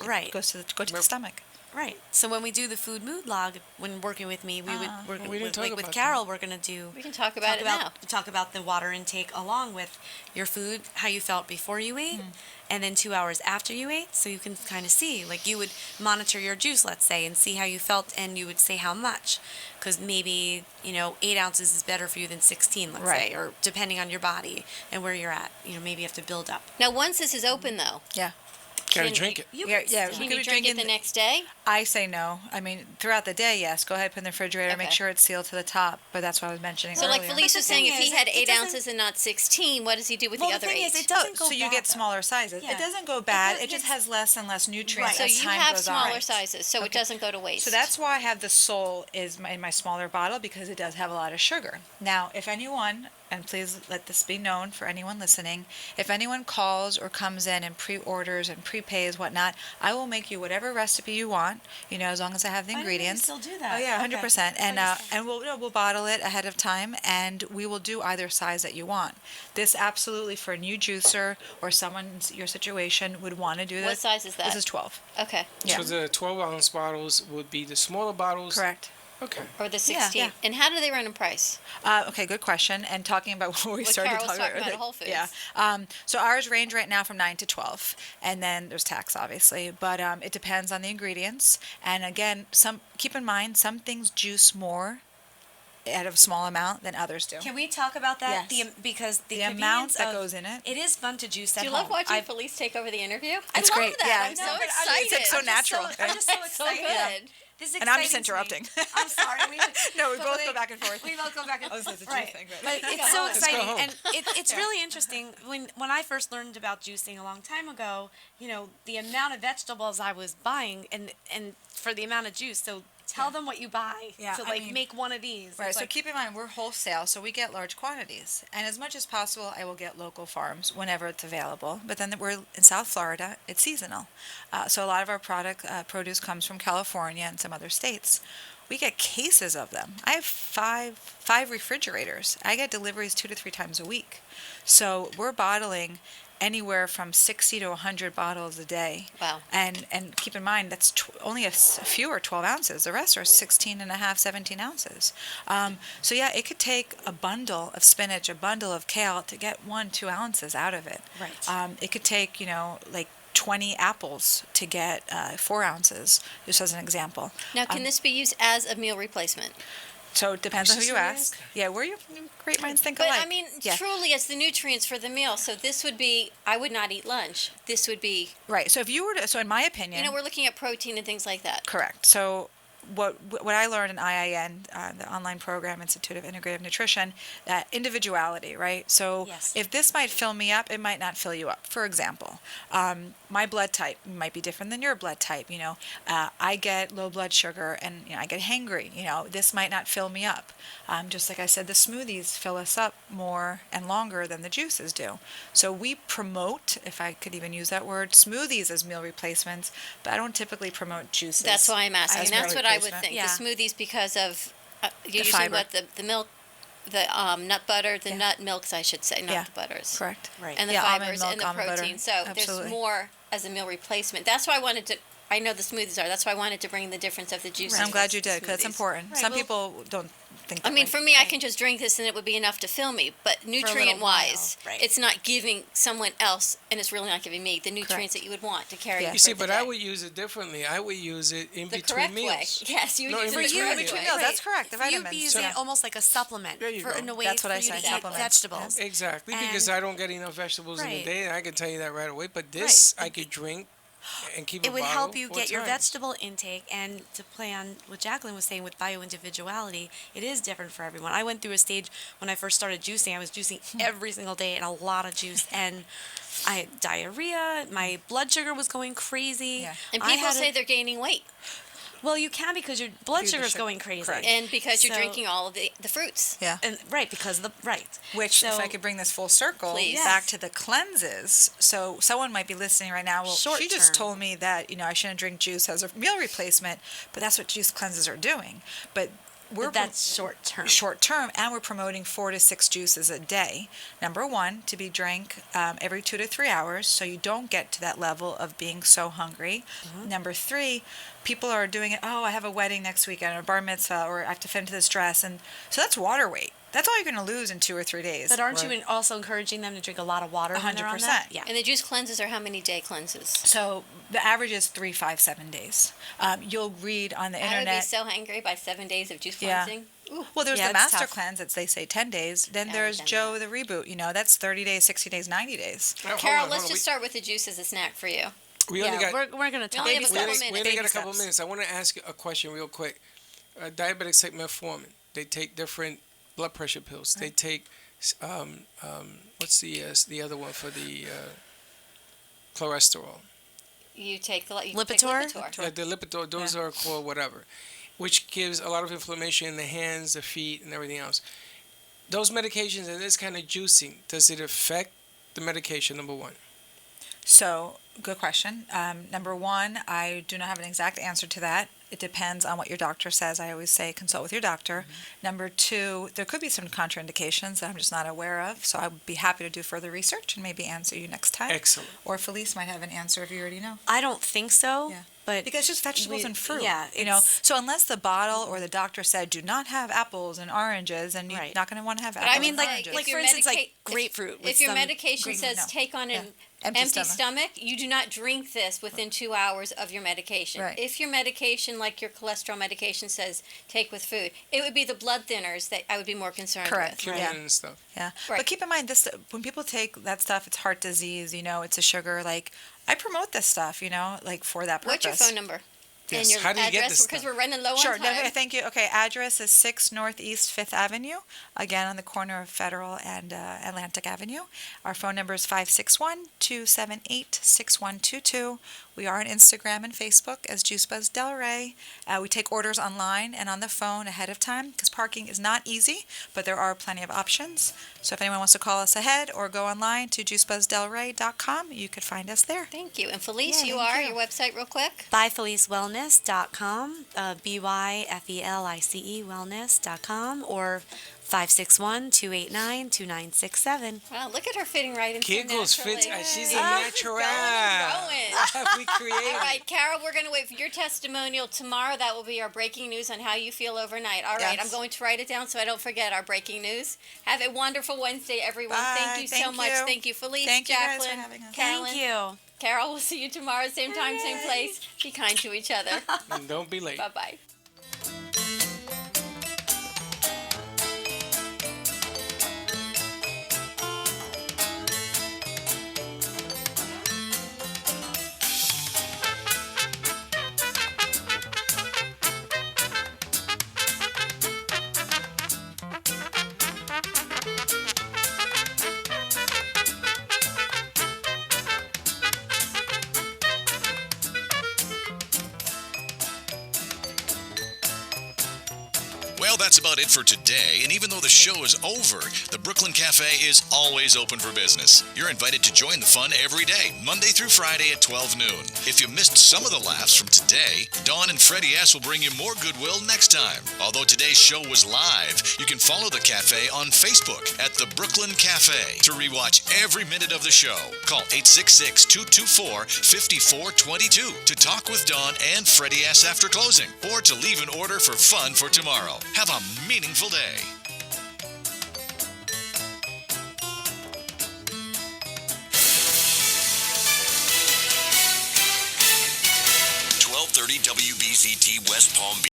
yeah. Right. Go to the stomach. Right. So when we do the food mood log, when working with me, we would work We didn't talk with about Carol. We're gonna do. We can talk about it now. Talk about the water intake along with your food, how you felt before you ate, and then 2 hours after you ate. So you can kind of see, like you would monitor your juice, let's say, and see how you felt, and you would say how much, because maybe 8 ounces is better for you than 16, let's Right. say, or depending on your body and where you're at. Maybe you have to build up. Now, once this is open, though, Yeah. Gotta Can drink it. You Yeah, can yeah. still- can could you be drink it drinking the next day? I say no. I mean, throughout the day, yes. Go ahead, put it in the refrigerator, make Okay. sure it's sealed to the top. But that's what I was mentioning So, like earlier. Felice But was the saying, thing if he is, had it 8 doesn't- ounces and not 16, what does he do with Well, the the other thing 8? is, it doesn't go so you bad, get though. smaller sizes. Yeah. It doesn't go bad. does- It just it's- has less and less nutrients So as you time have goes smaller on. sizes, so it doesn't go to waste. So that's why I have the Soul in my smaller bottle, because it does have a lot of sugar. Now, if anyone, and please let this be known for anyone listening, if anyone calls or comes in and pre-orders and prepays, whatnot, I will make you whatever recipe you want, as long as I have the I didn't know you ingredients. still do that. Oh yeah, Okay. 100%. And I just- and we'll bottle it ahead of time, and we will do either size that you want. This absolutely, for a new juicer or someone in your situation, would want to do What this. size is that? This is 12. Okay. Yeah. So the 12-ounce bottles would be the smaller bottles. Correct. Okay. Or the Yeah, 16. yeah. And how do they run in price? Okay, good question. And talking about what we What started Carol was talking talking about at earlier. Whole Foods. Yeah. So ours range right now from 9 to 12, and then there's tax, obviously. But it depends on the ingredients. And again, keep in mind, some things juice more at a small amount than others do. Can we talk about that? Yes. Because the amount convenience that of- goes in it. It is fun to juice at Do you home. love watching I've- Felice take over the interview? It's I love great. that. Yeah. I'm so No, but excited. it's like so natural. I'm just so It's so excited. good. This is And I'm just exciting to me. interrupting. I'm sorry. No, we but both go back and forth. We both go back and Oh, forth. so it's a juice Right. thing, but- But it's Let's so go exciting, home. and it's really interesting. When I first learned about juicing a long time ago, the amount of vegetables I was buying, and for the amount of juice. So tell them what you buy Yeah, to I mean- make one of these. Right, It's so like- keep in mind, we're wholesale, so we get large quantities. And as much as possible, I will get local farms whenever it's available. But then we're in South Florida, it's seasonal. So a lot of our produce comes from California and some other states. We get cases of them. I have five refrigerators. I get deliveries 2 to 3 times a week. So we're bottling anywhere from 60 to 100 bottles a day. Wow. And keep in mind, that's only a few are 12 ounces. The rest are 16 and a half, 17 ounces. So yeah, it could take a bundle of spinach, a bundle of kale to get 1-2 ounces out of it. Right. It could take, like 20 apples to get 4 ounces, just as an example. Now, can this be used as a meal replacement? So it depends on who you serious? ask. Yeah, where you great minds think But alike. I mean, Yeah. truly, it's the nutrients for the meal. So this would be, I would not eat lunch. This would be, Right. So if you were to, so in my opinion, we're looking at protein and things like that. correct. So what I learned in IIN, the online program, Institute of Integrative Nutrition, that individuality, right? So Yes. if this might fill me up, it might not fill you up. For example, my blood type might be different than your blood type. I get low blood sugar and I get hangry. This might not fill me up. Just like I said, the smoothies fill us up more and longer than the juices do. So we promote, if I could even use that word, smoothies as meal replacements, but I don't typically promote juices. That's why I'm asking. as That's meal what I I would think. Yeah. The smoothies because of you're using fiber. what the milk, the nut butter, the nut milks, I should say, not Yeah. the butters. Correct. Right. And the Yeah, almond fibers milk, and the almond butter. protein. So Absolutely. there's more as a meal replacement. That's why I wanted to. I know the smoothies are. That's why I wanted to bring the difference of the juices. I'm glad you versus did because it's smoothies. important. Right, Some well- people don't think I that mean, way. for me, I can just drink this and it would be enough to fill me. But nutrient-wise, right. it's not giving someone else, and it's really not giving me the nutrients that you would want to carry. Yeah. me You see, for the but I day. would use it differently. I would use it in The between correct meals. way. Yes, you would No, use in it the between correct meals. way. meals, that's correct. The You'd vitamins. be using yeah. it almost like a supplement There you for go. in a way That's for what I you say, to eat supplements. vegetables. Exactly, because And- I don't get enough vegetables in Right. the day, and I can tell you that right away. But this, I could drink and keep a It would bottle help you 4 get your times. vegetable intake, and to play on what Jacqueline was saying with bio-individuality, it is different for everyone. I went through a stage when I first started juicing. I was juicing every single day and a lot of juice, and I had diarrhea. My blood sugar was going crazy. Yeah. And I people had say a- they're gaining weight. well, you can because your blood Due to sugar is sugar. going crazy. Correct. And because you're So- drinking all of the fruits. Yeah. And right, because the right. Which, if So- I could bring this full circle Please. back to the cleanses. So someone might be listening right now. Well, Short she just term. told me that I shouldn't drink juice as a meal replacement, but that's what juice cleanses are doing. But we're But that's short term. short term, and we're promoting 4 to 6 juices a day. Number one, to be drank every 2 to 3 hours, so you don't get to that level of being so hungry. Number 3, people are doing it. Oh, I have a wedding next weekend, or a bar mitzvah, or I have to fit into this dress, and so that's water weight. That's all you're going to lose in 2 or 3 days. But aren't you also encouraging them to drink a lot of water? when they're on that? 100%. Yeah. And the juice cleanses are how many day cleanses? So the average is 3, 5, 7 days. You'll read on the I would be internet. so angry by 7 days of juice Yeah. cleansing. Ooh. Well, there's Yeah, the it's master tough. cleanse that they say 10 days. Then Yeah, there's I've done Joe the reboot. That's 30 days, 60 days, 90 days. Hold Carol, on, let's hold on. just start with the juice as a snack for you. We only Yeah, got we're going to talk. only have a we couple only, minutes. we only got a Baby couple steps. minutes. I want to ask you a question real quick. Diabetics take metformin. They take different blood pressure pills. They take what's the other one for the cholesterol? You take you take Lipitor? Yeah, the Lipitor. Those are called whatever, which gives a lot of inflammation in the hands, the feet, and everything else. Those medications and this kind of juicing, does it affect the medication? Number one. So, good question. Number one, I do not have an exact answer to that. It depends on what your doctor says. I always say consult with your doctor. Number two, there could be some contraindications that I'm just not aware of. So I would be happy to do further research and maybe answer you next time. Excellent. Or Felice might have an answer if you already know. I don't think so. Yeah. But Because it's just vegetables we- and fruit. yeah, So unless the bottle or the doctor said do not have apples and oranges, and you're Right. not going to want to have But apples. I mean, and like- oranges. like, if your for instance, like medica- grapefruit with If your some medication green- says no. take on an Yeah. empty stomach, you do not drink this within 2 hours of your medication. Right. If your medication, like your cholesterol medication, says take with food, it would be the blood thinners that I would be more concerned Correct. with. Yeah. And stuff. Yeah, Right. but keep in mind this: when people take that stuff, it's heart disease. It's a sugar. Like I promote this stuff. Like for that purpose. What's your phone number? Yes. And your How do you get address, this because stuff? we're running low Sure. on time. No, thank you. Okay, address is 6 Northeast 5th Avenue, again on the corner of Federal and Atlantic Avenue. Our phone number is 561-278-6122. We are on Instagram and Facebook as Juice Buzz Del Rey. We take orders online and on the phone ahead of time because parking is not easy, but there are plenty of options. So if anyone wants to call us ahead or go online to juicebuzdelrey.com, you could find us there. Thank you. And Felice, Yeah, you thank are, you. your website real quick? byfelicewellness.com, BYFELICE wellness.com, or 561-289-2967. Wow, look at her fitting right in so Giggles fits. naturally. She's a Ah, natural. going and growing. What have we created? All right, Carol, we're going to wait for your testimonial tomorrow. That will be our breaking news on how you feel overnight. All right, Yes. I'm going to write it down so I don't forget our breaking news. Have a wonderful Wednesday, everyone. Bye. Thank you so Thank much. you. Thank you, Felice, Thank you guys for Jacqueline, having us. Carolyn. Thank you. Carol, we'll see you tomorrow, same time, same place. Be kind to each other. And don't be late. Bye-bye. Well, that's about it for today, and even though the show is over, the Brooklyn Cafe is always open for business. You're invited to join the fun every day, Monday through Friday at 12 noon. If you missed some of the laughs from today, Dawn and Freddy S. will bring you more goodwill next time. Although today's show was live, you can follow the cafe on Facebook at the Brooklyn Cafe to rewatch every minute of the show. Call 866-224-5422 to talk with Dawn and Freddy S. after closing, or to leave an order for fun for tomorrow. Have a meaningful day. 1230 WBZT West Palm Beach.